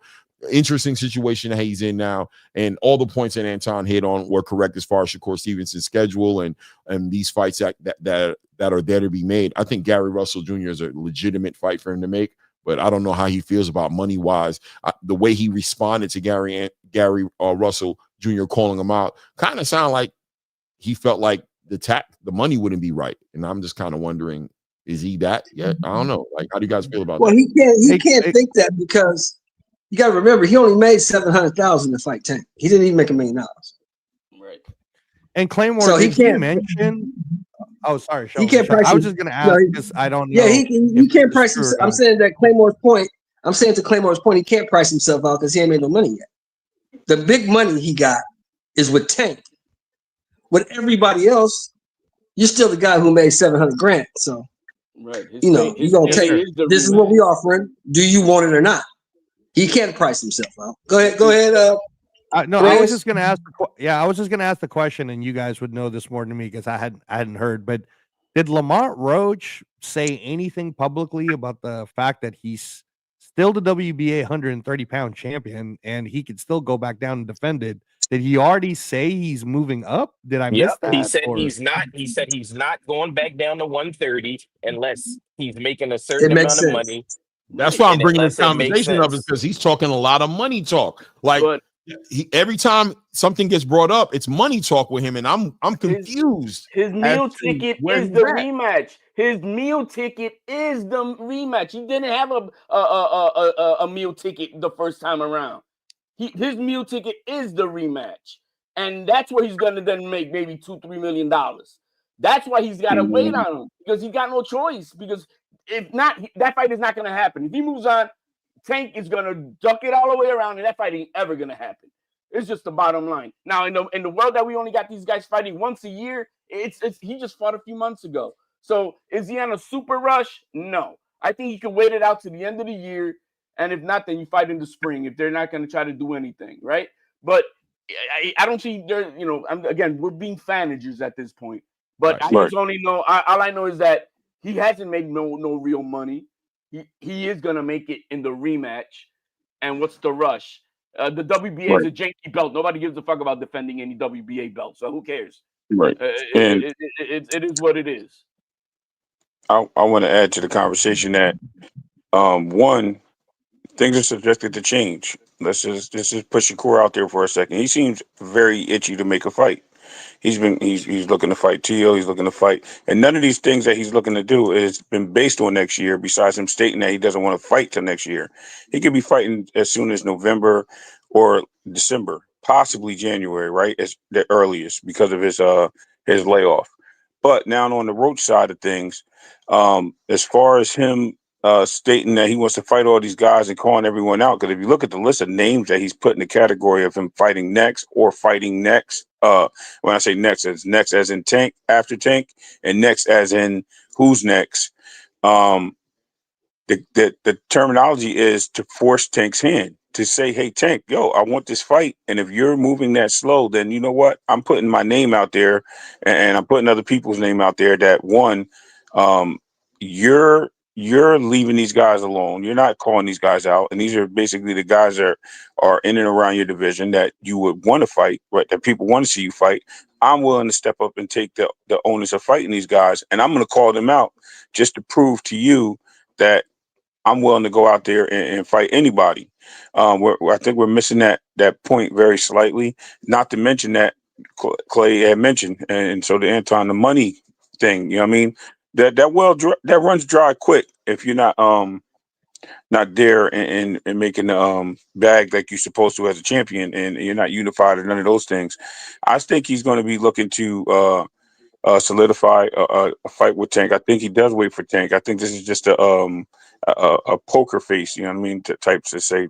interesting situation that he's in now, and all the points that Anton hit on were correct as far as Shakur Stevenson's schedule and these fights that are there to be made. I think Gary Russell Jr. is a legitimate fight for him to make, but I don't know how he feels about money wise. The way he responded to Gary Russell Jr. calling him out kind of sounded like he felt like the money wouldn't be right, and I'm just kind of wondering, is he that yet? I don't know. Like, how do you guys feel about that? Well, he can't think that, because you got to remember he only made $700,000 to fight Tank. He didn't even make $1 million. Right. And Claymore, so he can't mention. Oh, sorry, he can't price. I was just going to ask because I don't know. Yeah, he can't price himself. I'm saying that Claymore's point. I'm saying to Claymore's point, he can't price himself out because he ain't made no money yet. The big money he got is with Tank. With everybody else, you're still the guy who made $700,000. So, right, you're gonna take it. This is what we offering. Do you want it or not? He can't price himself out. Go ahead. No, I was just going to ask. I was just going to ask the question, and you guys would know this more than me because I hadn't heard. But did Lamont Roach say anything publicly about the fact that he's still the WBA 130-pound champion and he could still go back down and defend it? Did he already say he's moving up? Did I miss that? He said he's not. He said he's not going back down to 130 unless he's making a certain amount of money. That's why I'm bringing this conversation up, is because he's talking a lot of money talk. Like, every time something gets brought up, it's money talk with him, and I'm confused. His meal ticket is the rematch. His meal ticket is the rematch. He didn't have a meal ticket the first time around. His meal ticket is the rematch, and that's where he's going to then make maybe $2-3 million. That's why he's got to wait on him, because he got no choice. Because if not, that fight is not going to happen. If he moves on, Tank is going to duck it all the way around, and that fight ain't ever going to happen. It's just the bottom line. Now, in the world that we only got these guys fighting once a year, he just fought a few months ago. So is he on a super rush? No. I think he can wait it out to the end of the year. And if not, then you fight in the spring if they're not going to try to do anything, right? But I don't see there. Again, we're being managers at this point. But I just only know. All I know is that he hasn't made no real money. He is going to make it in the rematch. And what's the rush? The WBA is a janky belt. Nobody gives a fuck about defending any WBA belt. So who cares? Right. It is what it is. I want to add to the conversation that one. Things are subjected to change. Let's just put Shakur out there for a second. He seems very itchy to make a fight. He's looking to fight Teo. He's looking to fight, and none of these things that he's looking to do has been based on next year. Besides him stating that he doesn't want to fight till next year, he could be fighting as soon as November or December, possibly January, right? As the earliest because of his layoff. But now on the Roach side of things, As far as him stating that he wants to fight all these guys and calling everyone out, because if you look at the list of names that he's put in the category of him fighting next or fighting next, when I say next, it's next as in Tank, after Tank, and next as in who's next. The terminology is to force Tank's hand, to say, hey, Tank, yo, I want this fight. And if you're moving that slow, then you know what? I'm putting my name out there, and I'm putting other people's name out there that, one, you're leaving these guys alone. You're not calling these guys out. And these are basically the guys that are in and around your division that you would want to fight, right? That people want to see you fight. I'm willing to step up and take the onus of fighting these guys. And I'm going to call them out just to prove to you that I'm willing to go out there and fight anybody. I think we're missing that point very slightly. Not to mention that Clay had mentioned, and so the money thing. You know what I mean? That runs dry quick if you're not there and making the bag like you're supposed to as a champion, and you're not unified or none of those things. I think he's going to be looking to solidify a fight with Tank. I think he does wait for Tank. I think this is just a poker face, you know what I mean, to say,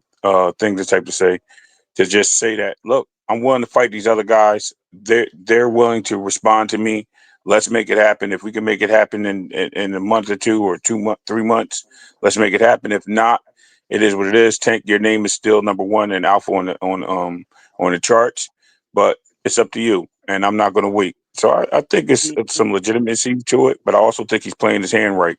to just say that, look, I'm willing to fight these other guys. They're willing to respond to me. Let's make it happen. If we can make it happen in a month or 2 or 3 months, let's make it happen. If not, it is what it is. Tank, your name is still number 1 and alpha on the charts, but it's up to you. And I'm not going to wait. So I think it's some legitimacy to it, but I also think he's playing his hand right.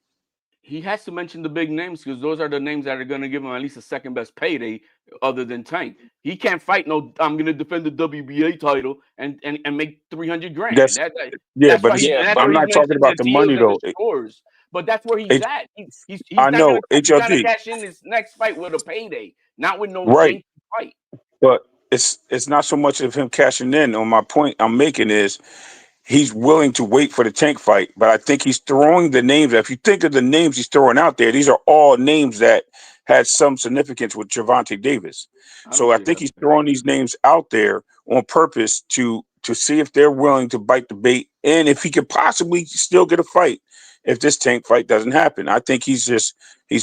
He has to mention the big names because those are the names that are going to give him at least a second best payday other than Tank. He can't fight I'm going to defend the WBA title and make $300 grand. But I'm not talking about the money though. But that's where he's at. He's I not know going to HLD cash in his next fight with a payday, not with no right fight. But it's not so much of him cashing in. On my point I'm making is, he's willing to wait for the Tank fight, but I think he's throwing the names. If you think of the names he's throwing out there, these are all names that had some significance with Gervonta Davis. So I think he's throwing these names out there on purpose to see if they're willing to bite the bait and if he could possibly still get a fight if this Tank fight doesn't happen. I think he's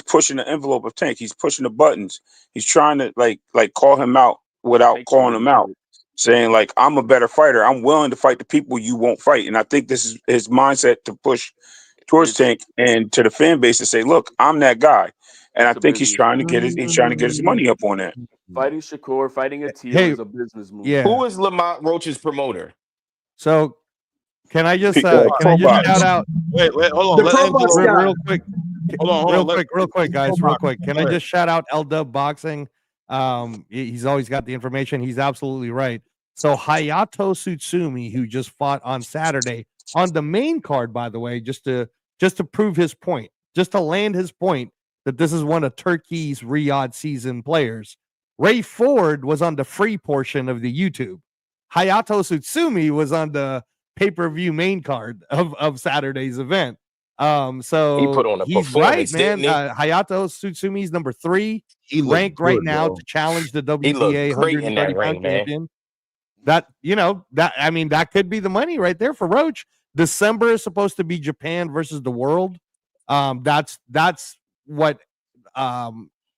pushing the envelope of Tank. He's pushing the buttons. He's trying to like call him out without calling him out. Saying like, I'm a better fighter. I'm willing to fight the people you won't fight. And I think this is his mindset to push towards Tank and to the fan base to say, look, I'm that guy. And I think he's trying to get his money up on that. Fighting Shakur, fighting Teofimo is a business move. Yeah. Who is Lamont Roach's promoter? So can I just shout out? Wait, hold on. Real quick. Real quick, guys. Real quick. Can I just shout out L-Dub Boxing? He's always got the information. He's absolutely right. So Hayato Tsutsumi, who just fought on Saturday on the main card, by the way, just to prove his point, just to land his point that this is one of Turkey's Riyadh season players. Ray Ford was on the free portion of the YouTube. Hayato Tsutsumi was on the pay-per-view main card of Saturday's event. So he put on a he's right, man. Hayato Tsutsumi's number 3. He ranked right now to challenge the WBA 130-pound champion. That could be the money right there for Roach. December is supposed to be Japan versus the world. That's what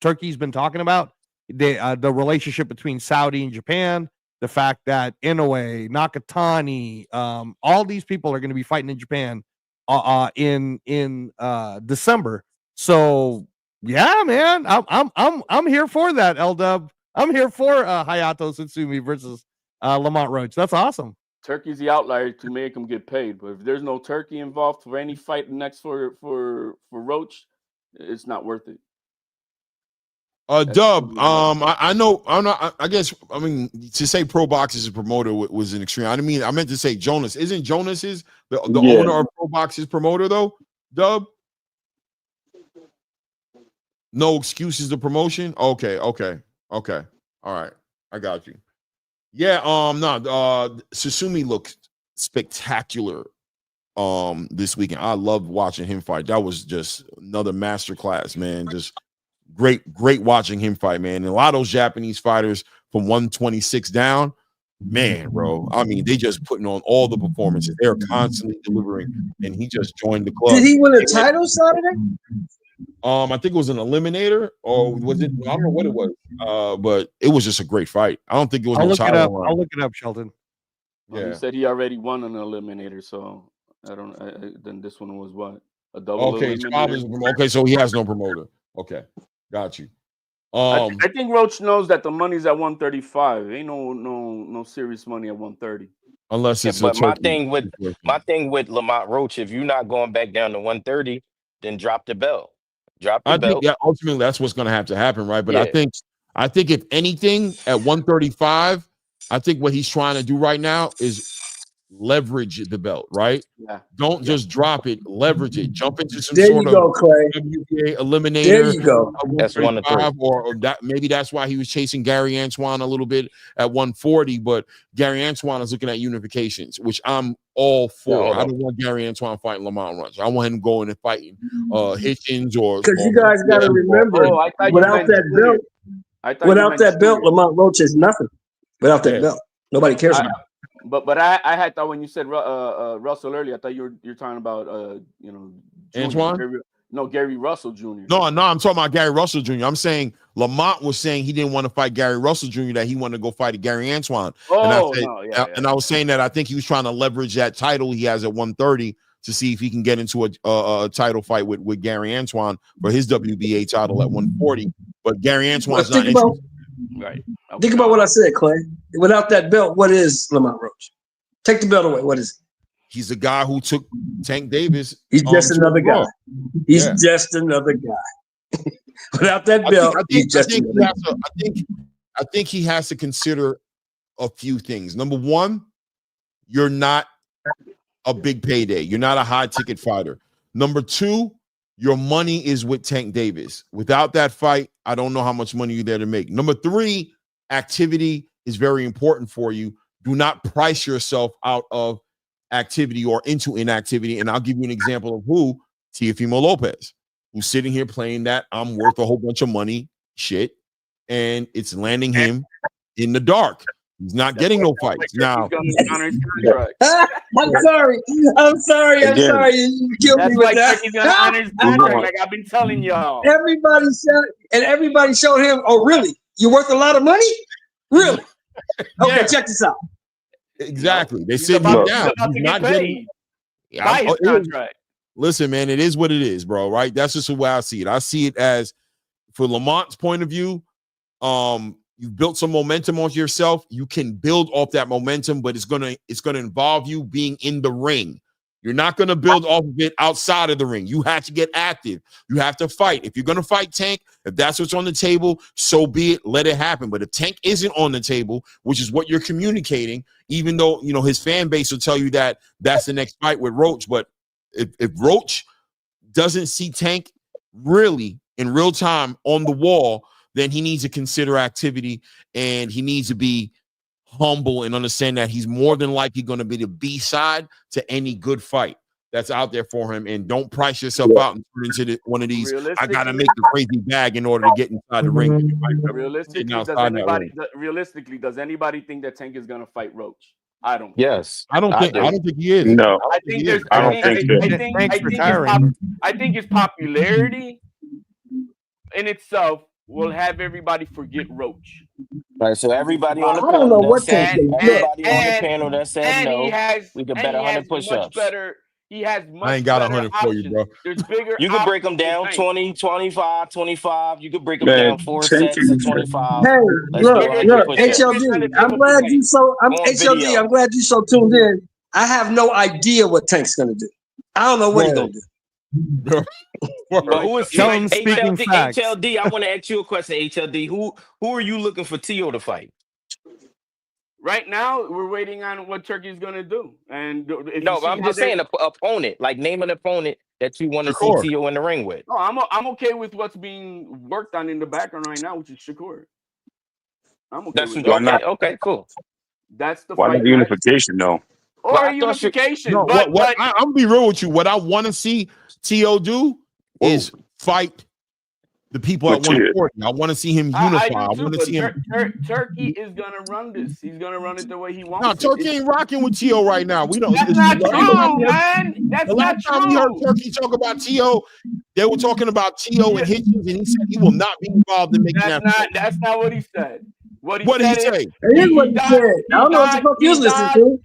Turkey's been talking about. The relationship between Saudi and Japan. The fact that Inoue, Nakatani, all these people are going to be fighting in Japan in December. So yeah, man, I'm here for that, L-Dub. I'm here for Hayato Tsutsumi versus Lamont Roach. That's awesome. Turkey's the outlier to make him get paid, but if there's no Turkey involved for any fight next for Roach, it's not worth it. Dub, I know, I guess, to say Pro Box's promoter was an extreme. I meant to say Jonas. Isn't Jonas's the owner of Pro Box's promoter though? Dub? No excuses to promotion? Okay. All right. I got you. Yeah, Tsutsumi looked spectacular this weekend. I loved watching him fight. That was just another masterclass, man. Just great watching him fight, man. And a lot of those Japanese fighters from 126 down, man, bro. I mean, they just putting on all the performances. They're constantly delivering, and he just joined the club. Did he win a title Saturday? I think it was an eliminator, or was it? I don't know what it was. But it was just a great fight. I don't think it was. I'll no look it title up. run. I'll look it up, Sheldon. Well, he said he already won an eliminator, so I don't. Then this one was what, a double eliminator? Okay, so he has no promoter. Okay, got you. I think Roach knows that the money's at 135. Ain't no serious money at 130. Unless it's but my thing with Lamont Roach, if you're not going back down to 130, then drop the belt. I think ultimately that's what's going to have to happen, right? But Yeah. I think if anything at 135, I think what he's trying to do right now is leverage the belt, right? Yeah. Don't just drop it, leverage it. Jump into some There sort you go, Clay. WBA eliminator. There you go. That's 1 to 3. Or that maybe that's why he was chasing Gary Antoine a little bit at 140. But Gary Antoine is looking at unifications, which I'm all for. I don't want Gary Antoine fighting Lamont Roach. I want him going and fighting Hitchens or because you guys got to remember, without that belt, Lamont Roach is nothing. Without that belt, nobody cares about it. But I had thought when you said Russell earlier, I thought you're talking about Antoine? Gary Russell Jr. No, I'm talking about Gary Russell Jr. I'm saying Lamont was saying he didn't want to fight Gary Russell Jr., that he wanted to go fight Gary Antoine. And I was saying that I think he was trying to leverage that title he has at 130 to see if he can get into a title fight with Gary Antoine for his WBA title at 140. But Gary Antoine's not interested. Right. Okay. Think about what I said, Clay. Without that belt, what is Lamont Roach? Take the belt away. What is he? He's the guy who took Tank Davis. He's just another guy. He's just another guy. Without that belt, I think he has to consider a few things. Number one, you're not a big payday. You're not a high ticket fighter. Number two, your money is with Tank Davis. Without that fight, I don't know how much money you're there to make. Number three, activity is very important for you. Do not price yourself out of activity or into inactivity. And I'll give you an example of who, Teofimo Lopez, who's sitting here playing that I'm worth a whole bunch of money shit, and it's landing him in the dark. He's not getting no fights. Now, I'm sorry. You killed me with that. He's gonna honor his contract, like I've been telling y'all. Everybody showed him, oh, really? You're worth a lot of money? Really? Okay, check this out. Exactly. They sit him down. He's not getting by his contract. Listen, man, it is what it is, bro. Right? That's just the way I see it. I see it as, for Lamont's point of view, you've built some momentum on yourself. You can build off that momentum, but it's gonna involve you being in the ring. You're not gonna build off of it outside of the ring. You have to get active. You have to fight. If you're gonna fight Tank, if that's what's on the table, so be it. Let it happen. But if Tank isn't on the table, which is what you're communicating, even though his fan base will tell you that that's the next fight with Roach, but if Roach doesn't see Tank really in real time on the wall, then he needs to consider activity, and he needs to be humble and understand that he's more than likely going to be the B side to any good fight that's out there for him. And don't price yourself out and turn into one of these, I got to make the crazy bag in order to get inside the ring. Realistically, does anybody think that Tank is going to fight Roach? I don't. Yes. I don't think he is. No. I think his popularity in itself will have everybody forget Roach. Right, so everybody on the I don't know what Tank is. Everybody on the panel that said no, we could bet 100 push-ups. He has much I ain't got better 100 for you, bro. There's bigger. You can break them down 20, 25, 25. You could break them down 4 sets of 25. Hey, look, HLD. I'm glad you so tuned in. I have no idea what Tank's gonna do. I don't know what he's gonna do. But who is speaking facts. HLD? I want to ask you a question, HLD. Who are you looking for Teo to fight? Right now, we're waiting on what Turkey's going to do. And but I'm just saying, opponent. Like, name an opponent that you want to see Teo in the ring with. No, I'm okay with what's being worked on in the background right now, which is Shakur. I'm okay with that. Okay, cool. That's the fight. Why not unification, though? Or unification. I'm going to be real with you. What I want to see Teo do is fight the people at 140. I want to see him unify. I want to see him. Turkey is gonna run this. He's gonna run it the way he wants. No, Turkey ain't rocking with Tio right now. We don't. That's not true, man. That's the not last time we heard Turkey talk about Tio, they were talking about Tio and Hitchens, and he said he will not be involved in making that. That's not what he said. What did he say? It is what he said. I don't know what the fuck you was listening to.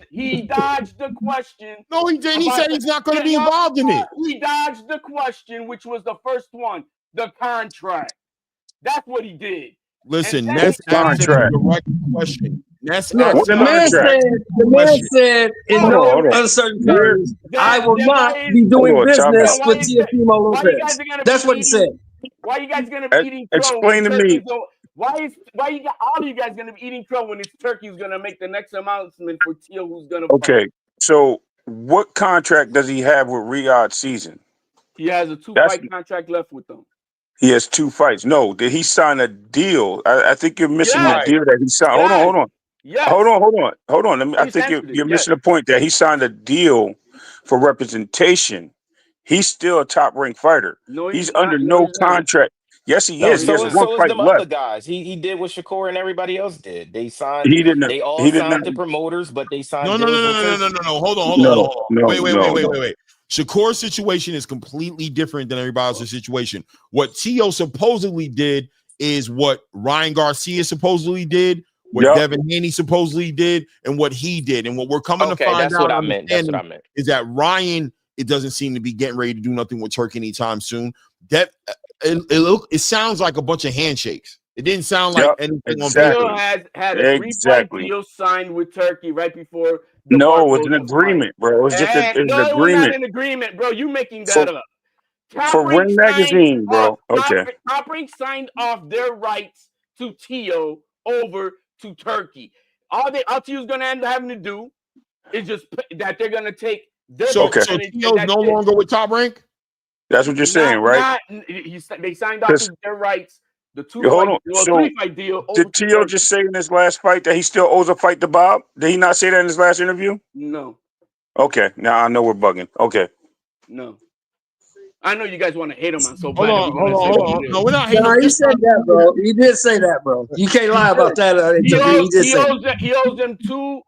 He dodged the question. No, he didn't. He said he's not going to be involved in it. He dodged the question, which was the first one, the contract. That's what he did. Listen, Ness answered the direct question. The man said in no uncertain terms, I will not be doing business with Teofimo Lopez. That's what he said. Why you guys gonna be eating crow? Explain to me. Why you got all of you guys gonna be eating crow when it's Turkey's gonna make the next announcement for Tio who's gonna fight? So what contract does he have with Riyadh season? He has a 2-fight contract left with them. He has 2 fights. No, did he sign a deal? I think you're missing the deal that he signed. Yes. Hold on. Yes. Hold on. I think you're missing the point that he signed a deal for representation. He's still a top-ranked fighter. No, he's under no contract. Yes, he is. He has one fight left. Other guys. He did what Shakur and everybody else did. They signed. They all signed to promoters, but they signed. No. Hold on. Wait. Shakur's situation is completely different than everybody else's situation. What Tio supposedly did is what Ryan Garcia supposedly did, what Devin Haney supposedly did, and what he did. And what we're coming to find that's out what I meant. Is that Ryan, it doesn't seem to be getting ready to do nothing with Turkey anytime soon. That it sounds like a bunch of handshakes. It didn't sound like anything on paper. Tio had a 3-fight deal signed with Turkey right before. No, it was an agreement, bro. It was just an agreement. No, it was not an agreement, bro. You making that up. For Ring Magazine, bro. Okay. Top Rank signed off their rights to Tio over to Turkey. All Tio's going to end up having to do is just that they're going to take their percentage. So Tio's no longer with Top Rank? That's what you're saying, right? They signed off their rights. The 3-fight deal. Did Tio just say in his last fight that he still owes a fight to Bob? Did he not say that in his last interview? No. Okay, now I know we're bugging. Okay. No. I know you guys want to hate him on so bad. Hold on. No, we're not hating. No, he said that, bro. He did say that, bro. You can't lie about that. He owes them 2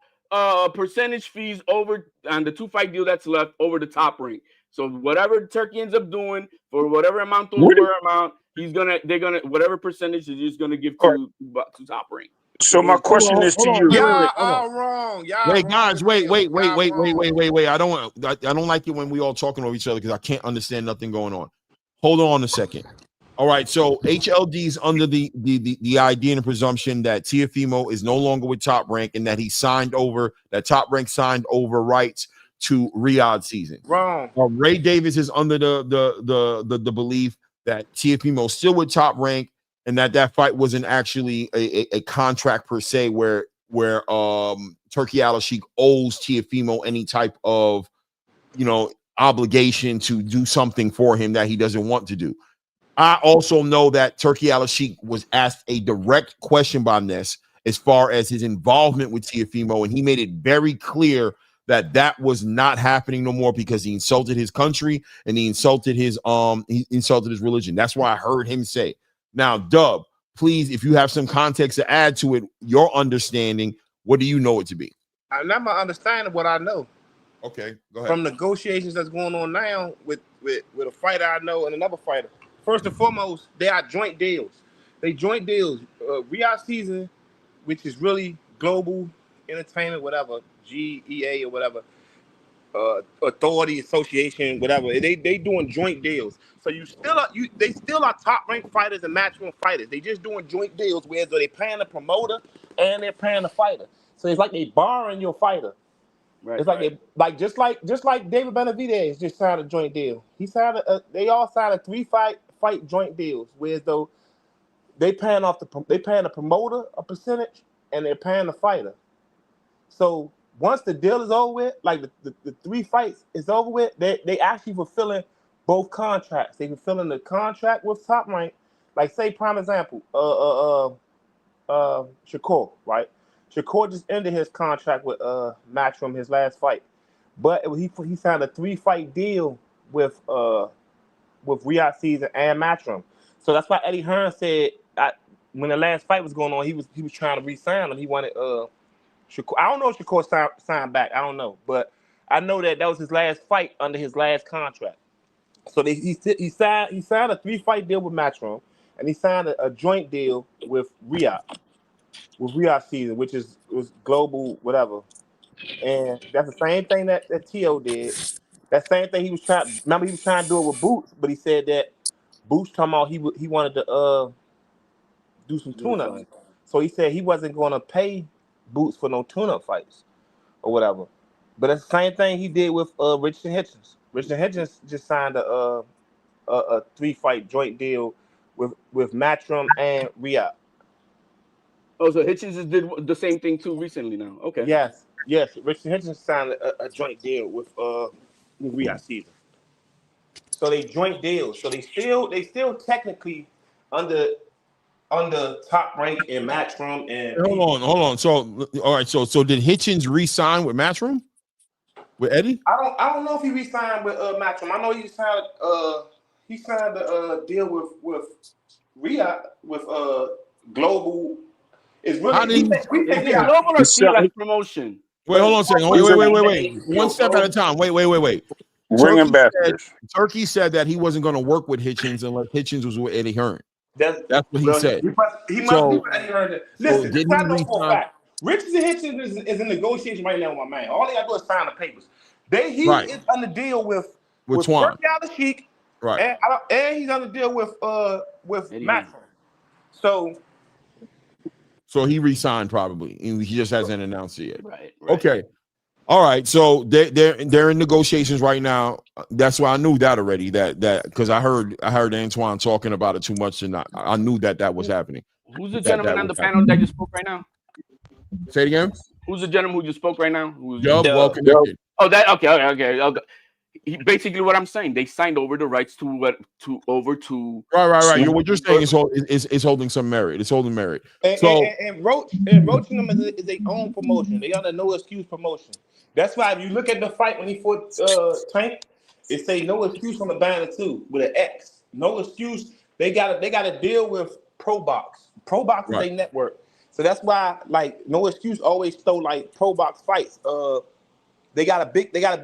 percentage fees over on the 2-fight deal that's left over the Top Rank. So whatever Turkey ends up doing for whatever amount they're gonna whatever percentage is just gonna give to Top Rank. So my question is to you. Y'all all wrong. Wait, guys, wait. I don't like it when we all talking over each other because I can't understand nothing going on. Hold on a second. All right, so HLD's under the idea and the presumption that Teofimo is no longer with Top Rank and that Top Rank signed over rights to Riyadh season. Wrong. Ray Davis is under the belief that Teofimo still with Top Rank and that fight wasn't actually a contract per se where Turkey Al-Sheikh owes Teofimo any type of obligation to do something for him that he doesn't want to do. I also know that Turkey Al-Sheikh was asked a direct question by Ness as far as his involvement with Teofimo, and he made it very clear that was not happening no more because he insulted his country and he insulted his religion. That's why I heard him say. Now, Dub, please, if you have some context to add to it, your understanding, what do you know it to be? I'm not my understanding what I know. Okay, go ahead. From negotiations that's going on now with a fighter I know and another fighter. First and foremost, they are joint deals. Riyadh season, which is really global entertainment, whatever, GEA or whatever, authority, association, whatever. They doing joint deals. So they still are top ranked fighters and matchroom fighters. They just doing joint deals where they paying the promoter and they're paying the fighter. So it's like they borrowing your fighter. Right, it's like just like David Benavidez just signed a joint deal. He signed they all signed a 3-fight joint deals, whereas though they paying the promoter a percentage and they're paying the fighter. So once the deal is over with, like the 3 fights is over with, they actually fulfilling both contracts. They fulfilling the contract with Top Rank. Like say prime example, Shakur, right? Shakur just ended his contract with Matchroom, his last fight, but he signed a 3-fight deal with with Riyadh Season and Matchroom. So that's why Eddie Hearn said when the last fight was going on, he was trying to re-sign him. He wanted Shakur. I don't know if Shakur signed back. I don't know, but I know that was his last fight under his last contract. So he signed a 3-fight deal with Matchroom, and he signed a joint deal with Riyadh Season, which was global whatever. And that's the same thing that Tio did. That same thing he was trying to do it with Boots, but he said that Boots talking about he wanted to do some tune-ups. So he said he wasn't going to pay Boots for no tune-up fights or whatever. But it's the same thing he did with Richard Hitchens. Richard Hitchens just signed a 3-fight joint deal with Matchroom and Riyadh. Oh, so Hitchens just did the same thing too recently now. Okay. Yes. Richard Hitchens signed a joint deal with Riyadh Season. So they joint deals. So they still technically under Top Rank and Matchroom and hold on. So all right, so did Hitchens re-sign with Matchroom? With Eddie? I don't know if he re-signed with Matchroom. I know he signed a deal with Riyadh with Global. It's really Global or CLF promotion. Wait, hold on a second. Wait. One step at a time. Wait. Ring ambassadors. Turkey said that he wasn't going to work with Hitchens unless Hitchens was with Eddie Hearn. That's what he said. He must be with Eddie Hearn. Listen, this I know for a fact. Richards and Hitchens is in negotiation right now with my man. All they got to do is sign the papers. He is on the deal with Twan. Sheik, right? And he's on the deal with Matchroom. So he re-signed probably. He just hasn't announced it yet. Right. Okay. All right. So they're in negotiations right now. That's why I knew that already. That because I heard Antoine talking about it too much, and I knew that was happening. Who's the gentleman on the panel that just spoke right now? Say it again. Who's the gentleman who just spoke right now? Well connected. Oh, that okay. Basically, what I'm saying, they signed over the rights to Right. What you're saying is holding some merit. It's holding merit. And Roach and them is their own promotion. They on a no excuse promotion. That's why if you look at the fight when he fought Tank, it say no excuse on the banner too with an X. No excuse. They got to deal with Pro Box. Pro Box is a network. So that's why no excuse always throw Pro Box fights. They got a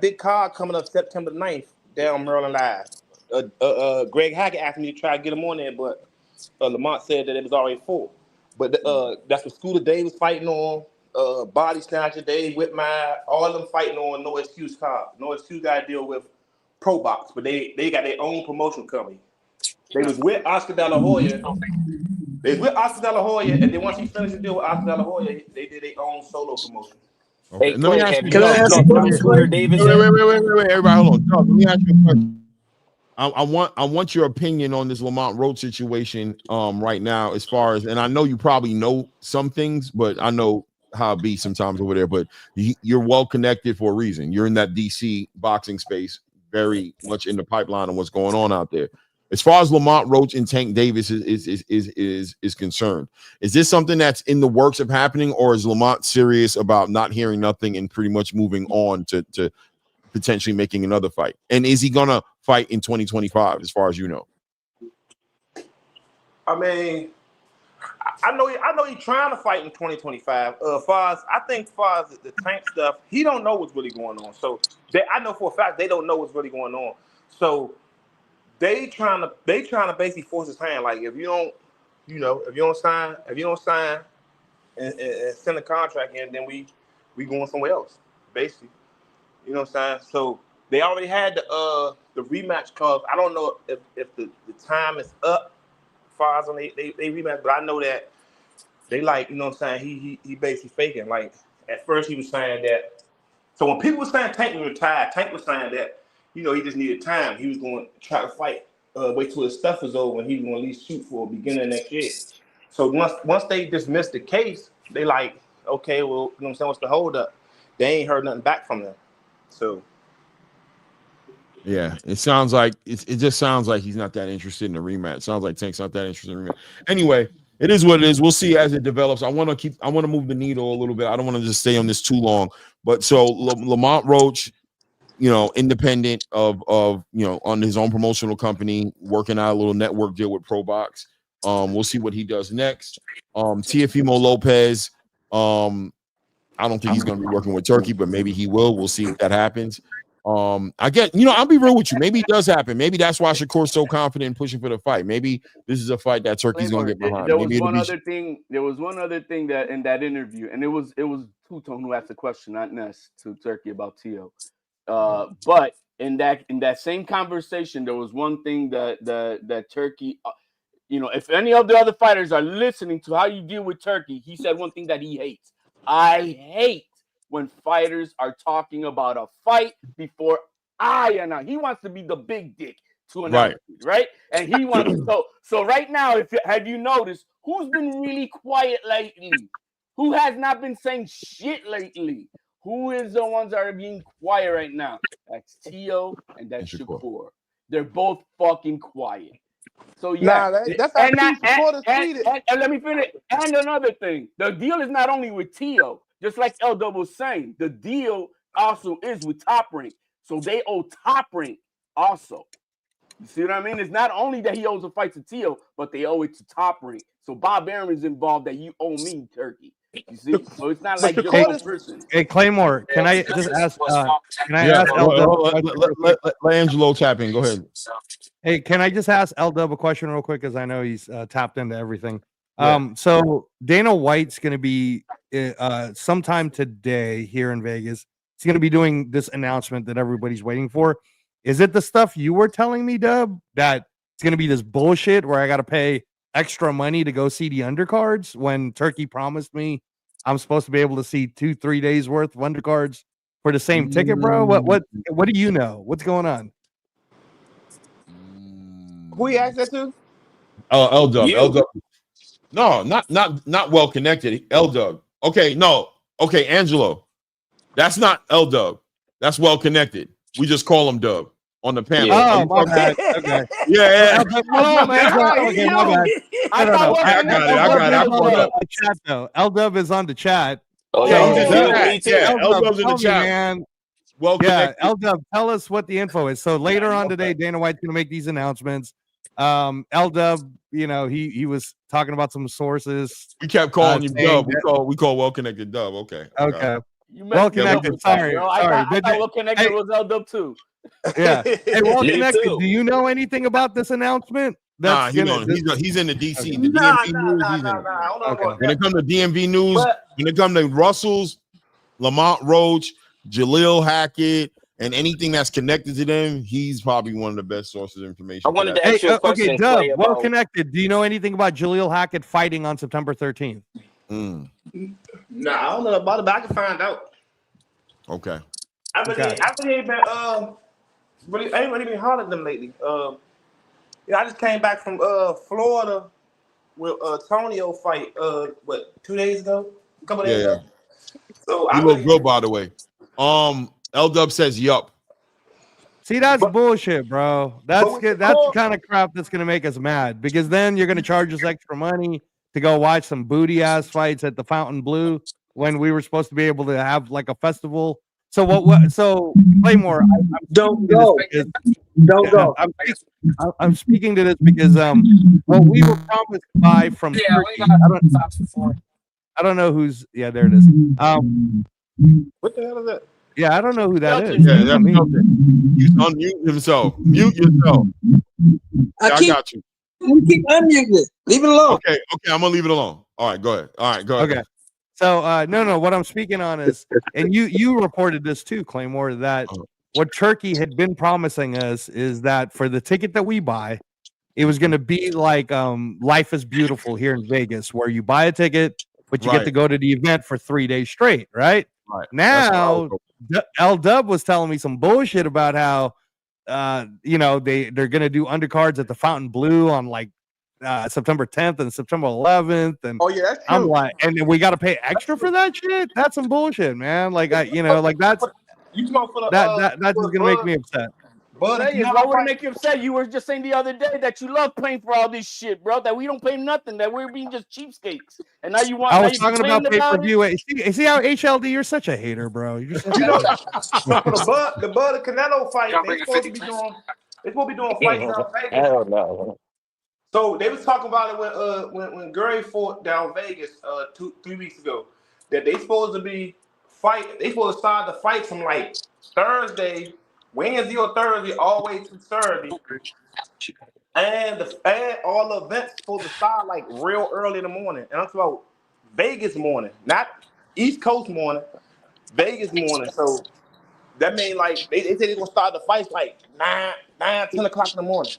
big card coming up September 9th down Maryland Live. Greg Hackett asked me to try to get him on there, but Lamont said that it was already full. But that's what Scooter Davis fighting on. Body Snatcher, Dave Whitmire, all of them fighting on no excuse card. No excuse got to deal with Pro Box, but they got their own promotion company. They was with Oscar De La Hoya. And then once he finished the deal with Oscar De La Hoya, they did their own solo promotion. Okay. Hey, Let me ask you. can I ask Wait, everybody, hold on. Let me ask you a question. I want your opinion on this Lamont Roach situation right now, as far as, and I know you probably know some things, but I know how it be sometimes over there, but you're well connected for a reason. You're in that DC boxing space, very much in the pipeline of what's going on out there. As far as Lamont Roach and Tank Davis is concerned, is this something that's in the works of happening, or is Lamont serious about not hearing nothing and pretty much moving on to potentially making another fight? And is he gonna fight in 2025, as far as you know? I mean, I know he's trying to fight in 2025. As far as the Tank stuff, he don't know what's really going on. So I know for a fact they don't know what's really going on. So they trying to basically force his hand. Like if you don't sign and send a contract in, then we going somewhere else, basically. You know what I'm saying? So they already had the rematch cause. I don't know if the time is up as far as on they rematch, but I know that they you know what I'm saying, he basically faking. Like at first he was saying that, so when people were saying Tank was retired, Tank was saying that, he just needed time. He was going to try to fight, wait till his stuff was over, and he was going to at least shoot for the beginning of next year. So once they dismissed the case, they okay, well, you know what I'm saying, what's the hold up? They ain't heard nothing back from them. So yeah, it sounds like it just sounds like he's not that interested in the rematch. It sounds like Tank's not that interested in the rematch. Anyway, it is what it is. We'll see as it develops. I want to move the needle a little bit. I don't want to just stay on this too long. But so Lamont Roach independent of on his own promotional company, working out a little network deal with ProBox. We'll see what he does next. Teofimo Lopez. I don't think he's going to be working with Turkey, but maybe he will. We'll see if that happens. I get, I'll be real with you. Maybe it does happen. Maybe that's why Shakur's so confident in pushing for the fight. Maybe this is a fight that Turkey's going to get behind. There was one other thing that in that interview, and it was Tuton who asked the question, not Ness, to Turkey about Teo. But in that same conversation, there was one thing that Turkey, if any of the other fighters are listening to how you deal with Turkey, he said one thing that he hates. I hate when fighters are talking about a fight before I announce. He wants to be the big dick to announce it, right? And he wants so right now, have you noticed who's been really quiet lately? Who has not been saying shit lately? Who is the ones that are being quiet right now? That's Teo and that's Shakur. They're both fucking quiet. So yeah, that's how supporters treated. And let me finish. And another thing, the deal is not only with Teo, just like L-Dub was saying, the deal also is with Top Rank. So they owe Top Rank also. You see what I mean? It's not only that he owes a fight to Teo, but they owe it to Top Rank. So Bob Arum is involved that you owe me, Turkey. You see? So it's not like just one person. Hey, Claymore, can I just ask? Let Angelo tap in. Go ahead. Hey, can I just ask L-Dub a question real quick, as I know he's tapped into everything. Yeah. So Dana White's going to be sometime today here in Vegas. He's going to be doing this announcement that everybody's waiting for. Is it the stuff you were telling me, Dub, that it's going to be this bullshit where I got to pay extra money to go see the undercards when Turkey promised me I'm supposed to be able to see 2-3 days worth of undercards for the same ticket, bro? What do you know? What's going on? Who he asked that to? L-Dub. L-Dub. No, not well connected. L-Dub. Okay, no. Okay, Angelo. That's not L-Dub. That's well connected. We just call him Dub on the panel. Oh, my bad. Okay. Yeah. Okay, my bad. I got it. L-Dub is on the chat. Oh, yeah. L-Dub's in the chat. Man. Well connected. L-Dub, tell us what the info is. So later on today, Dana White's going to make these announcements. L-Dub, he was talking about some sources. We kept calling him Dub. We call well connected Dub. Okay. Well connected. Sorry. I thought well connected was L-Dub too. Yeah. Hey, well connected. Do you know anything about this announcement? He's in the DC. The DMV news. When it comes to DMV news, when it comes to Russell's, Lamont, Roach, Jaleel Hackett, and anything that's connected to them, he's probably one of the best sources of information. I wanted to ask you a question. Okay, Dub, well connected. Do you know anything about Jaleel Hackett fighting on September 13th? No, I don't know about it, but I can find out. Okay. I really ain't been hard at them lately. I just came back from Florida with Tonio fight 2 days ago? A couple days ago. So you look good, by the way. L-Dub says yup. See, that's bullshit, bro. That's the kind of crap that's gonna make us mad, because then you're gonna charge us extra money to go watch some booty ass fights at the Fountain Blue when we were supposed to be able to have like a festival. So so Claymore, don't go. I'm speaking to this because what we were promised to buy from Turkey, I don't know who's there it is. What the hell is that? Yeah, I don't know who that is. Yeah, that's you unmute himself. Mute yourself. I got you. You keep unmuting it. Leave it alone. Okay, I'm gonna leave it alone. All right, go ahead. Okay. So no, what I'm speaking on is, and you reported this too, Claymore, that what Turkey had been promising us is that for the ticket that we buy, it was going to be like Life is Beautiful here in Vegas, where you buy a ticket, but you get to go to the event for 3 days straight, right? Now, L-Dub was telling me some bullshit about how, they're going to do undercards at the Fountain Blue on like September 10th and September 11th, and that's true. I'm like, and we got to pay extra for that shit. That's some bullshit, man. Like that's just gonna make me upset. Zayas, why would it make you upset? You were just saying the other day that you love paying for all this shit, bro. That we don't pay nothing. That we're being just cheapskates. And now you want. I now was you're talking about complaining pay-per-view. See how HLD, you're such a hater, bro. You're such You a know, hater. so for the Bud and Canelo fight, they supposed to be doing. They supposed to be doing fights down Vegas. Hell no. So they was talking about it when Gary fought down Vegas 3 weeks ago. That they supposed to be fight. They supposed to start the fight from like Thursday, Wednesday or Thursday, all the way to Saturday. And all the events supposed to start like real early in the morning. And I'm talking about Vegas morning, not East Coast morning, Vegas morning. So that means like they said they're gonna start the fights like 10 o'clock in the morning.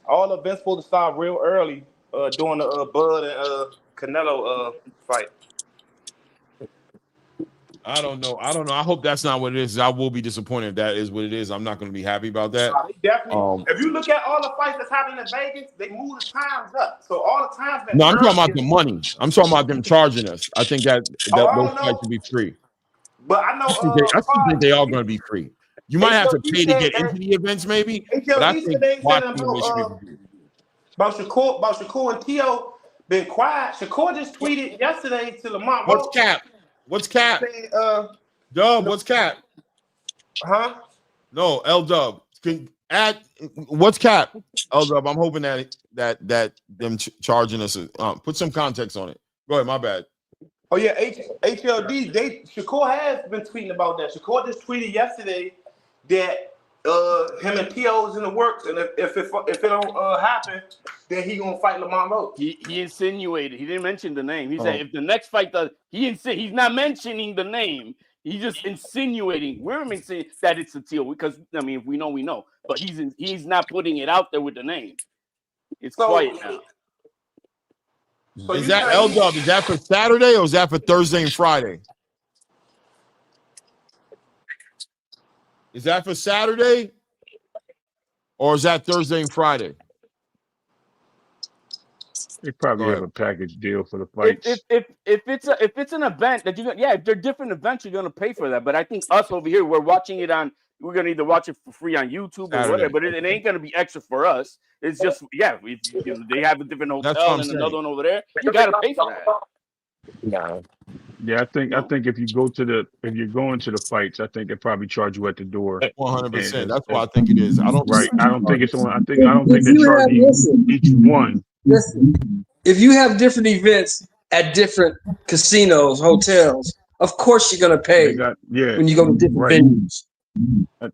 All the events supposed to start real early during the Bud and Canelo fight. I don't know. I hope that's not what it is. I will be disappointed if that is what it is. I'm not going to be happy about that. They definitely. If you look at all the fights that's happening in Vegas, they move the times up. So all the times. No, I'm talking about the money. I'm talking about them charging us. I think that those fights should be free. But I know. I think they are going to be free. You might have to pay to get into the events, maybe. But I think watching them about Shakur and Teo been quiet. Shakur just tweeted yesterday to Lamont. What's cap? What's cap? Dub, what's cap? Huh? No, L Dub. Can add what's cap? L Dub. I'm hoping that them charging us. Put some context on it. Go ahead. My bad. Oh yeah, HLD. Shakur has been tweeting about that. Shakur just tweeted yesterday that him and T.O. is in the works, and if it don't happen, then he gonna fight Lamont Roach. He insinuated. He didn't mention the name. He said if the next fight does, he's not mentioning the name. He's just insinuating. We're saying that it's a T.O. because I mean, if we know, we know. But he's not putting it out there with the name. It's quiet now. So is that L Dub? Is that for Saturday or is that for Thursday and Friday? Is that for Saturday or is that Thursday and Friday? They probably have a package deal for the fights. If it's an event that if they're different events, you're gonna pay for that. But I think us over here, we're watching it on. We're gonna either watch it for free on YouTube or whatever. But it ain't gonna be extra for us. It's just they have a different hotel and another one over there. You gotta pay for that. No. Yeah, I think if you're going to the fights, I think they probably charge you at the door. 100%. That's why I think it is. I don't think it's on. I don't think they charge each one. Listen, if you have different events at different casinos, hotels, of course you're gonna pay when you go to different venues.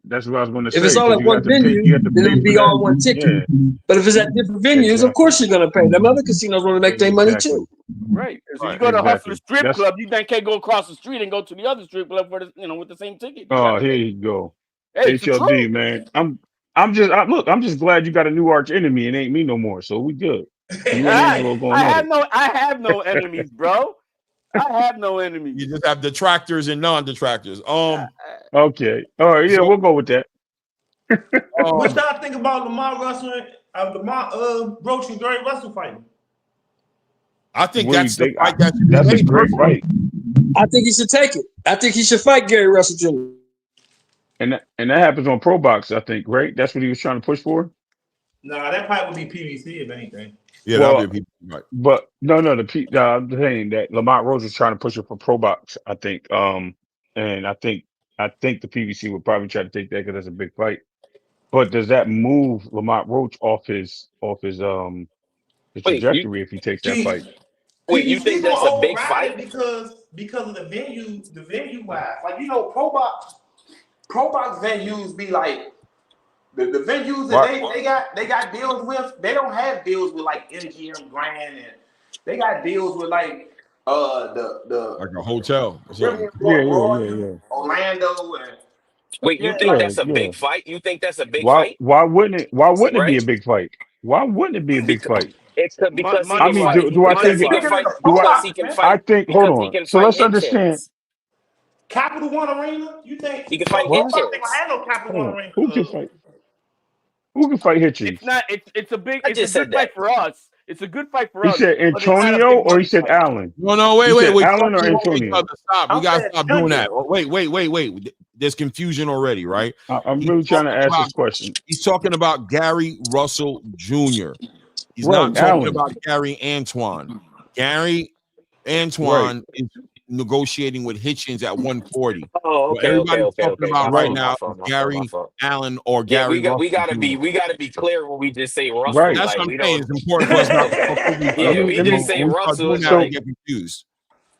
That's what I was going to say. If it's all at one venue, then it'll be all one ticket. Yeah. But if it's at different venues, of course you're going to pay. Them other casinos want to make their money too. Right. So you go to Hustler Strip Club, you then can't go across the street and go to the other strip club for with the same ticket. Here you go. Hey, HLD, man. I'm just glad you got a new arch enemy and ain't me no more. So we good. I have no enemies, bro. I have no enemies. You just have detractors and non-detractors. Okay. All right. Yeah, we'll go with that. What y'all think about Lamont Roach and Gary Russell fighting? I think that's the fight that's a great fight. I think he should take it. I think he should fight Gary Russell Jr. And that happens on Pro Box, I think, right? That's what he was trying to push for. Nah, that probably would be PVC if anything. Yeah, that'll be right. But no, I'm saying that Lamont Roach is trying to push it for Pro Box, I think. And I think the PVC would probably try to take that because that's a big fight. But does that move Lamont Roach off his trajectory if he takes that fight? Wait, you think that's a big fight? Because of the venue wise. Like Pro Box venues be like the venues that they got deals with, they don't have deals with like MGM Grand, and they got deals with like the like a hotel. Yeah. Orlando and wait, you think that's a big fight? You think that's a big fight? Why wouldn't it be a big fight? Why wouldn't it be a big fight? It's because I mean, do I think he can fight? I think hold on. So let's understand. Capital One Arena, you think he can fight Capital One Arena? Who can fight? Who can fight Hitchens? It's a big fight for us. It's a good fight for He us. said but it's not a Antonio big or he money said fight. Allen? No, wait. Allen or Stop. Antonio? Stop. We I'm gotta saying stop doing that. Antonio. Wait. There's confusion already, right? I'm He's really trying to talking ask about this question. he's talking about Gary Russell Jr. He's Right, not talking Allen. about Gary Antoine. Gary Right. Antoine is negotiating with Hitchens at 140. Oh, What okay. everybody's talking about My right fault. now is Gary Allen or Yeah, Gary Russell Jr. we gotta be clear when we just say Russell. Right. That's what Like I'm we saying. don't. It's important for us not to Okay. talk over each Yeah, other. we Let just me say When we start Russell. doing It's that, we like get confused.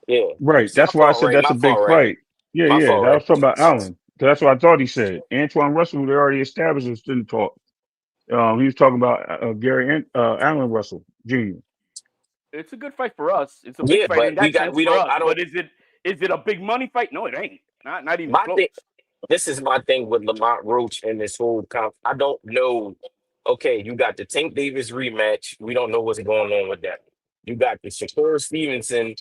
yeah. Right. My That's why I fault, said Ray. that's My a big fault, Ray. fight. Yeah. My fault, That Ray. was talking about Allen. That's what I thought he said. Antoine Russell, they already established, was didn't talk. He was talking about Allen Russell Jr. It's a good fight for us. It's a big Yeah, fight but in that sense we for don't. us. I don't. But is it a big money fight? No, it ain't. Not even My close. thing. This is my thing with Lamont Roach and this whole I don't know. Okay, you got the Tank Davis rematch. We don't know what's going on with that. You got the Shakur Stevenson,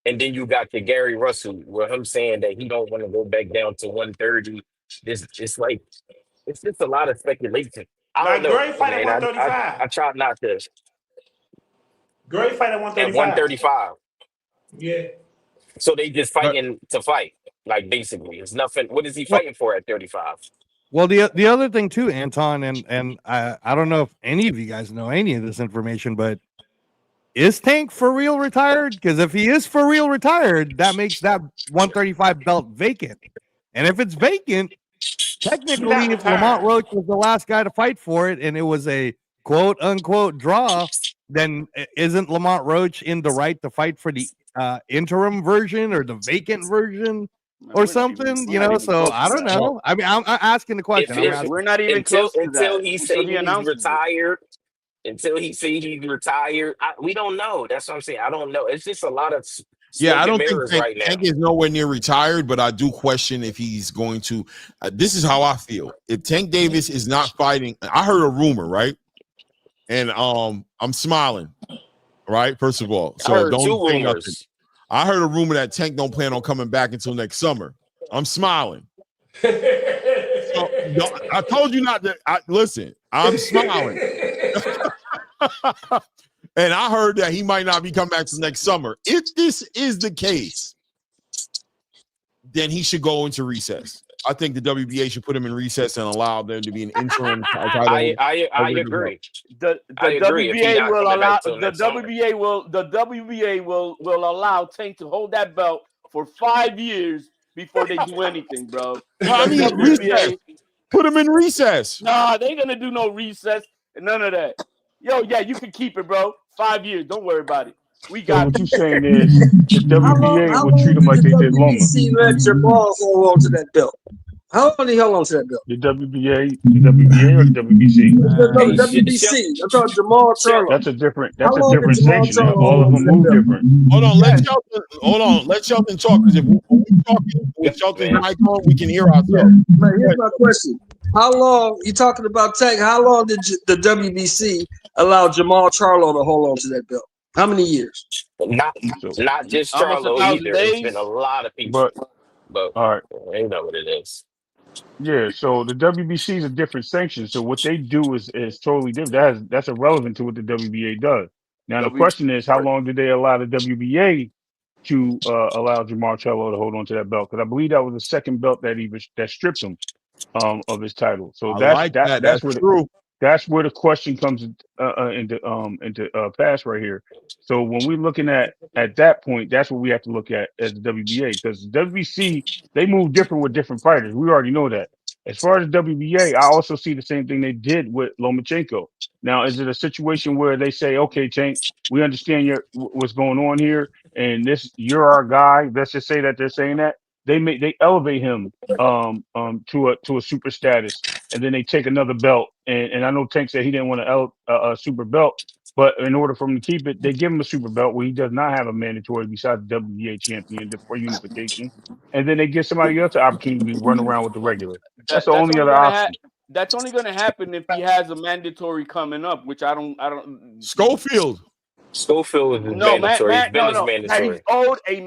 and then you got the Gary Russell, where him saying that he don't want to go back down to 130. This it's like it's just a lot of speculation. I don't Like know, Gray fight at man. I 135. try not to Gray fight at at 135. 135. Yeah. So they just But fighting to fight. Like basically, it's nothing. What is he Well, fighting for at 35? well, the other thing too, Anton, and I don't know if any of you guys know any of this information, but is Tank for real retired? Because if he is for real retired, that makes that 135 belt vacant. And if it's vacant, He's technically, not if Lamont retired. Roach was the last guy to fight for it and it was a quote unquote draw, then isn't Lamont Roach in the right to fight for the interim version or the vacant version Man, or we're not even something? we're not even So close I to don't that. well, know. I mean, I'm asking the question. I'm asking. We're not even Until close to that he until say he he's announces it. retired. Until he say he's retired, we don't know. That's what I'm saying. I don't know. It's just a lot of yeah, I smoke and don't think mirrors right now. Tank is nowhere near retired, but I do question if he's going to. This is how I feel. If Tank Davis is not fighting, I heard a rumor, right? And I'm smiling, right? First of all, I so heard two don't say nothing. rumors. I heard a rumor that Tank don't plan on coming back until next summer. I'm smiling. So I told you not to. Listen, I'm smiling. And I heard that he might not be coming back to next summer. If this is the case, then he should go into recess. I think the WBA should put him in recess and allow there to be an interim title. I agree. The I agree if he WBA not will coming allow back till next summer. the WBA will allow Tank to hold that belt for 5 years before they do anything, bro. I mean, recess. Put him in recess. Nah, they ain't gonna do no recess and none of that. Yo, yeah, you can keep it, bro. 5 years. Don't worry about it. We So got what it. you saying is the WBA would treat him like they did Loma. Let Jamal hold on to that belt? How long did he hold on to that belt? The WBA or the WBC? No, the Hey, WBC. I'm talking Jamal Charlo. That's a different How long did Jamal sanction. Charlo All hold of on them to that move belt? different. Hold on. Let Shelton talk. Because if we're talking with Shelton's mic on, we can hear ourselves. Man, here's my question. How long, you talking about Tank, how long did the WBC allow Jamal Charlo to hold on to that belt? How many years? Not just Almost Charlo 1,000 either. It's days. been a lot of people. But But all right. you know what it is. Yeah, so the WBC is a different sanction. So what they do is totally different. That's irrelevant to what the WBA does. Now the question is, how long did they allow the WBA to allow Jamal Charlo to hold on to that belt? Because I believe that was the second belt that stripped him of his title. So I like that. That's true. That's where the question comes into pass right here. So when we're looking at that point, that's what we have to look at as the WBA, because the WBC, they move different with different fighters. We already know that. As far as WBA, I also see the same thing they did with Lomachenko. Now, is it a situation where they say, okay, Tank, we understand what's going on here, and you're our guy. Let's just say that they're saying that they elevate him to a super status, and then they take another belt. And I know Tank said he didn't want a super belt, but in order for him to keep it, they give him a super belt where he does not have a mandatory besides the WBA champion for unification, and then they give somebody else the opportunity to run around with the regular. That's the only other option. That's only gonna happen if he has a mandatory coming up, which I don't. Schofield is mandatory. It's been No. mandatory. He's owed a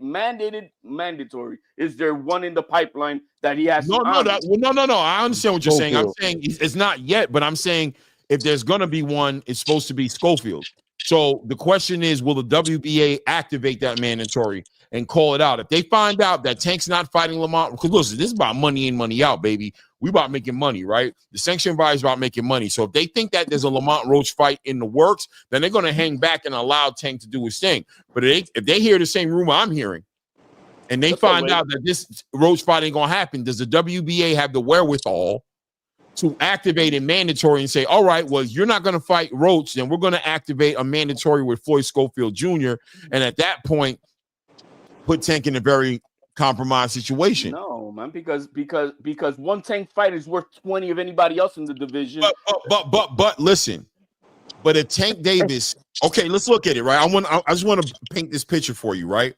mandatory. Is there one in the pipeline that he has? No. I understand what you're saying. I'm saying it's not yet, but I'm saying if there's going to be one, it's supposed to be Schofield. So the question is, will the WBA activate that mandatory and call it out? If they find out that Tank's not fighting Lamont, because listen, this is about money in, money out, baby. We about making money, right? The sanction body is about making money. So if they think that there's a Lamont Roach fight in the works, then they're going to hang back and allow Tank to do his thing. But if they hear the same rumor I'm hearing, and they find out that this Roach fight ain't going to happen, does the WBA have the wherewithal to activate a mandatory and say, all right, well, you're not going to fight Roach, then we're going to activate a mandatory with Floyd Schofield Jr. And at that point, put Tank in a very compromised situation. No, man, because one Tank fight is worth 20 of anybody else in the division. But listen, but if Tank Davis, okay, let's look at it, right? I just want to paint this picture for you, right?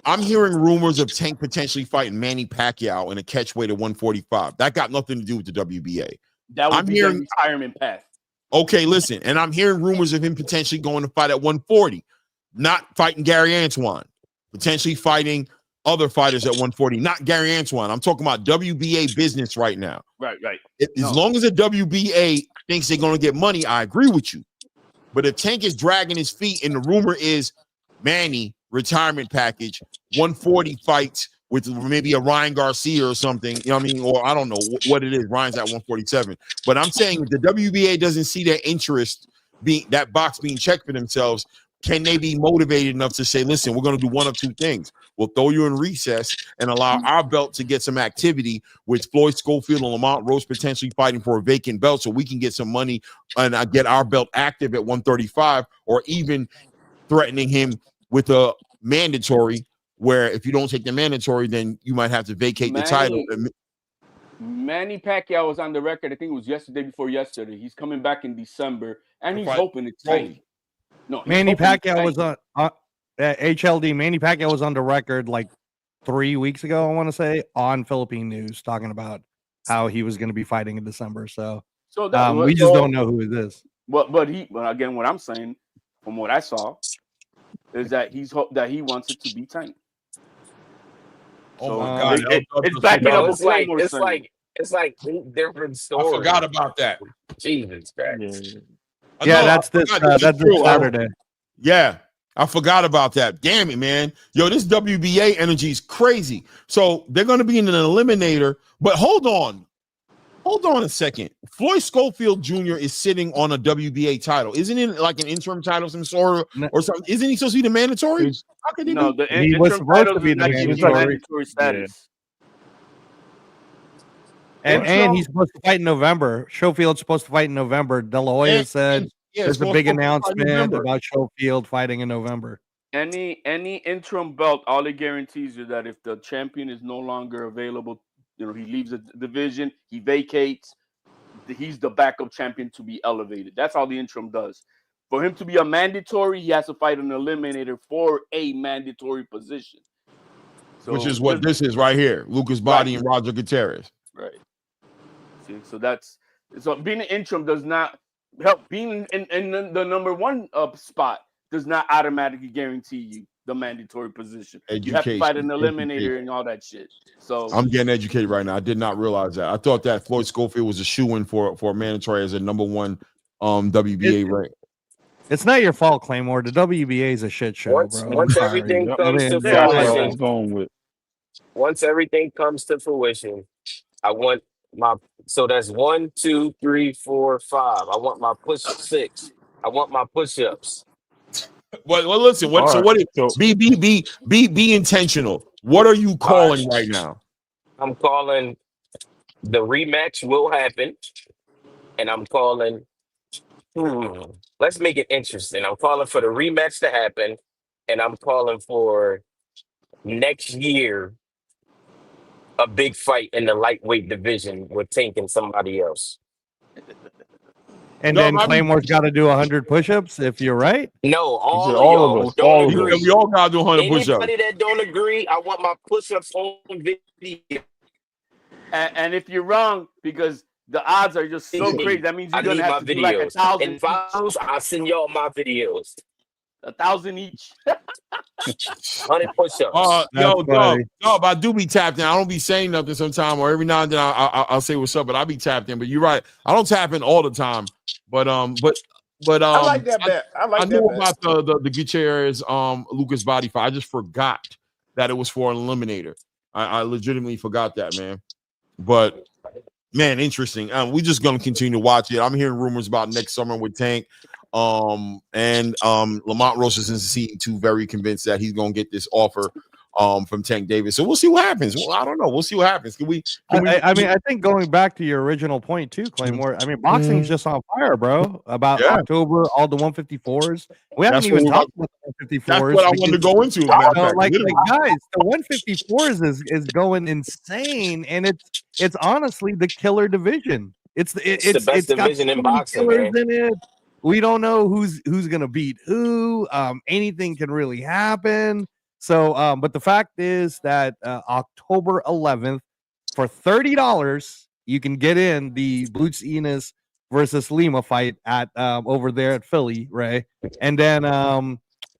I'm hearing rumors of Tank potentially fighting Manny Pacquiao in a catchweight at 145. That got nothing to do with the WBA. That would be a retirement path. Okay, listen, and I'm hearing rumors of him potentially going to fight at 140, not fighting Gary Antoine, potentially fighting other fighters at 140, not Gary Antoine. I'm talking about WBA business right now. Right. As long as the WBA thinks they're going to get money, I agree with you. But if Tank is dragging his feet and the rumor is Manny retirement package, 140 fights with maybe a Ryan Garcia or something, you know what I mean? Or I don't know what it is. Ryan's at 147. But I'm saying if the WBA doesn't see their interest being that box being checked for themselves, can they be motivated enough to say, listen, we're going to do one of two things. We'll throw you in recess and allow our belt to get some activity with Floyd Schofield and Lamont Roach potentially fighting for a vacant belt so we can get some money and get our belt active at 135, or even threatening him with a mandatory where if you don't take the mandatory, then you might have to vacate the title. Manny Pacquiao was on the record. I think it was yesterday before yesterday. He's coming back in December, and he's hoping it's tight. No, Manny Pacquiao was on HLD. Manny Pacquiao was on the record like 3 weeks ago, I want to say, on Philippine News talking about how he was going to be fighting in December. So we just don't know who it is. But again, what I'm saying from what I saw is that he wants it to be Tank. Oh my God! It's backing up. It's like different stories. I forgot about that. Jesus Christ. Yeah, that's this Saturday. Yeah, I forgot about that. Damn it, man. Yo, this WBA energy is crazy. So they're going to be in an eliminator. But hold on a second. Floyd Schofield Jr. is sitting on a WBA title. Isn't it like an interim title of some sort or something? Isn't he supposed to be the mandatory? How can he the he was supposed to be the mandatory status. And he's supposed to fight in November. Schofield's supposed to fight in November. De La Hoya said there's a big announcement about Schofield fighting in November. Any interim belt, all it guarantees you that if the champion is no longer available, he leaves the division, he vacates, he's the backup champion to be elevated. That's all the interim does. For him to be a mandatory, he has to fight an eliminator for a mandatory position. So, which is what this is right here. Lucas Body and Roger Gutierrez. Right. See, so being an interim does not help. Being in the number one spot does not automatically guarantee you the mandatory position. You have to fight an eliminator and all that shit. So I'm getting educated right now. I did not realize that. I thought that Floyd Schofield was a shoo-in for a mandatory as a number one WBA rank. It's not your fault, Claymore. The WBA is a shit show, bro. Once everything comes to fruition, once everything comes to fruition, I want so that's 1, 2, 3, 4, 5. I want my push 6. I want my push-ups. Well, listen. Be intentional. What are you calling right now? I'm calling the rematch will happen, and I'm calling. Let's make it interesting. I'm calling for the rematch to happen, and I'm calling for next year a big fight in the lightweight division with Tank and somebody else. And then Claymore's got to do 100 push-ups if you're right. No, all of us. Don't agree. We all got to do 100 push-ups. Anybody that don't agree, I want my push-ups on video. And if you're wrong, because the odds are just so crazy, that means you're going to have to do like 1,000. And follows, I'll send y'all my videos. 1,000 each. 100 push-ups. Dub, I do be tapped in. I don't be saying nothing sometime, or every now and then I'll say what's up, but I be tapped in. But you're right. I don't tap in all the time. But I like that bet. I like I know that bet. about the Gutierrez Lucas body fight. I just forgot that it was for an eliminator. I legitimately forgot that, man. But man, interesting. We're just gonna continue to watch it. I'm hearing rumors about next summer with Tank. And Lamont Roach seem too very convinced that he's gonna get this offer from Tank Davis. So we'll see what happens. Well, I don't know. We'll see what happens. Can we I mean, I think going back to your original point too, Claymore. I mean, boxing's just on fire, bro. About October, all the 154s. We haven't even talked about the 154s. That's what I wanted to go into. Like guys, the 154s is going insane, and it's honestly the killer division. It's the best division in boxing, man. In it. We don't know who's gonna beat who. Anything can really happen. So, but the fact is that October 11th, for $30, you can get in the Boots Enos versus Lima fight at over there at Philly, Ray. And then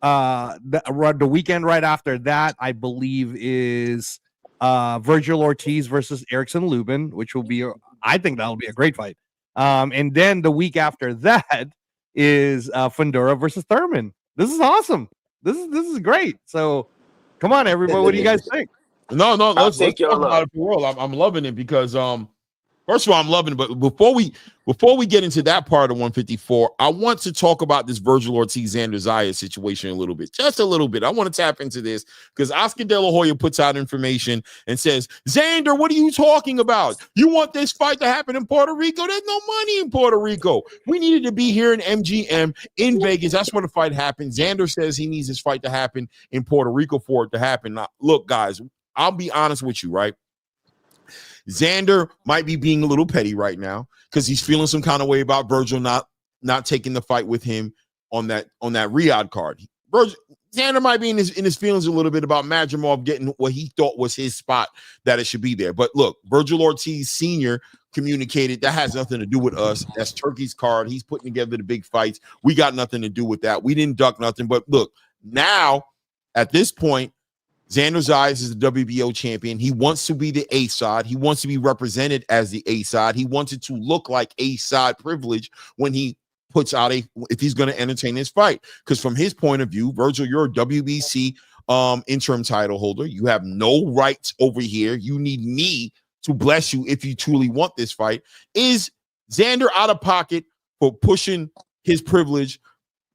the weekend right after that, I believe, is Virgil Ortiz versus Erickson Lubin, which will be, I think that'll be a great fight. And then the week after that is Fundora versus Thurman. This is awesome. This is great. So come on, everybody. What do you guys think? No, let's talk about it for real. I'm loving it because first of all, I'm loving it. But before we get into that part of 154, I want to talk about this Virgil Ortiz Xander Zayas situation a little bit, just a little bit. I want to tap into this because Oscar De La Hoya puts out information and says, Xander, what are you talking about? You want this fight to happen in Puerto Rico? There's no money in Puerto Rico. We needed to be here in MGM in Vegas. That's where the fight happened. Xander says he needs this fight to happen in Puerto Rico for it to happen. Now, look, guys, I'll be honest with you, right? Xander might be being a little petty right now because he's feeling some kind of way about Virgil not taking the fight with him on that Riyadh card. Xander might be in his feelings a little bit about Madrimov getting what he thought was his spot, that it should be there. But look, Virgil Ortiz Sr. communicated that has nothing to do with us. That's Turkey's card. He's putting together the big fights. We got nothing to do with that. We didn't duck nothing. But look, now at this point, Xander Zayas is the WBO champion. He wants to be the A side. He wants to be represented as the A side. He wants it to look like A side privilege when he puts out if he's going to entertain this fight. Because from his point of view, Virgil, you're a WBC interim title holder. You have no rights over here. You need me to bless you if you truly want this fight. Is Xander out of pocket for pushing his privilege,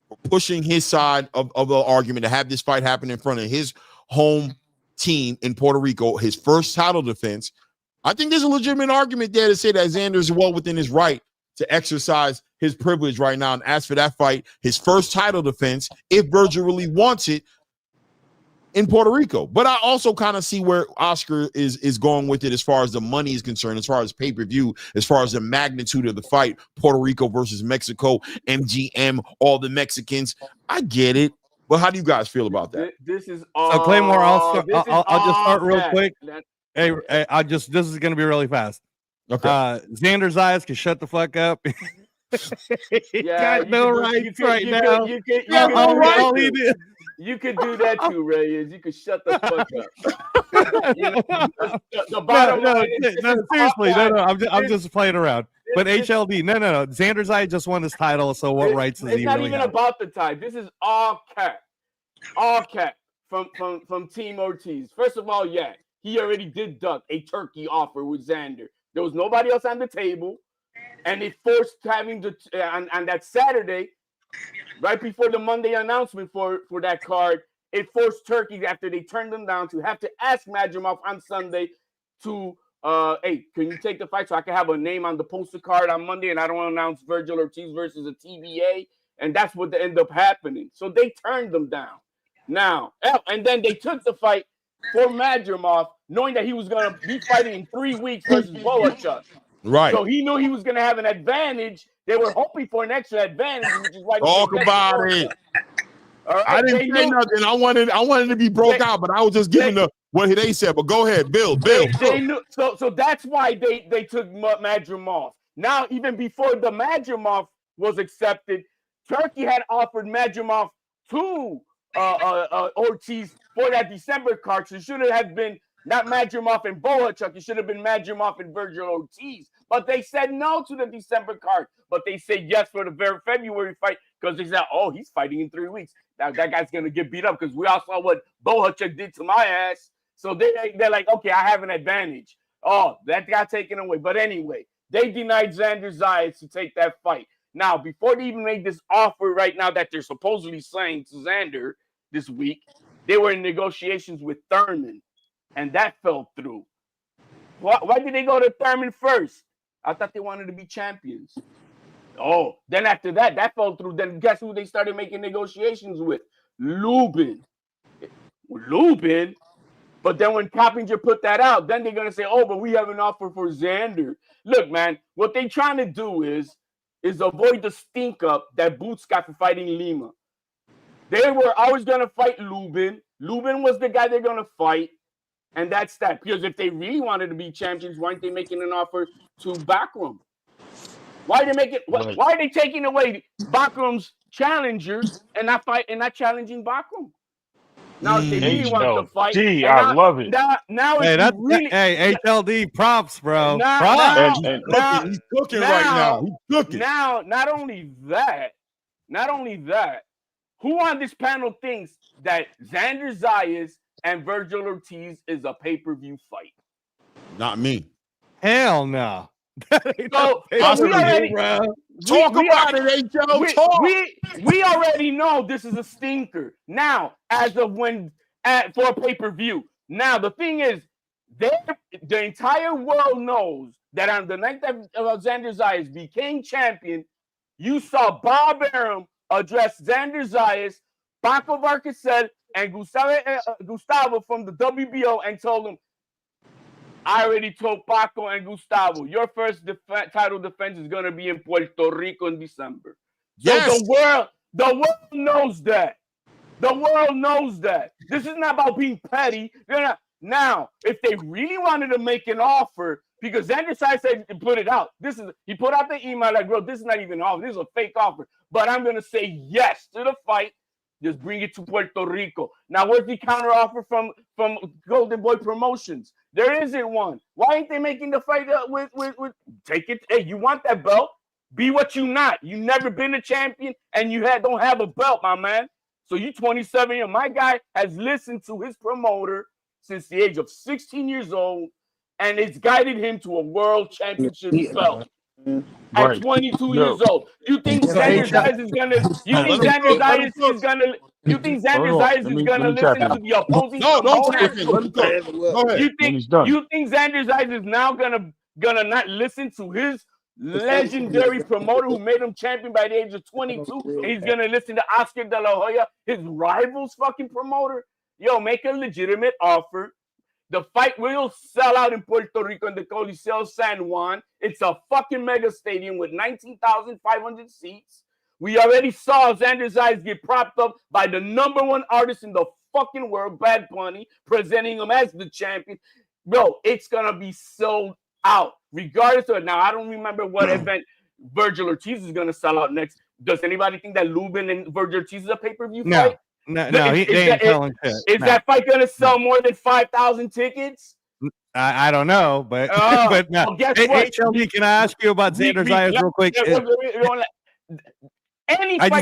for pushing his side of the argument to have this fight happen in front of his home team in Puerto Rico, his first title defense? I think there's a legitimate argument there to say that Xander's well within his right to exercise his privilege right now and ask for that fight, his first title defense, if Virgil really wants it in Puerto Rico. But I also kind of see where Oscar is going with it as far as the money is concerned, as far as pay-per-view, as far as the magnitude of the fight, Puerto Rico versus Mexico, MGM, all the Mexicans. I get it. But how do you guys feel about that? This is So Claymore, I'll just start real quick. Hey, this is gonna be really fast. Okay. Xander Zayas can shut the fuck up. Yeah, got no rights right now. You could do that too, Reyes. You could shut the fuck up. The bottom line is, seriously, I'm just playing around. But HLD, no. Xander Zayas just won his title, so what rights does he really have? It's not even about the title. This is all cap. All cap from Team Ortiz. First of all, yeah, he already did duck a turkey offer with Xander. There was nobody else on the table, and it forced having to on that Saturday, right before the Monday announcement for that card, it forced Turkey, after they turned them down, to have to ask Madrimov on Sunday to hey, can you take the fight so I can have a name on the poster card on Monday and I don't announce Virgil Ortiz versus a TBA? And that's what ended up happening. So they turned them down. Now, and then they took the fight for Madrimov, knowing that he was going to be fighting in 3 weeks versus Bohuchuk. Right. So he knew he was going to have an advantage. They were hoping for an extra advantage, which is why talk about it. Right, I didn't say nothing. I wanted to be broke out, but I was just giving what they said. But go ahead, Bill. They knew, so that's why they took Madrimov. Now, even before the Madrimov was accepted, Turkey had offered Madrimov to Ortiz for that December card. So it should have been not Madrimov and Bohuchuk. It should have been Madrimov and Virgil Ortiz. but they said no to the December card. But they said yes for the very February fight because they said, oh, he's fighting in 3 weeks. Now that guy's gonna get beat up because we all saw what Bohuchuk did to my ass. So they're like, okay, I have an advantage. Oh, that got taken away. But anyway, they denied Xander Zayas to take that fight. Now, before they even made this offer right now that they're supposedly saying to Xander this week, they were in negotiations with Thurman, and that fell through. Why did they go to Thurman first? I thought they wanted to be champions. Oh, then after that fell through. Then guess who they started making negotiations with? Lubin. But then when Coppinger put that out, then they're going to say, oh, but we have an offer for Xander. Look, man, what they're trying to do is avoid the stink up that Boots got for fighting Lima. They were always going to fight Lubin. Lubin was the guy they're going to fight. And that's that. Because if they really wanted to be champions, why aren't they making an offer to Backroom? Why are they taking away Backroom's challenger and not challenging Backroom? Now if they really want to fight, I love it. Now hey, that's really HLD props, bro. Now, he's cooking right now. He's cooking. Now, not only that, who on this panel thinks that Xander Zayas and Virgil Ortiz is a pay-per-view fight? Not me. Hell no. Talk about it, Joe. We already know this is a stinker. Now, as of when for a pay-per-view. Now, the thing is, the entire world knows that on the night that Xander Zayas became champion, you saw Bob Arum address Xander Zayas, Paco Varcasel, and Gustavo from the WBO and told them, I already told Paco and Gustavo, your first title defense is going to be in Puerto Rico in December. Yes. So the world knows that. The world knows that. This is not about being petty. Now, if they really wanted to make an offer, because Xander Zayas said to put it out. He put out the email like, bro, this is not even an offer. This is a fake offer. But I'm going to say yes to the fight. Just bring it to Puerto Rico. Now, where's the counter offer from Golden Boy Promotions? There isn't one. Why ain't they making the fight with take it? Hey, you want that belt? Be what you not. You never been a champion, and you don't have a belt, my man. So you 27 years. My guy has listened to his promoter since the age of 16 years old, and it's guided him to a world championship belt. At 22 years old, you think Xander Zayas is gonna? You think Xander Zayas is gonna? You think Xander Zayas is gonna listen to the opposing? No, don't tap in. Let me go. Go ahead. You think Xander Zayas is now gonna not listen to his legendary promoter who made him champion by the age of 22, and he's gonna listen to Oscar De La Hoya, his rival's fucking promoter? Yo, make a legitimate offer. The fight will sell out in Puerto Rico in the Coliseo San Juan. It's a fucking mega stadium with 19,500 seats. We already saw Xander Zayas get propped up by the #1 artist in the fucking world, Bad Bunny, presenting him as the champion. Bro, it's going to be sold out. Regardless of it. Now, I don't remember what event Virgil Ortiz is going to sell out next. Does anybody think that Lubin and Virgil Ortiz is a pay-per-view fight? No, they ain't selling shit. Is that fight going to sell more than 5,000 tickets? I don't know, but but no. Well, guess hey, what? HLD, can I ask you about Xander Zayas real quick? I just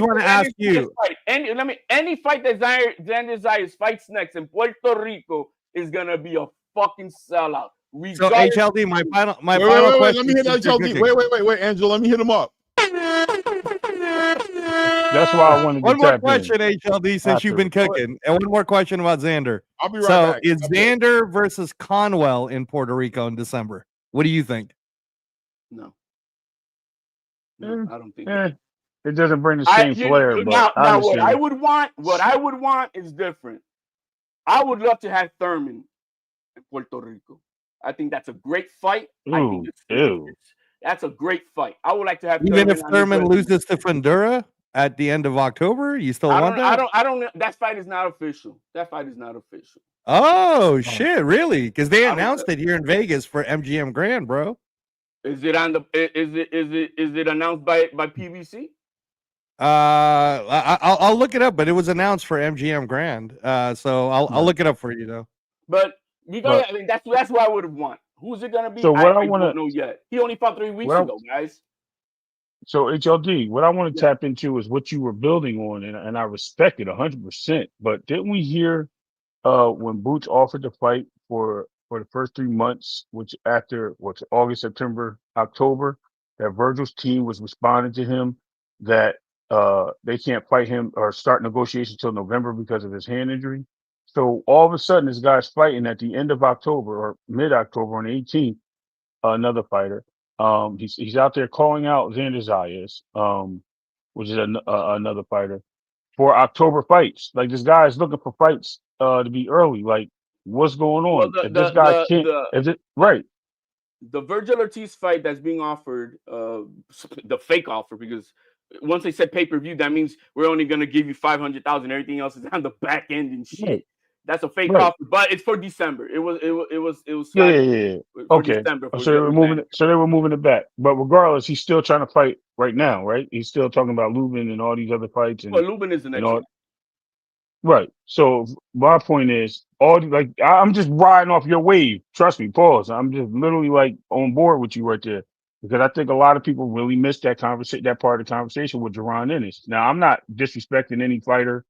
want to ask you. Any fight that Xander Zayas fights next in Puerto Rico is going to be a fucking sellout. So HLD, my final question. Let me hit HLD. Wait, Angela, let me hit him up. That's why I wanted to one more tap question, in. HLD, since you've been cooking, and one more question about Xander. I'll be right back. So, is Xander versus Conwell in Puerto Rico in December? What do you think? No, I don't think. It doesn't bring the same flair. But now what I would want is different. I would love to have Thurman in Puerto Rico. I think that's a great fight. That's a great fight. I would like to have even if Thurman loses to Fundura at the end of October. You still want that? I don't. That fight is not official. Oh shit! Really? Because they announced it here in Vegas for MGM Grand, bro. Is it on the? Is it announced by PBC? I'll look it up, but it was announced for MGM Grand. So I'll look it up for you though. But I mean, that's what I would have want. Who's it gonna be? So what I I want don't to, know yet. He only fought 3 weeks what I, ago, guys. so HLD, what I want to Yeah. tap into is what you were building on, and I respect it 100%. But didn't we hear when Boots offered to fight for the first 3 months, which after what's August, September, October, that Virgil's team was responding to him that they can't fight him or start negotiations till November because of his hand injury. So all of a sudden, this guy's fighting at the end of October or mid-October on the 18th, another fighter. He's out there calling out Xander Zayas, which is another fighter for October fights. Like this guy is looking for fights to be early. Like what's going Well, on? If this guy can't, if it right, the Virgil Ortiz fight that's being offered, the fake offer, because once they said pay-per-view, that means we're only going to give you 500,000. Everything else is on the back end and shit. right, That's a fake right. offer, but it's for December. It was Yeah, slated yeah, yeah. for Okay. December. For So they were moving January. it. So they were moving it back. But regardless, he's still trying to fight right now, right? He's still talking about Lubin and all these other fights Well, Lubin is the and next all. one. Right. So my point is, I'm just riding off your wave. Trust me. Pause. I'm just literally like on board with you right there because I think a lot of people really missed that conversation, that part of the conversation with Jerron Ennis. Now I'm not disrespecting any fighter,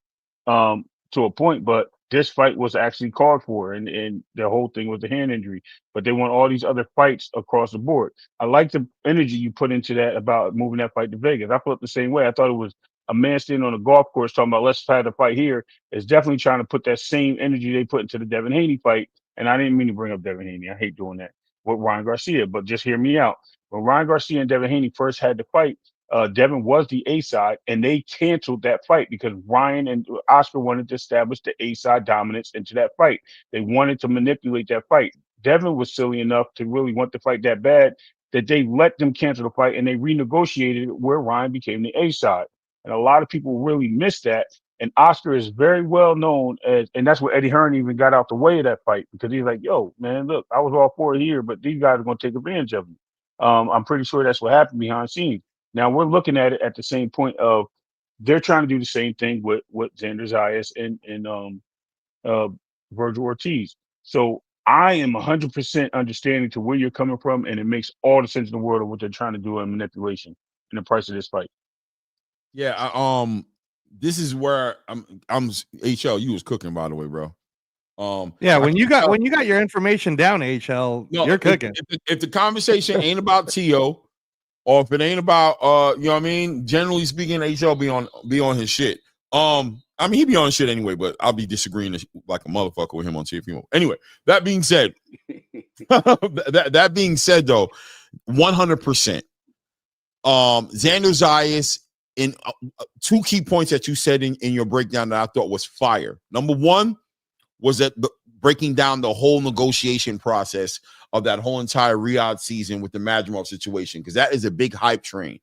to a point, but this fight was actually called for, and the whole thing was the hand injury. But they want all these other fights across the board. I like the energy you put into that about moving that fight to Vegas. I felt the same way. I thought it was a man standing on a golf course talking about let's have the fight here is definitely trying to put that same energy they put into the Devin Haney fight. And I didn't mean to bring up Devin Haney. I hate doing that with Ryan Garcia, but just hear me out. When Ryan Garcia and Devin Haney first had the fight, Devin was the A side, and they canceled that fight because Ryan and Oscar wanted to establish the A side dominance into that fight. They wanted to manipulate that fight. Devin was silly enough to really want the fight that bad that they let them cancel the fight and they renegotiated it where Ryan became the A side. And a lot of people really missed that. And Oscar is very well known as, and that's where Eddie Hearn even got out the way of that fight because he's like, yo, man, look, I was all for it here, but these guys are going to take advantage of me. I'm pretty sure that's what happened behind scenes. Now we're looking at it at the same point of they're trying to do the same thing with Xander Zayas and Virgil Ortiz. So I am 100% understanding to where you're coming from, and it makes all the sense in the world of what they're trying to do in manipulation and the price of this fight. Yeah, this is where I'm HL, you was cooking, by the way, bro. Yeah, when you got your information down, HL, you're cooking. If the conversation ain't about Tio, or if it ain't about you know what I mean, generally speaking, HL be on his shit. I mean, he be on his shit anyway, but I'll be disagreeing like a motherfucker with him on Teofimo. Anyway, that being said, that being said though, 100%. Xander Zayas, in two key points that you said in your breakdown that I thought was fire. Number one was that breaking down the whole negotiation process of that whole entire Riyadh season with the Madrimov situation, because that is a big hype train.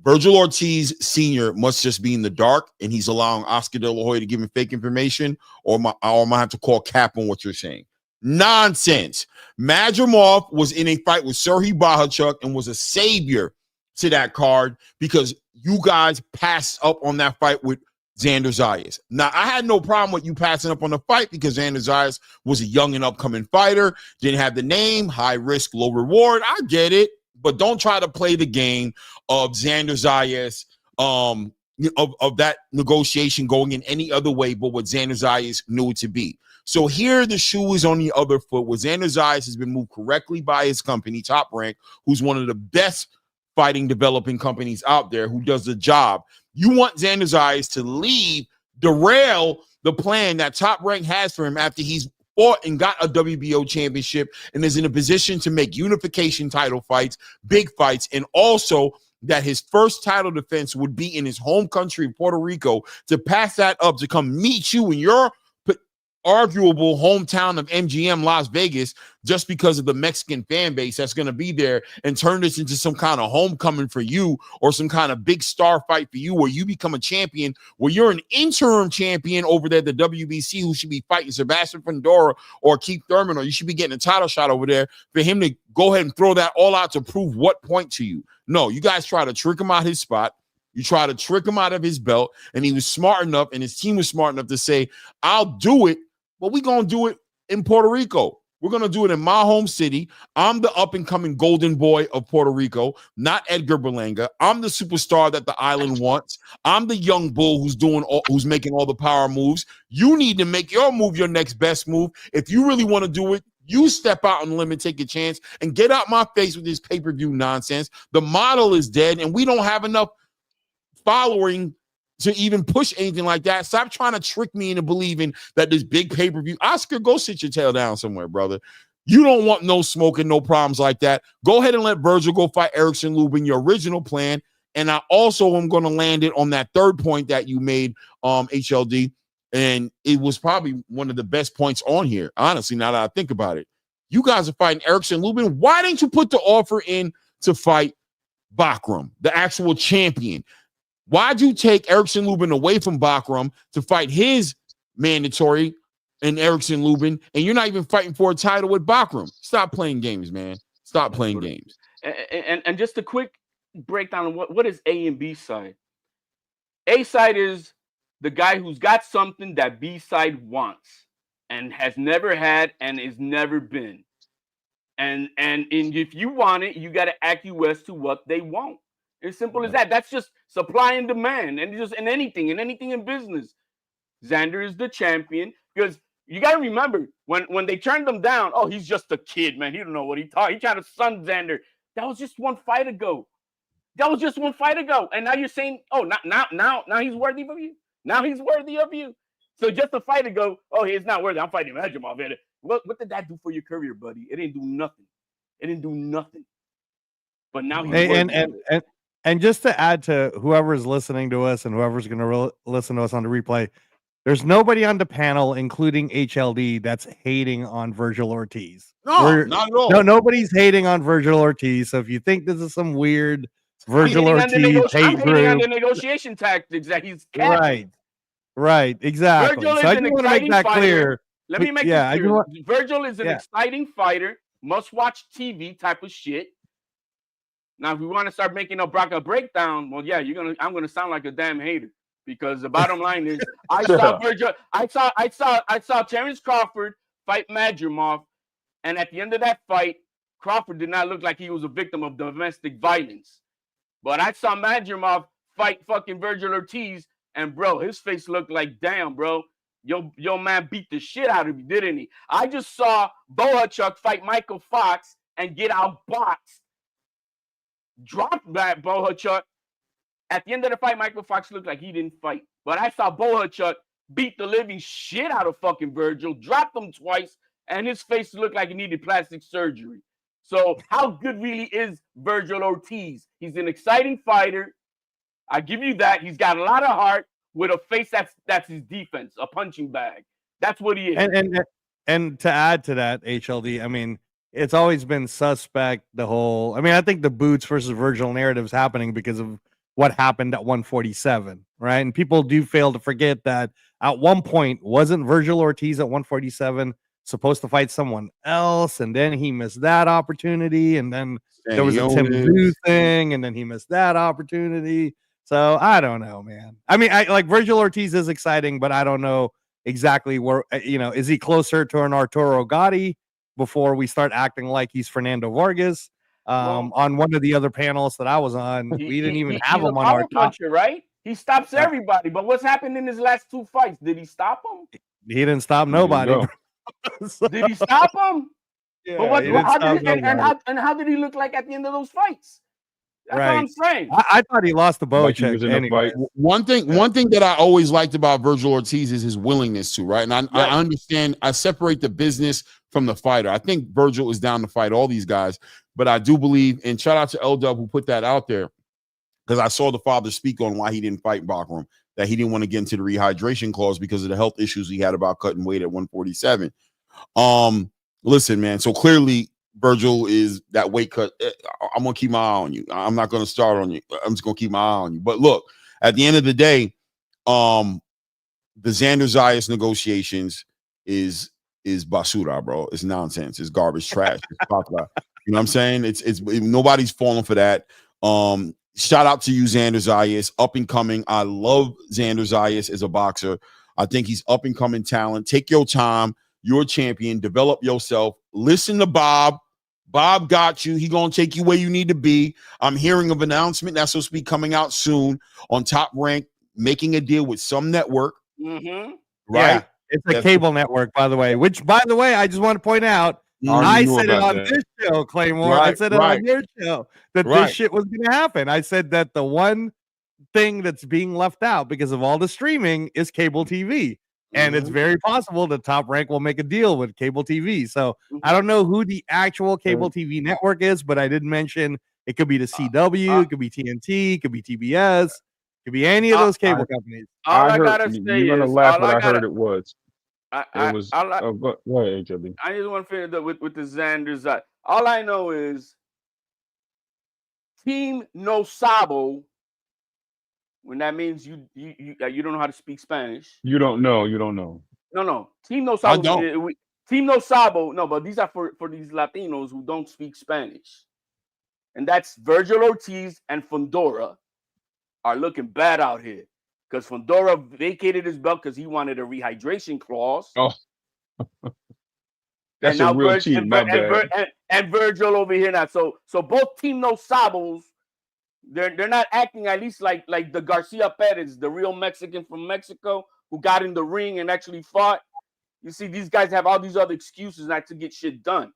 Virgil Ortiz Sr. must just be in the dark, and he's allowing Oscar De La Hoya to give him fake information, or am I have to call cap on what you're saying? Nonsense. Madrimov was in a fight with Serhiy Bohuchuk and was a savior to that card because you guys passed up on that fight with Xander Zayas. Now, I had no problem with you passing up on the fight because Xander Zayas was a young and upcoming fighter, didn't have the name, high risk, low reward. I get it, but don't try to play the game of Xander Zayas, of that negotiation going in any other way but what Xander Zayas knew it to be. So here the shoe is on the other foot, where Xander Zayas has been moved correctly by his company, Top Rank, who's one of the best fighting developing companies out there, who does the job. You want Xander Zayas to derail the plan that Top Rank has for him after he's fought and got a WBO championship and is in a position to make unification title fights, big fights, and also that his first title defense would be in his home country, Puerto Rico, to pass that up to come meet you in your arguable hometown of MGM, Las Vegas, just because of the Mexican fan base that's going to be there, and turn this into some kind of homecoming for you or some kind of big star fight for you where you become a champion, where you're an interim champion over there, the WBC, who should be fighting Sebastian Fundora or Keith Thurman, or you should be getting a title shot over there for him to go ahead and throw that all out to prove what point to you. No, you guys try to trick him out his spot. You try to trick him out of his belt, and he was smart enough, and his team was smart enough to say, I'll do it, but we're going to do it in Puerto Rico. We're going to do it in my home city. I'm the up-and-coming golden boy of Puerto Rico, not Edgar Berlanga. I'm the superstar that the island wants. I'm the young bull who's making all the power moves. You need to make your move your next best move. If you really want to do it, you step out on the limb and take a chance and get out my face with this pay-per-view nonsense. The model is dead, and we don't have enough following to even push anything like that. Stop trying to trick me into believing that this big pay-per-view. Oscar, go sit your tail down somewhere, brother. You don't want no smoke and no problems like that. Go ahead and let Virgil go fight Erickson Lubin, your original plan. And I also am going to land it on that third point that you made, HLD. And it was probably one of the best points on here, honestly, now that I think about it. You guys are fighting Erickson Lubin. Why didn't you put the offer in to fight Bakram, the actual champion? Why'd you take Erickson Lubin away from Bakram to fight his mandatory and Erickson Lubin, and you're not even fighting for a title with Bakram? Stop playing games, man. Stop playing games. And just a quick breakdown of what is A and B side. A side is the guy who's got something that B side wants and has never had and is never been. And if you want it, you got to acquiesce to what they want. As simple as that. That's just supply and demand, and just in anything in business. Xander is the champion because you got to remember when they turned him down. Oh, he's just a kid, man. He don't know what he thought. He trying to sun Xander. That was just one fight ago. And now you're saying, oh, now he's worthy of you. Now he's worthy of you. So just a fight ago, oh, he's not worthy. I'm fighting Majimov. What did that do for your career, buddy? It didn't do nothing. But now he's worthy. And just to add to whoever's listening to us and whoever's going to listen to us on the replay, there's nobody on the panel, including HLD, that's hating on Virgil Ortiz. No, not at all. No, nobody's hating on Virgil Ortiz. So if you think this is some weird Virgil Ortiz hate group, on the negotiation tactics that he's kept. Right, exactly. Virgil so I just want to make that clear. Let me make this clear. Virgil is an exciting fighter, must-watch TV type of shit. Now, if we want to start making a breakdown, well, yeah, I'm gonna sound like a damn hater because the bottom line is I saw Terrence Crawford fight Madrimov, and at the end of that fight, Crawford did not look like he was a victim of domestic violence. But I saw Madrimov fight fucking Virgil Ortiz, and bro, his face looked like, damn, bro, your man beat the shit out of you, didn't he? I just saw Bohuchuk fight Michael Fox and get outboxed. Dropped that Bohuchuk. At the end of the fight, Michael Fox looked like he didn't fight. But I saw Bohuchuk beat the living shit out of fucking Virgil, dropped him twice, and his face looked like he needed plastic surgery. So how good really is Virgil Ortiz? He's an exciting fighter. I give you that. He's got a lot of heart with a face that's his defense, a punching bag. That's what he is. And to add to that, HLD, I mean, it's always been suspect, I think the Boots versus Virgil narrative is happening because of what happened at 147, right? And people do fail to forget that at one point, wasn't Virgil Ortiz at 147 supposed to fight someone else? And then he missed that opportunity. And then there was a Tim Booth thing, and then he missed that opportunity. So I don't know, man. I mean, Virgil Ortiz is exciting, but I don't know exactly where, is he closer to an Arturo Gatti before we start acting like he's Fernando Vargas? On one of the other panels that I was on, we didn't even have him on our puncher, right? He stops everybody. But what's happened in his last two fights? Did he stop him? He didn't stop nobody. Did he stop him? Yeah, but how did he look like at the end of those fights? That's what I'm saying. I thought he lost the Bohuchuk. Anyway. One thing that I always liked about Virgil Ortiz is his willingness to, right? And I understand, I separate the business from the fighter. I think Virgil is down to fight all these guys, but I do believe, and shout out to L-Dub who put that out there, because I saw the father speak on why he didn't fight Bakram, that he didn't want to get into the rehydration clause because of the health issues he had about cutting weight at 147. Listen, man, so clearly Virgil is that weight cut. I'm going to keep my eye on you. I'm not going to start on you. I'm just going to keep my eye on you. But look, at the end of the day, the Xander Zayas negotiations is basura, bro. It's nonsense. It's garbage trash. It's poplar. You know what I'm saying? It's nobody's falling for that. Shout out to you, Xander Zayas, up and coming. I love Xander Zayas as a boxer. I think he's up and coming talent. Take your time. your champion. Develop yourself. Listen to Bob. Bob got you. He gonna take you where you need to be. I'm hearing of an announcement that's supposed to be coming out soon on Top Rank, making a deal with some network. Mm-hmm. Right? Yeah, it's a cable network, by the way. Which, by the way, I just want to point out. already I knew said it about on that. this show, Claymore. I Right, said it right. on your show that Right. this shit was going to happen. I said that the one thing that's being left out because of all the streaming is cable TV. And it's very possible that Top Rank will make a deal with cable TV. So I don't know who the actual cable TV network is, but I did mention it could be the CW, it could be TNT, it could be TBS, it could be any of those cable companies. All I heard, gotta say you're gonna is, laugh all what I I gotta, heard it was. It was. Go ahead, HLB. I just want to finish up with the Xanders. All I know is Team No Sabo. When that means you don't know how to speak Spanish. You don't know. You don't know. No. Team No I Sabo. don't. Team No Sabo. No, but these are for these Latinos who don't speak Spanish. And that's Virgil Ortiz and Fundora are looking bad out here. Because Fundora vacated his belt because he wanted a rehydration clause. Oh. That's a real team. My bad. And Virgil over here now. So both Team No Sabos, they're not acting at least like the Garcia Perez, the real Mexican from Mexico who got in the ring and actually fought. You see, these guys have all these other excuses not to get shit done,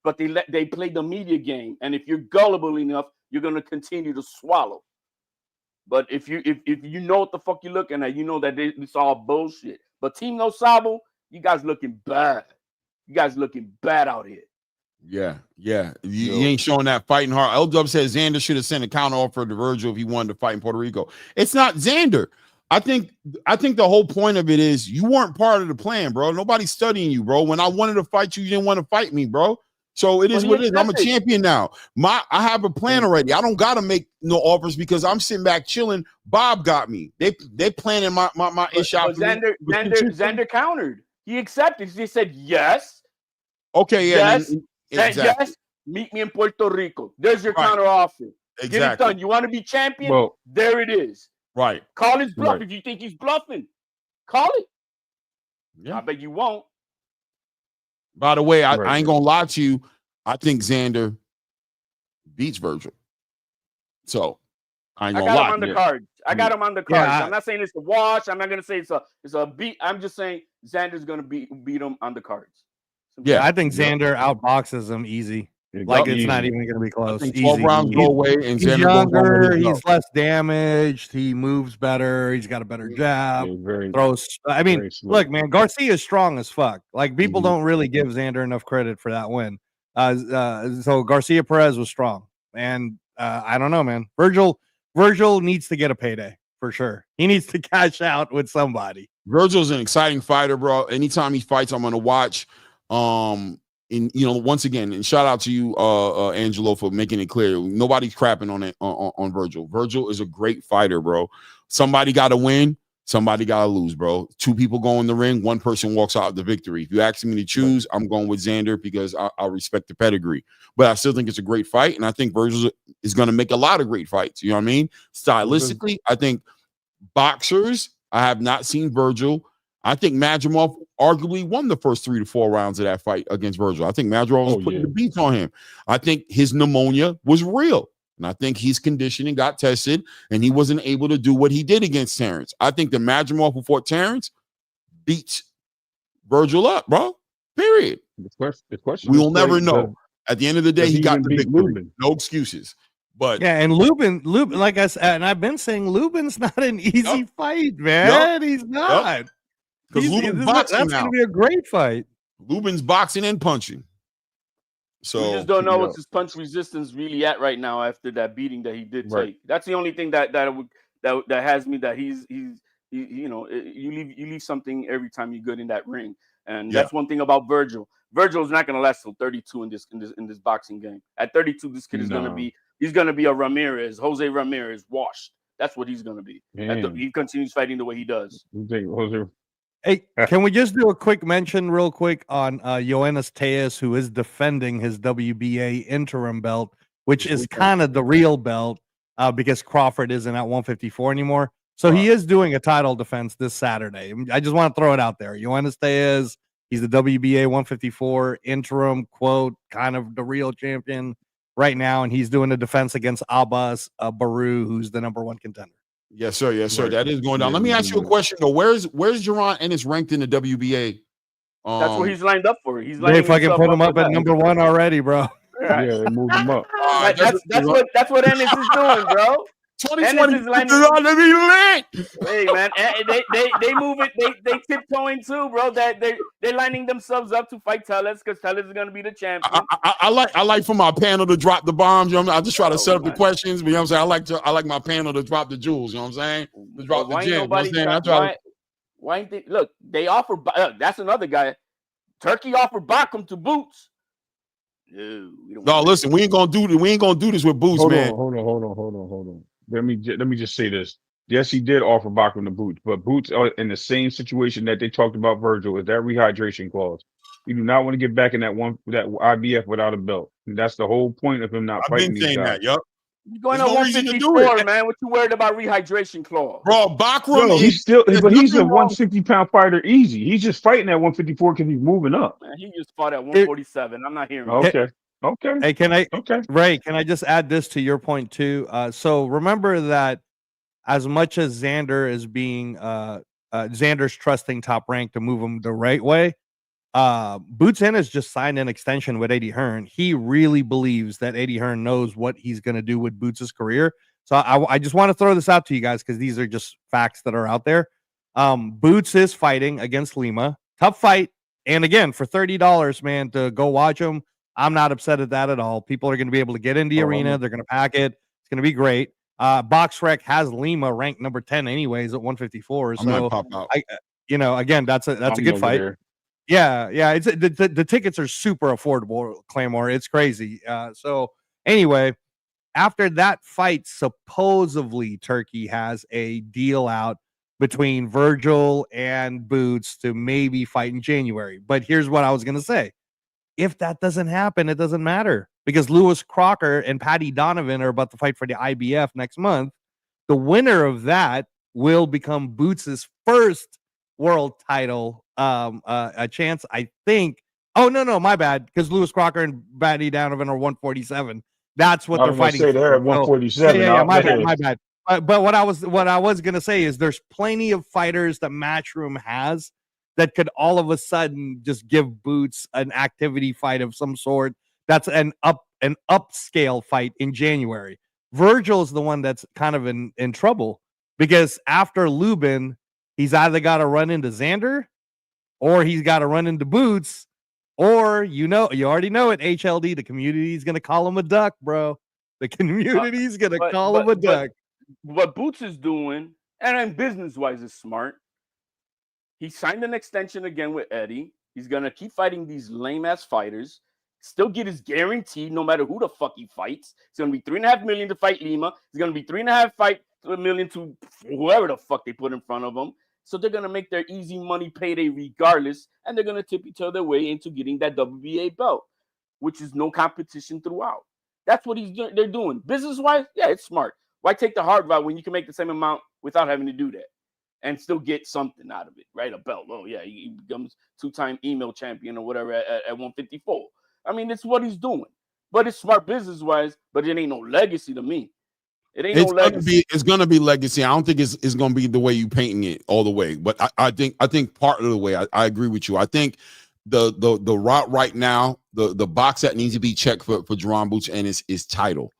but they play the media game, and if you're gullible enough, you're gonna continue to swallow. But if you know what the fuck you're looking at, you know that it's all bullshit. But Team No Sabo, you guys looking bad. You guys looking bad out here. Yeah. You ain't showing that fighting heart. L-Dub says Xander should have sent a counter offer to Virgil if he wanted to fight in Puerto Rico. It's not Xander. I think the whole point of it is you weren't part of the plan, bro. Nobody's studying you, bro. When I wanted to fight you, you didn't want to fight me, bro. So it is what it is. I'm a champion now. I have a plan already. I don't gotta make no offers because I'm sitting back chilling. Bob got me. They planning my issue. Xander countered. He accepted. He said yes. Okay, yeah. Yes. Exactly. Yes. Meet me in Puerto Rico. There's your counter offer. Exactly. Get it done. You want to be champion? Well, there it is. Right. Call his bluff if you think he's bluffing. Call it. Yeah. I bet you won't. By the way, I ain't gonna lie to you. I think Xander beats Virgil. So I got him on the cards. I got him on the cards. Yeah, I'm not saying it's a wash. I'm not gonna say it's a beat. I'm just saying Xander's gonna beat him on the cards. Yeah, I think Xander outboxes him easy. Like it's not even going to be close. 12 rounds go away, and he's Xander younger. He's less damaged. He moves better. He's got a better jab. Throws. I mean, look, man, Garcia is strong as fuck. Like people don't really give Xander enough credit for that win. So Garcia Perez was strong, and I don't know, man. Virgil needs to get a payday for sure. He needs to cash out with somebody. Virgil's an exciting fighter, bro. Anytime he fights, I'm gonna watch. And once again, and shout out to you, Angelo, for making it clear. Nobody's crapping on it on Virgil. Virgil is a great fighter, bro. Somebody got to win, somebody got to lose, bro. Two people go in the ring, one person walks out the victory. If you ask me to choose, I'm going with Xander because I respect the pedigree. But I still think it's a great fight, and I think Virgil is going to make a lot of great fights. You know what I mean? Stylistically, I think boxers. I have not seen Virgil. I think Madrimov arguably won the first 3 to 4 rounds of that fight against Virgil. I think Madrimov was putting the beats on him. I think his pneumonia was real. And I think his conditioning got tested, and he wasn't able to do what he did against Terrence. I think the Madrimov who fought Terrence beats Virgil up, bro. Period. The question we will never know. At the end of the day, he got the victory. Lubin. No excuses. But yeah, and Lubin, like I said, and I've been saying Lubin's not an easy fight, man. He's not. Because that's going to be a great fight. Lubin's boxing and punching. So we just don't know what's his punch resistance really at right now after that beating that he did take. That's the only thing that has me that he's you leave something every time you're good in that ring, and that's one thing about Virgil. Virgil is not going to last till 32 in this boxing game. At 32, this kid is going to be a Jose Ramirez washed. That's what he's going to be. He continues fighting the way he does. Hey, can we just do a quick mention real quick on Yoenis Tejas, who is defending his WBA interim belt, which is kind of the real belt because Crawford isn't at 154 anymore. So he is doing a title defense this Saturday. I just want to throw it out there. Yoenis Tejas He's the WBA 154 interim, quote, kind of the real champion right now, and he's doing a defense against Abbas Baru, who's the number 1 contender. Yes, sir. Yes, sir. Right. That is going down. Yeah, Let me ask you a question though. Where's Jaron Ennis ranked in the WBA? That's what he's lined up for. He's They lining fucking himself put him up for at that. number 1 already, bro. Yeah, they moved him up. That's what Ennis is doing, bro. 2020 Ennis is lining. to be lit. Hey man, they move it. They tiptoeing too, bro. That they're lining themselves up to fight Tellez because Tellez is gonna be the champion. I like for my panel to drop the bombs. You know, I just try to set up the questions. But you know what I'm saying? I like my panel to drop the jewels. You know what I'm saying? To drop the gems. You know what I'm saying? Why ain't they? Look, they offer. That's another guy. Turkey offered Bakum to Boots. No, listen, we ain't gonna do this with Boots, man. Hold on. Let me just say this. Yes, he did offer Bakum the Boots, but Boots are in the same situation that they talked about Virgil, is that rehydration clause. You do not want to get back in that IBF without a belt. And that's the whole point of him not fighting these guys. That, yup. You're going on 154, man. What you worried about rehydration clause? Bro, Bakum he's a 160-pound fighter easy. He's just fighting at 154 because he's moving up. Man, he just fought at 147. I'm not hearing Okay. Hey, Ray, can I just add this to your point too? So remember that as much as Xander is being Xander's trusting Top Rank to move him the right way, Boots Ennis just signed an extension with Eddie Hearn. He really believes that Eddie Hearn knows what he's going to do with Boots' career. So I just want to throw this out to you guys because these are just facts that are out there. Boots is fighting against Lima. Tough fight. And again, for $30, man, to go watch him, I'm not upset at that at all. People are going to be able to get in the arena. They're going to pack it. It's going to be great. BoxRec has Lima ranked number 10 anyways at 154. So pop out. Again, that's a good fight. There. Yeah. It's the tickets are super affordable, Claymore. It's crazy. So anyway, after that fight, supposedly Turkey has a deal out between Virgil and Boots to maybe fight in January. But here's what I was going to say. If that doesn't happen, it doesn't matter because Lewis Crocker and Patty Donovan are about to fight for the IBF next month. The winner of that will become Boots' first world title a chance, I think. Oh, no, my bad. Because Lewis Crocker and Patty Donovan are 147. That's what they're fighting. They're at 147. Yeah, my bad. But what I was gonna say is there's plenty of fighters that Matchroom has that could all of a sudden just give Boots an activity fight of some sort. That's an upscale fight in January. Virgil is the one that's kind of in trouble because after Lubin, he's either got to run into Xander or he's got to run into Boots, or you already know it, HLD, the community is going to call him a duck, bro. The community is going to call him a duck. What Boots is doing, and business-wise is smart. He signed an extension again with Eddie. He's going to keep fighting these lame-ass fighters, still get his guarantee no matter who the fuck he fights. It's going to be $3.5 million to fight Lima. It's going to be $3.5 million to whoever the fuck they put in front of him. So they're going to make their easy money payday regardless, and they're going to tip each other way into getting that WBA belt, which is no competition throughout. That's what they're doing. Business-wise, yeah, it's smart. Why take the hard route when you can make the same amount without having to do that and still get something out of it, right? A belt. Oh, yeah, he becomes two-time email champion or whatever at 154. I mean, it's what he's doing. But it's smart business-wise, but it ain't no legacy to me. It's gonna be legacy. I don't think it's gonna be the way you painting it all the way. But I think part of the way, I agree with you. I think the route right now, the box that needs to be checked for Jaron Boots Ennis is title.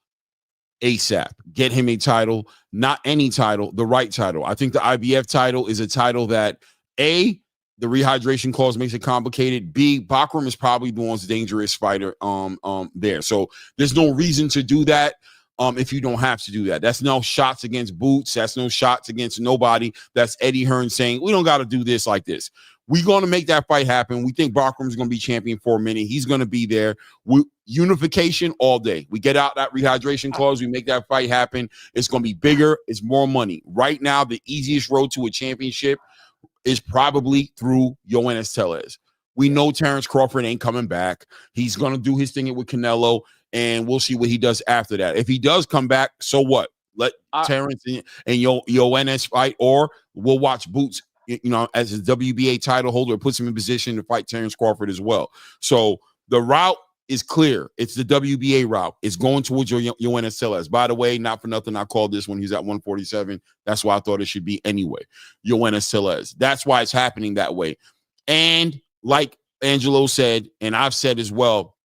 ASAP. Get him a title, not any title, the right title. I think the IBF title is a title that A, the rehydration clause makes it complicated. B, Bakram is probably the most dangerous fighter there. So there's no reason to do that if you don't have to do that. That's no shots against Boots. That's no shots against nobody. That's Eddie Hearn saying, we don't got to do this like this. We're going to make that fight happen. We think Bakram's going to be champion for a minute. He's going to be there. Unification all day. We get out that rehydration clause. We make that fight happen. It's going to be bigger. It's more money. Right now, the easiest road to a championship is probably through Yoenis Tellez. We know Terrence Crawford ain't coming back. He's going to do his thing with Canelo, and we'll see what he does after that. If he does come back, so what? Let Terrence and Yoenis fight, or we'll watch Boots as his WBA title holder. It puts him in position to fight Terrence Crawford as well. So the route is clear. It's the WBA route. It's going towards your Celeste. By the way, not for nothing, I called this when he's at 147. That's why I thought it should be anyway. Your Celeste. That's why it's happening that way. And like Angelo said, and I've said as well,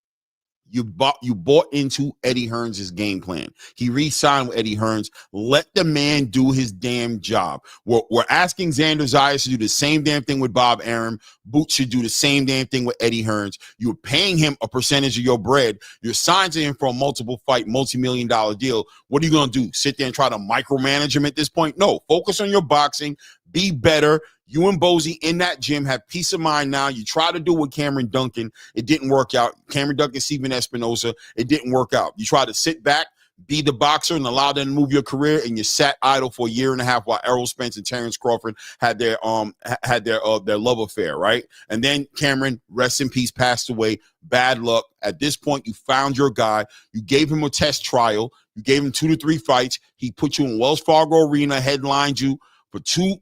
you bought into Eddie Hearns' game plan. He re-signed with Eddie Hearns. Let the man do his damn job. We're asking Xander Zayas to do the same damn thing with Bob Arum. Boots should do the same damn thing with Eddie Hearns. You're paying him a percentage of your bread. You're signing him for a multiple fight, multi-million-dollar deal. What are you going to do? Sit there and try to micromanage him at this point? No. Focus on your boxing. Be better. You and Bozy in that gym have peace of mind now. You try to do with Cameron Duncan. It didn't work out. Cameron Duncan, Steven Espinosa, it didn't work out. You try to sit back, be the boxer, and allow them to move your career, and you sat idle for a year and a half while Errol Spence and Terrence Crawford had their love affair, right? And then Cameron, rest in peace, passed away. Bad luck. At this point, you found your guy. You gave him a test trial. You gave him 2 to 3 fights. He put you in Wells Fargo Arena, headlined you for two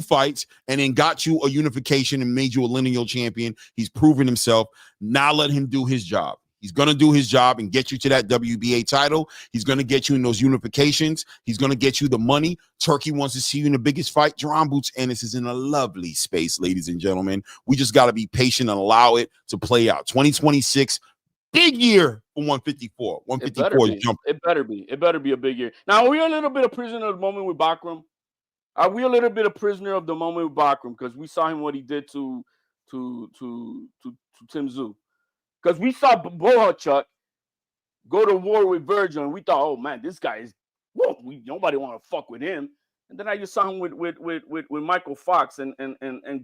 fights, and then got you a unification and made you a lineal champion. He's proven himself. Now let him do his job. He's going to do his job and get you to that WBA title. He's going to get you in those unifications. He's going to get you the money. Turkey wants to see you in the biggest fight. Jerron Boots Ennis is in a lovely space, ladies and gentlemen. We just got to be patient and allow it to play out. 2026, big year for 154. 154 is jumping. It better be. It better be a big year. Now, are we a little bit of prisoner of the moment with Bakram? Are we a little bit of prisoner of the moment with Bakram? Because we saw him what he did to Tim Tszyu. Because we saw Bohuchuk go to war with Virgil, and we thought, oh man, this guy is nobody want to fuck with him. And then I just saw him with Michael Fox and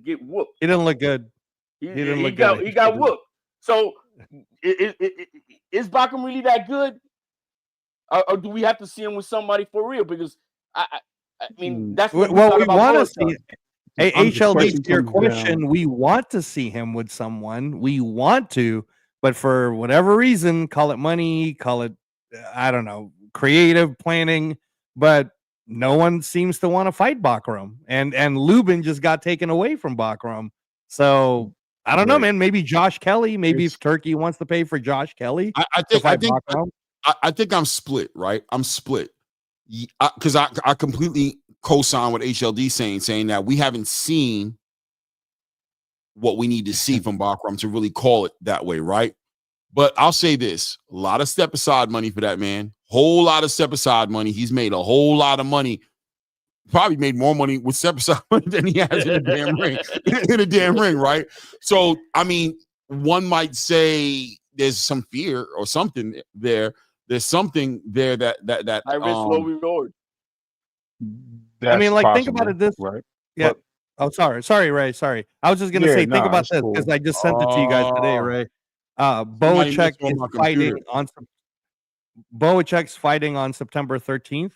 get whooped. He didn't look good. He got whooped. So is Bakram really that good? Or do we have to see him with somebody for real? Because I mean, that's what we want to see. Hey, HLD, to your question, down. We want to see him with someone. We want to, but for whatever reason, call it money, call it, I don't know, creative planning, but no one seems to want to fight Bakram. And Lubin just got taken away from Bakram. So I don't know, man. Maybe Josh Kelly. Maybe if Turkey wants to pay for Josh Kelly. I think I'm split, right? I'm split. Because I completely co-sign what HLD saying that we haven't seen what we need to see from Bakram to really call it that way, right? But I'll say this: a lot of step aside money for that man. Whole lot of step aside money. He's made a whole lot of money. Probably made more money with step aside money than he has in a damn ring. In a damn ring, right? So I mean, one might say there's some fear or something there. There's something there that high risk, low reward. I mean, like, possible, think about it this right? Yeah. Sorry, Ray. Sorry. I was just gonna say, think about this because I just sent it to you guys today, Ray. Bohuchuk is fighting on Bohuchuk's fighting on September 13th.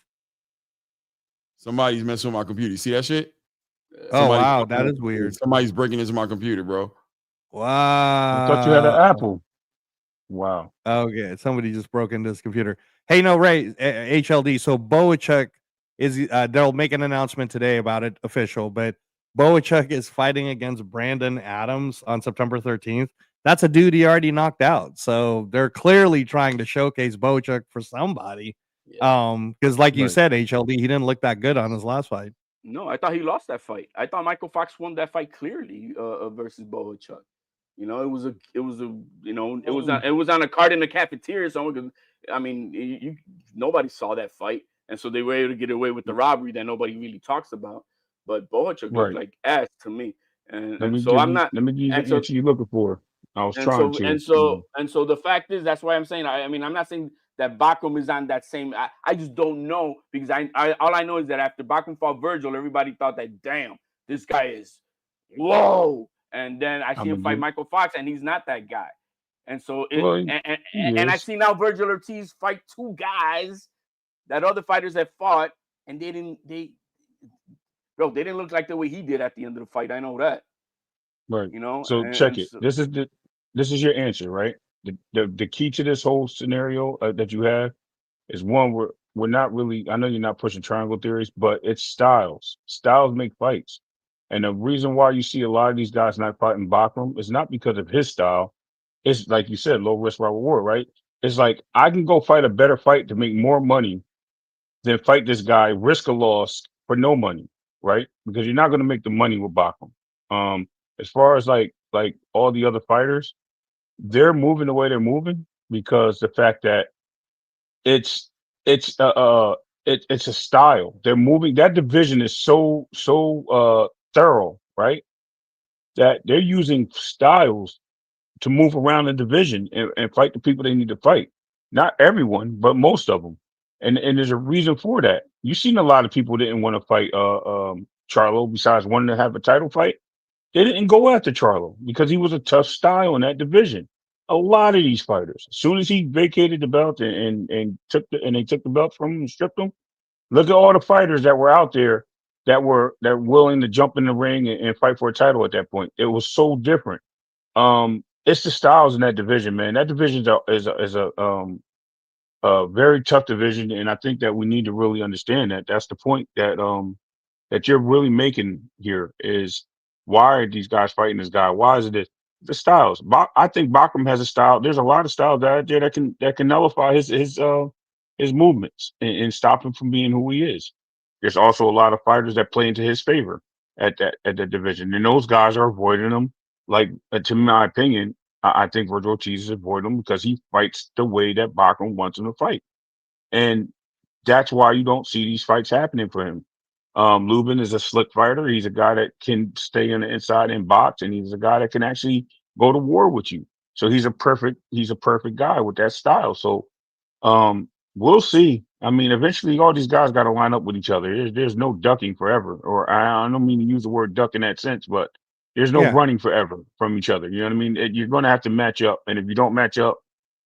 Somebody's messing with my computer. You see that shit? Wow, that is weird. Somebody's breaking into my computer, bro. Wow. I thought you had an Apple. Wow. Okay, somebody just broke into his computer. Hey, no, Ray, HLD. So Bohuchuk is they'll make an announcement today about it, official, but Bohuchuk is fighting against Brandon Adams on September 13th. That's a dude he already knocked out. So they're clearly trying to showcase Bohuchuk for somebody. Because like you said, HLD, he didn't look that good on his last fight. No, I thought he lost that fight. I thought Michael Fox won that fight clearly versus Bohuchuk. You know, it was on a card in the cafeteria. Someone nobody saw that fight, and so they were able to get away with the robbery that nobody really talks about. But Bohuchuk looked like ass to me, and so I'm not. Let me give you the answer you're looking for. I was trying to. And so the fact is, that's why I'm saying. I mean, I'm not saying that Bakram is on that same. I just don't know because all I know is that after Bakram fought Virgil, everybody thought that damn, this guy is whoa. And then I see him fight Michael Fox, and he's not that guy. And so, and I see now Virgil Ortiz fight two guys that other fighters have fought, and they didn't look like the way he did at the end of the fight. I know that. Right. You know. So check it. This is your answer, right? The key to this whole scenario that you have is one we're not really. I know you're not pushing triangle theories, but it's styles. Styles make fights. And the reason why you see a lot of these guys not fighting Bakram is not because of his style. It's like you said, low risk, low reward, right? It's like I can go fight a better fight to make more money than fight this guy, risk a loss for no money, right? Because you're not going to make the money with Bakram. As far as like all the other fighters, they're moving the way they're moving because the fact that it's it's uh, uh it's a style. They're moving. That division is so thorough, right? That they're using styles to move around the division and fight the people they need to fight. Not everyone, but most of them. And there's a reason for that. You've seen a lot of people didn't want to fight Charlo besides wanting to have a title fight. They didn't go after Charlo because he was a tough style in that division. A lot of these fighters, as soon as he vacated the belt and they took the belt from him and stripped him, look at all the fighters that were out there that were willing to jump in the ring and fight for a title at that point. It was so different. It's the styles in that division, man. That division is a very tough division, and I think that we need to really understand that. That's the point that you're really making here is why are these guys fighting this guy? Why is it this? The styles. I think Bakram has a style. There's a lot of styles out there that can nullify his movements and stop him from being who he is. There's also a lot of fighters that play into his favor at that division, and those guys are avoiding him. Like to my opinion, I think Virgil Ortiz is avoiding him because he fights the way that Bakram wants him to fight, and that's why you don't see these fights happening for him. Lubin is a slick fighter. He's a guy that can stay on the inside and box, and he's a guy that can actually go to war with you. So he's a perfect guy with that style. So we'll see. I mean, eventually all these guys got to line up with each other. There's no ducking forever, or I don't mean to use the word duck in that sense, but there's no Yeah. running forever from each other. You know what I mean? You're going to have to match up, and if you don't match up,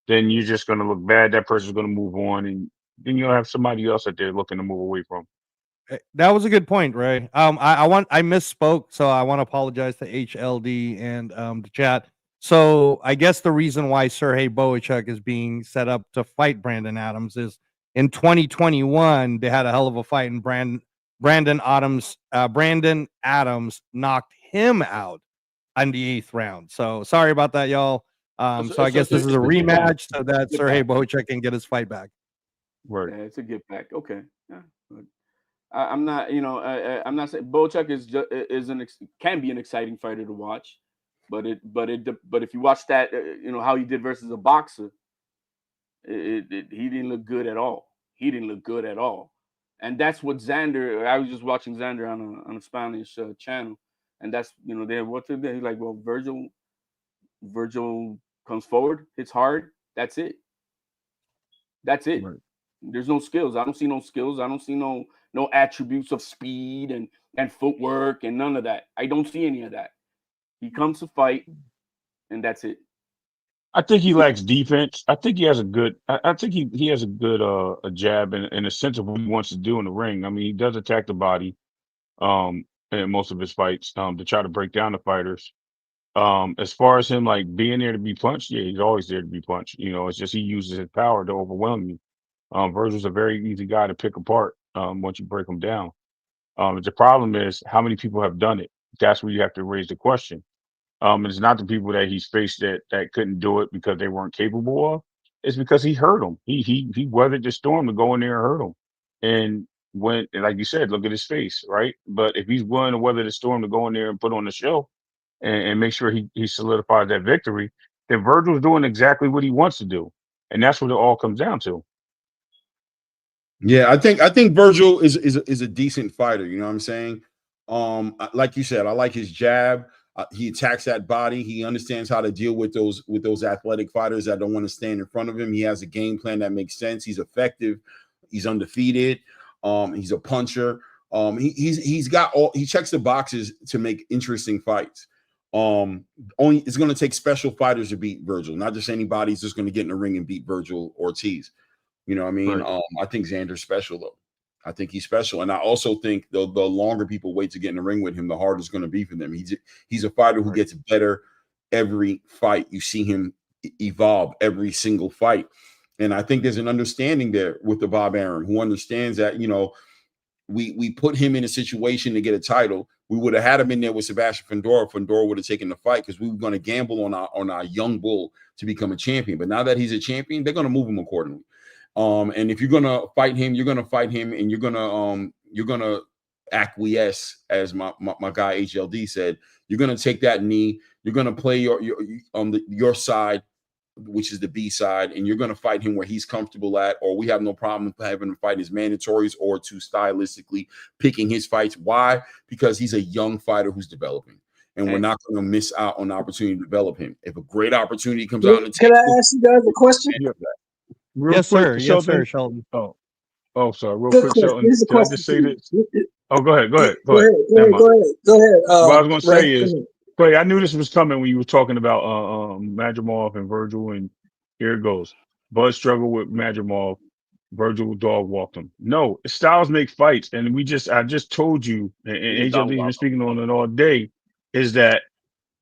then you're just going to look bad. That person's going to move on, and then you'll have somebody else that they're looking to move away from. That was a good point, Ray. I misspoke, so I want to apologize to HLD and the chat. So I guess the reason why Sergey Bohuchuk is being set up to fight Brandon Adams is in 2021 they had a hell of a fight, and Brandon Adams knocked him out on the 8th round. So sorry about that, y'all. So I guess this is a rematch so that Sergey Bohuchuk can get his fight back. Right. Yeah, it's a get back. Okay. Yeah. I'm not, I'm not saying Bohuchuk can be an exciting fighter to watch, but if you watch that, how he did versus a boxer, he didn't look good at all. He didn't look good at all, and that's what Xander. I was just watching Xander on a Spanish channel, and that's they're like, well, Virgil comes forward, hits hard. That's it. That's it. Right. There's no skills. I don't see no skills. I don't see no attributes of speed and footwork and none of that. I don't see any of that. He comes to fight, and that's it. I think he lacks defense. I think he has a good. I think he has a good a jab in a sense of what he wants to do in the ring. I mean, he does attack the body, in most of his fights, to try to break down the fighters. As far as him like being there to be punched, yeah, he's always there to be punched. It's just he uses his power to overwhelm you. Virgil's a very easy guy to pick apart once you break him down. The problem is how many people have done it. That's where you have to raise the question. And it's not the people that he's faced that couldn't do it because they weren't capable of. It's because he hurt them. He weathered the storm to go in there and hurt them. And when, like you said, look at his face, right? But if he's willing to weather the storm to go in there and put on the show and make sure he solidifies that victory, then Virgil's doing exactly what he wants to do. And that's what it all comes down to. Yeah, I think Virgil is a decent fighter. You know what I'm saying? Like you said, I like his jab. He attacks that body. He understands how to deal with those athletic fighters that don't want to stand in front of him. He has a game plan that makes sense. He's effective. He's undefeated. He's a puncher. He checks the boxes to make interesting fights. Only it's going to take special fighters to beat Virgil, not just anybody's just going to get in the ring and beat Virgil Ortiz. You know what I mean? Right. I think Xander's special, though. I think he's special. And I also think the longer people wait to get in the ring with him, the harder it's going to be for them. He's a fighter who gets better every fight. You see him evolve every single fight. And I think there's an understanding there with the Bob Arum, who understands that, we put him in a situation to get a title. We would have had him in there with Sebastian Fundora. Fundora would have taken the fight because we were going to gamble on our young bull to become a champion. But now that he's a champion, they're going to move him accordingly. And if you're going to fight him, you're going to fight him, and you're going to acquiesce, as my guy HLD said. You're going to take that knee. You're going to play your side, which is the B side, and you're going to fight him where he's comfortable at, or we have no problem having him fight his mandatories or to stylistically picking his fights. Why? Because he's a young fighter who's developing, and we're not going to miss out on the opportunity to develop him. If a great opportunity comes out on the table, can I ask you guys a question? Yes, sir. Yes, sir, Sheldon. Oh, sorry. Real quick, Sheldon. Can I just say this? Oh, go ahead. Go ahead. Go ahead. What I was going to say is, Clay, I knew this was coming when you were talking about Madrimov and Virgil, and here it goes. Bud struggled with Madrimov. Virgil dog walked him. No, styles make fights, and I just told you, and HLD's been speaking on it all day, is that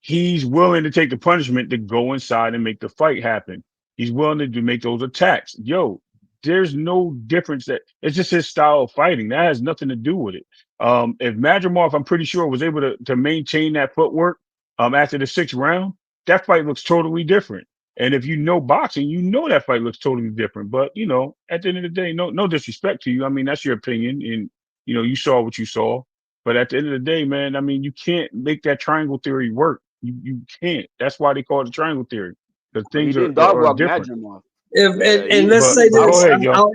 he's willing to take the punishment to go inside and make the fight happen. He's willing to make those attacks. Yo, there's no difference. That it's just his style of fighting. That has nothing to do with it. If Madrimov, I'm pretty sure, was able to maintain that footwork after the 6th round, that fight looks totally different. And if you know boxing, you know that fight looks totally different. But at the end of the day, no disrespect to you. I mean, that's your opinion, and you saw what you saw. But at the end of the day, man, I mean, you can't make that triangle theory work. You can't. That's why they call it the triangle theory. Because things are different. And let's say this. I'll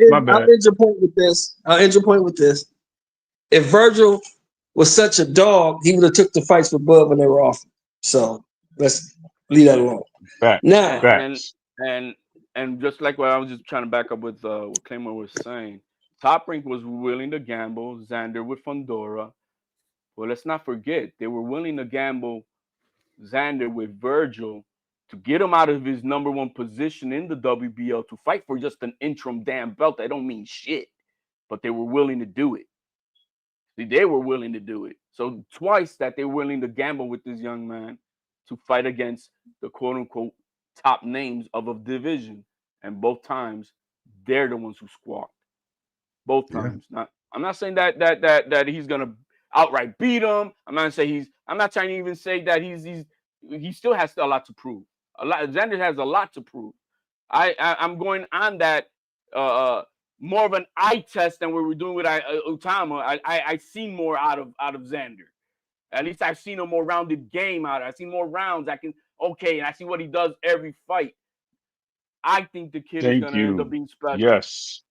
end your point with this. If Virgil was such a dog, he would have took the fights with Bud when they were off. So let's leave that alone. Now, and just like what I was just trying to back up with what Claymore was saying, Top Rank was willing to gamble Xander with Fundora. Well, let's not forget they were willing to gamble Xander with Virgil to get him out of his number 1 position in the WBL to fight for just an interim damn belt. That don't mean shit, but they were willing to do it. They were willing to do it. So twice that they were willing to gamble with this young man to fight against the quote-unquote top names of a division. And both times, they're the ones who squawked. Both times. I'm not saying that he's going to outright beat him. I'm not trying to even say that he still has a lot to prove. Xander has a lot to prove. I'm going on that more of an eye test than what we're doing with Itauma. I seen more out of Xander. At least I've seen a more rounded game out of it. I've seen more rounds. And I see what he does every fight. I think the kid is going to end up being special. Yes.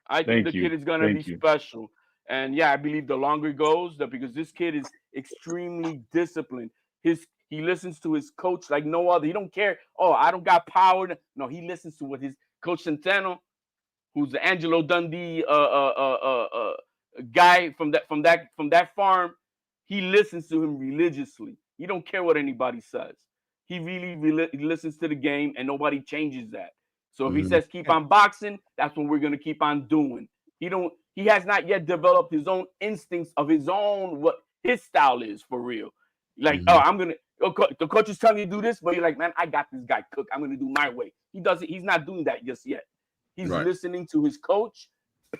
I think the kid is going to be special. And yeah, I believe the longer it goes, because this kid is extremely disciplined. He listens to his coach like no other. He don't care. Oh, I don't got power. No, he listens to what his coach Centeno, who's the Angelo Dundee guy from that farm. He listens to him religiously. He don't care what anybody says. He really listens to the game, and nobody changes that. So if he says keep on boxing, that's what we're gonna keep on doing. He has not yet developed his own instincts of his own, what his style is for real. Like, the coach is telling you to do this, but you're like, man, I got this guy cooked. I'm gonna do my way. He's not doing that just yet. He's listening to his coach,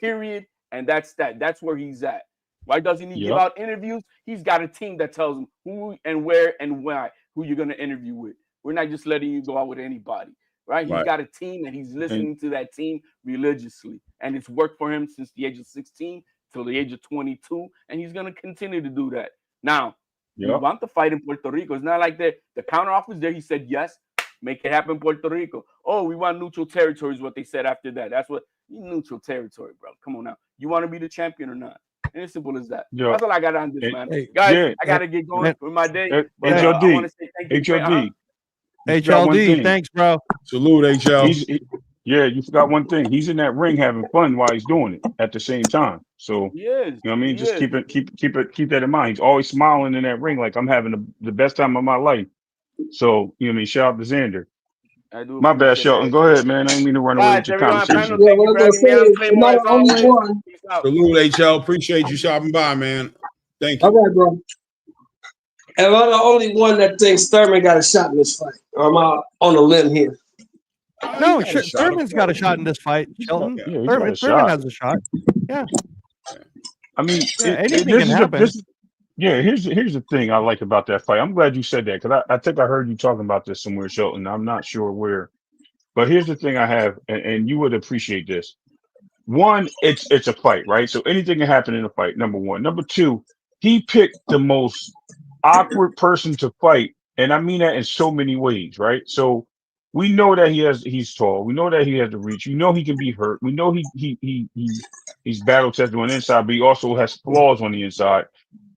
period. And that's that. That's where he's at. Why doesn't he give out interviews? He's got a team that tells him who and where and why, who you're gonna interview with. We're not just letting you go out with anybody. Right? He's got a team, and he's listening to that team religiously. And it's worked for him since the age of 16 till the age of 22, and he's going to continue to do that. Now, we want to fight in Puerto Rico. It's not like the counter offer is there. He said, yes, make it happen in Puerto Rico. Oh, we want neutral territory is what they said after that. That's what neutral territory, bro. Come on now. You want to be the champion or not? And it's simple as that. That's all I got on this, man. Guys, I got to get going with my day. HLD. I want to say thank you. HLD. HLD, thanks, bro. Salute, HL. You forgot one thing. He's in that ring having fun while he's doing it at the same time. So he is. You know what I mean? Just keep that in mind. He's always smiling in that ring like I'm having the best time of my life. So, you know what I mean? Shout out to Xander. My bad, Shelton. Go ahead, man. I didn't mean to run away with your conversation. Salute, HL. Appreciate you stopping by, man. Thank you. All right, bro. Am I the only one that thinks Thurman got a shot in this fight? Or am I on a limb here? No, Thurman's got a shot in this fight, Shelton. Thurman has a shot. Yeah. I mean, anything can happen. Here's the thing I like about that fight. I'm glad you said that because I think I heard you talking about this somewhere, Shelton. I'm not sure where, but here's the thing I have, and you would appreciate this. One, it's a fight, right? So anything can happen in a fight. Number one. Number two, he picked the most awkward person to fight, and I mean that in so many ways, right? So we know that he's tall. We know that he has the reach. We know he can be hurt. We know he's battle tested on the inside, but he also has flaws on the inside.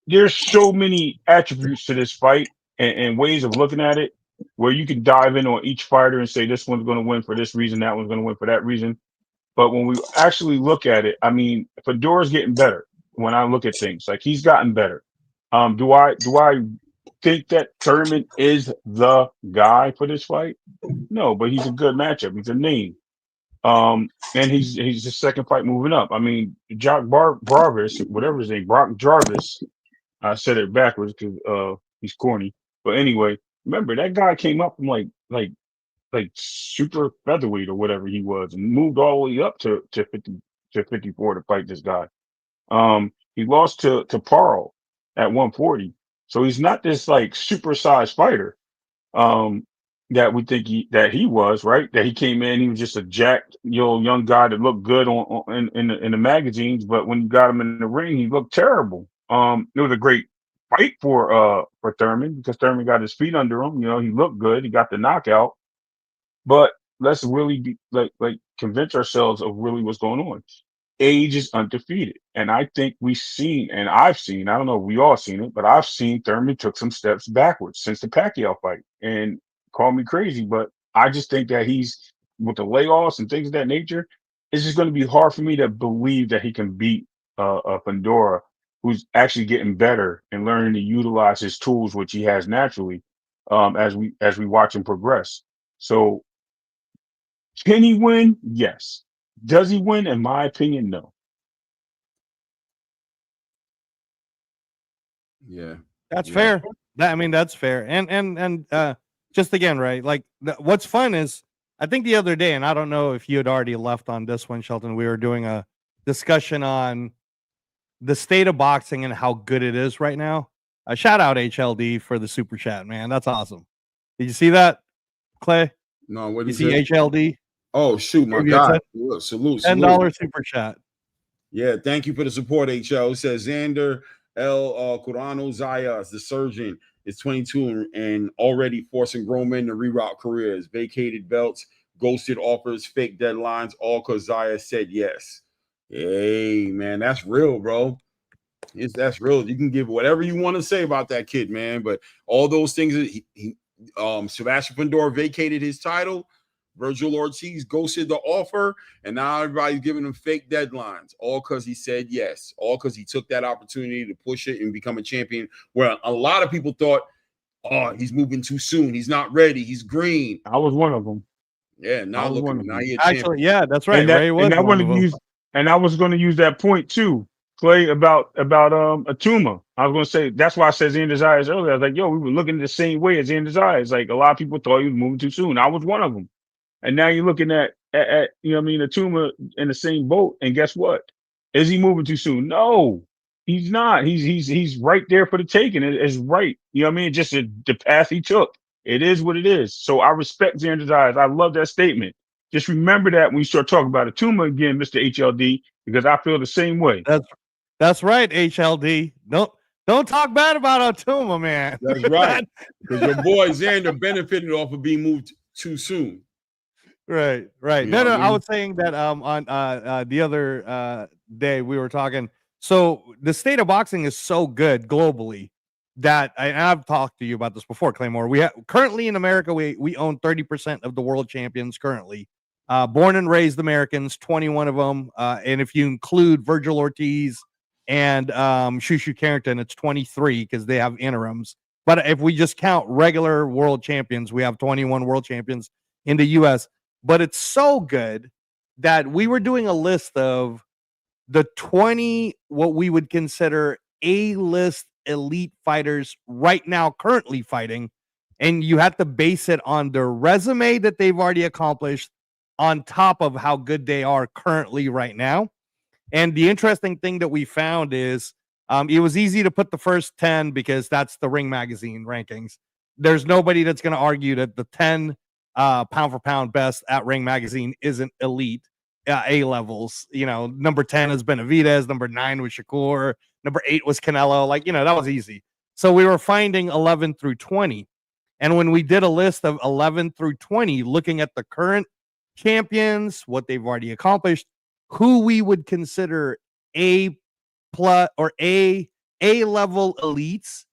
There's so many attributes to this fight and ways of looking at it where you can dive in on each fighter and say this one's going to win for this reason, that one's going to win for that reason. But when we actually look at it, I mean, Fedora's getting better. When I look at things, like he's gotten better. Do I think that Thurman is the guy for this fight? No, but he's a good matchup. He's a name. And he's the second fight moving up. I mean, Jarvis, whatever his name, Brock Jarvis. I said it backwards because he's corny. But anyway, remember that guy came up from like super featherweight or whatever he was and moved all the way up to 54 to fight this guy. He lost to Parle at 140. So he's not this like supersized fighter that we think he was, right? That he came in, he was just a jacked young guy that looked good in the magazines, but when you got him in the ring, he looked terrible. It was a great fight for Thurman because Thurman got his feet under him. He looked good. He got the knockout. But let's really be like convince ourselves of really what's going on. Age is undefeated. And I think I've seen, I don't know if we all seen it, but I've seen Thurman took some steps backwards since the Pacquiao fight. And call me crazy, but I just think that he's with the layoffs and things of that nature, it's just going to be hard for me to believe that he can beat Pandora, who's actually getting better and learning to utilize his tools, which he has naturally, as we watch him progress. So can he win? Yes. Does he win? In my opinion, no. Yeah, that's fair. That's fair. And just again, right? Like what's fun is I think the other day, and I don't know if you had already left on this one, Shelton. We were doing a discussion on the state of boxing and how good it is right now. Shout out HLD for the super chat, man. That's awesome. Did you see that, Clay? No, what you is see it? HLD? Oh shoot, my God! Salute. $10 super chat. Yeah, thank you for the support, HL. It says Xander L. Curano Zayas, the surgeon, is 22 and already forcing grown men to reroute careers, vacated belts, ghosted offers, fake deadlines, all because Zayas said yes. Hey, man, that's real, bro. That's real. You can give whatever you want to say about that kid, man, but all those things, Sebastian Pandora vacated his title. Virgil Ortiz ghosted the offer, and now everybody's giving him fake deadlines, all because he said yes, all because he took that opportunity to push it and become a champion, where a lot of people thought, oh, he's moving too soon. He's not ready. He's green. I was one of them. Yeah, now look at him. Now he's a champion. Actually, yeah, that's right. And I was going to use that point too, Clay, about Itauma. I was going to say, that's why I said Xander Zayas earlier. I was like, yo, we were looking the same way as Xander Zayas. Like a lot of people thought he was moving too soon. I was one of them. And now you're looking at Itauma in the same boat. And guess what? Is he moving too soon? No, he's not. He's right there for the taking. It's right. Just the path he took. It is what it is. So I respect Xander Zayas. I love that statement. Just remember that when you start talking about Itauma again, Mr. HLD, because I feel the same way. That's right, HLD. Don't talk bad about Itauma, man. That's right. Because your boy Xander benefited off of being moved too soon. Right. No, I was saying that on the other day we were talking. So the state of boxing is so good globally that I've talked to you about this before, Claymore. We currently in America we own 30% of the world champions currently. Born and raised Americans, 21 of them, and if you include Virgil Ortiz and Shushu Carrington, it's 23 because they have interims. But if we just count regular world champions, we have 21 world champions in the U.S. But it's so good that we were doing a list of the 20 what we would consider A-list elite fighters right now currently fighting, and you have to base it on their resume that they've already accomplished on top of how good they are currently right now. And the interesting thing that we found is it was easy to put the first 10 because that's the Ring Magazine rankings. There's nobody that's going to argue that the 10 pound for pound best at Ring Magazine isn't elite A levels. You know, number 10 is Benavidez, number 9 was Shakur, number 8 was Canelo. Like, you know, that was easy. So we were finding 11 through 20. And when we did a list of 11 through 20, looking at the current champions, what they've already accomplished, who we would consider A plus or A level elites,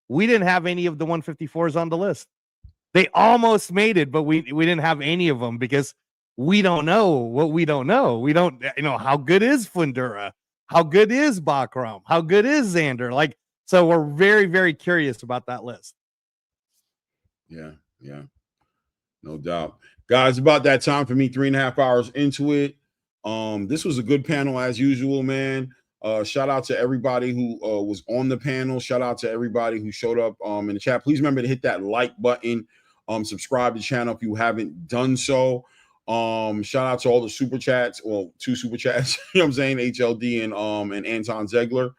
we didn't have any of the 154s on the list. They almost made it, but we didn't have any of them because we don't know what we don't know. We don't, you know, how good is Fundura? How good is Bakram? How good is Xander? Like, so we're very, very curious about that list. Yeah, no doubt. Guys, about that time for me, 3.5 hours into it. This was a good panel as usual, man. Shout out to everybody who was on the panel. Shout out to everybody who showed up in the chat. Please remember to hit that like button. Subscribe to the channel if you haven't done so. Shout out to all the super chats. Well, 2 super chats. You know what I'm saying? HLD and Anton Zegler.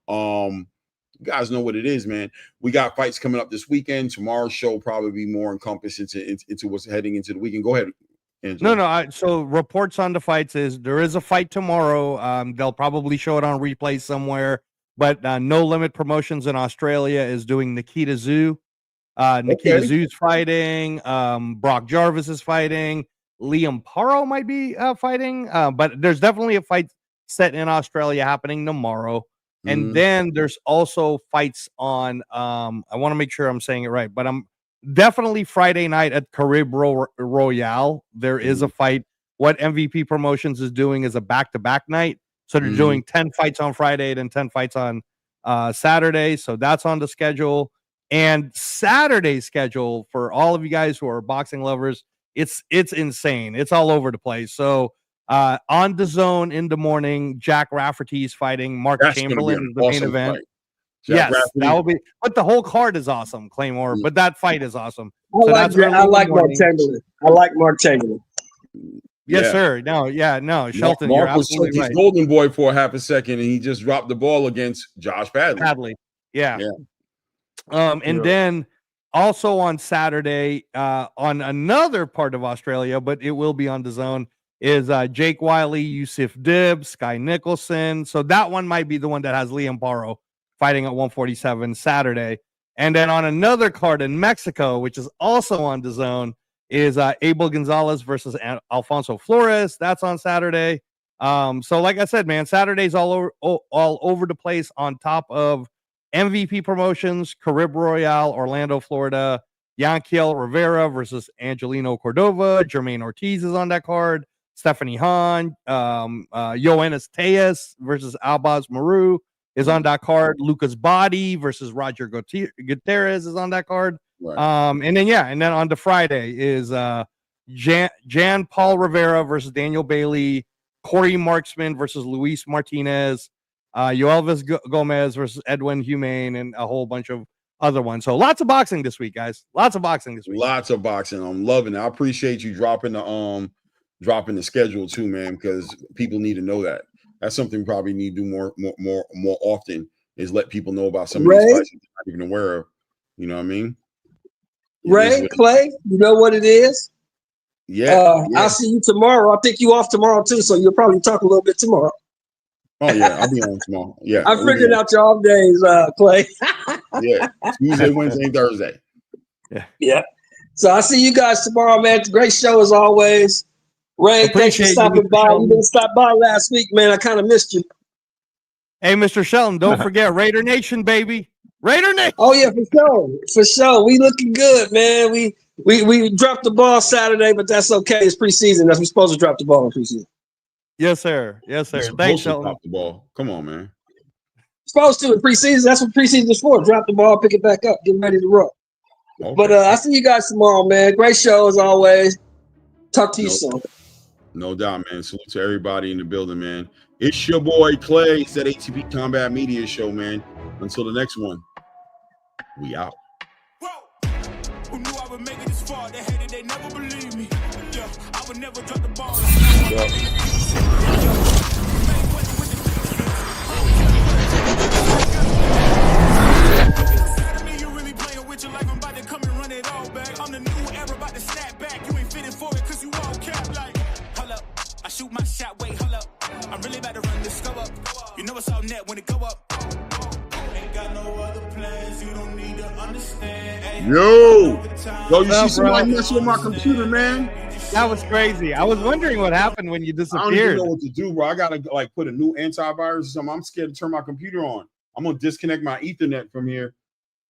You guys know what it is, man. We got fights coming up this weekend. Tomorrow's show will probably be more encompassed into what's heading into the weekend. Go ahead, Angela. No. So reports on the fights is there is a fight tomorrow. They'll probably show it on replay somewhere. But No Limit Promotions in Australia is doing Nikita Zhu. Nikita Zhu's fighting. Brock Jarvis is fighting. Liam Paro might be fighting. But there's definitely a fight set in Australia happening tomorrow. And then there's also fights on, I want to make sure I'm saying it right, but I'm definitely Friday night at Carib Royale. There is a fight. What MVP Promotions is doing is a back-to-back night. So they're doing 10 fights on Friday and 10 fights on Saturday. So that's on the schedule. And Saturday's schedule for all of you guys who are boxing lovers, it's insane. It's all over the place. So on the zone in the morning, Jack Rafferty's fighting Mark Chamberlain in the main event. Yes, that will be. But the whole card is awesome, Claymore. But that fight is awesome. I like Mark Chamberlain. I like Mark Chamberlain. Yes, sir. No, Shelton, Mark you're absolutely was right. golden boy for a half a second, and he just dropped the ball against Josh Padley. Yeah. And then also on Saturday, on another part of Australia, but it will be on the zone, is Jake Wiley, Yusuf Dibb, Sky Nicholson. So that one might be the one that has Liam Paro fighting at 147 Saturday. And then on another card in Mexico, which is also on the zone, is Abel Gonzalez versus Alfonso Flores. That's on Saturday. So like I said, man, Saturday's all over the place on top of MVP Promotions, Carib Royale, Orlando, Florida, Yanquiel Rivera versus Angelino Cordova. Jermaine Ortiz is on that card. Stephanie Hahn, Yoenis Tejas versus Albaz Maru is on that card. Lucas Body versus Roger Gutierrez is on that card. Right. And then on the Friday is Jan Paul Rivera versus Daniel Bailey, Corey Marksman versus Luis Martinez, Yoelvis Gomez versus Edwin Humane, and a whole bunch of other ones. So lots of boxing this week, guys. Lots of boxing this week. Lots of boxing. I'm loving it. I appreciate you dropping the schedule too, man, because people need to know that. That's something we probably need to do more often, is let people know about some of these fights they're not even aware of. You know what I mean? Ray, Clay, you know what it is? Yeah. I'll see you tomorrow. I think you off tomorrow too, so you'll probably talk a little bit tomorrow. Oh yeah, I'll be on tomorrow. Yeah, I figured out your off days, Clay. Yeah, Tuesday, Wednesday, and Thursday. Yeah. So I'll see you guys tomorrow, man. Great show as always. Ray, thanks for stopping by. You didn't stop by last week, man. I kind of missed you. Hey, Mr. Shelton, don't forget Raider Nation, baby. Raider Nation. Oh yeah, for sure. For sure. We looking good, man. We dropped the ball Saturday, but that's okay. It's preseason. We're supposed to drop the ball in preseason. Yes, sir. Yes, sir. Thanks, Shelton. Drop the ball. Come on, man. Supposed to in preseason. That's what preseason is for. Drop the ball, pick it back up, get ready to roll. Okay. But I'll see you guys tomorrow, man. Great show as always. Talk to you soon. No doubt, man. Salute to everybody in the building, man. It's your boy Clay. It's that ATP Combat Media Show, man. Until the next one, we out. Who knew I would make it this far? They hated, they never believed me. Yeah, I would never drop the ball. Yo, you see somebody messing with my computer, man? That was crazy. I was wondering what happened when you I don't disappeared. even know what to do, bro. I gotta like put a new antivirus or something. I'm scared to turn my computer on. I'm gonna disconnect my Ethernet from here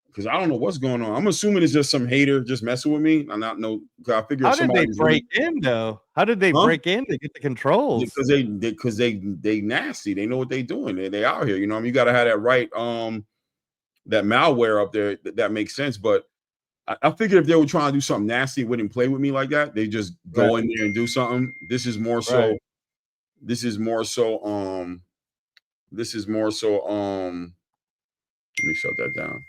because I don't know what's going on. I'm assuming it's just some hater just messing with me. I'm not know. I figure how did they break in though? How did they break in to get the controls? Because they nasty. They know what they doing. They out here. You know, I mean, you got to have that right that malware up there. That makes sense. But I figured if they were trying to do something nasty, it wouldn't play with me like that. They just go in there and do something. This is more so. This is more so. Let me shut that down.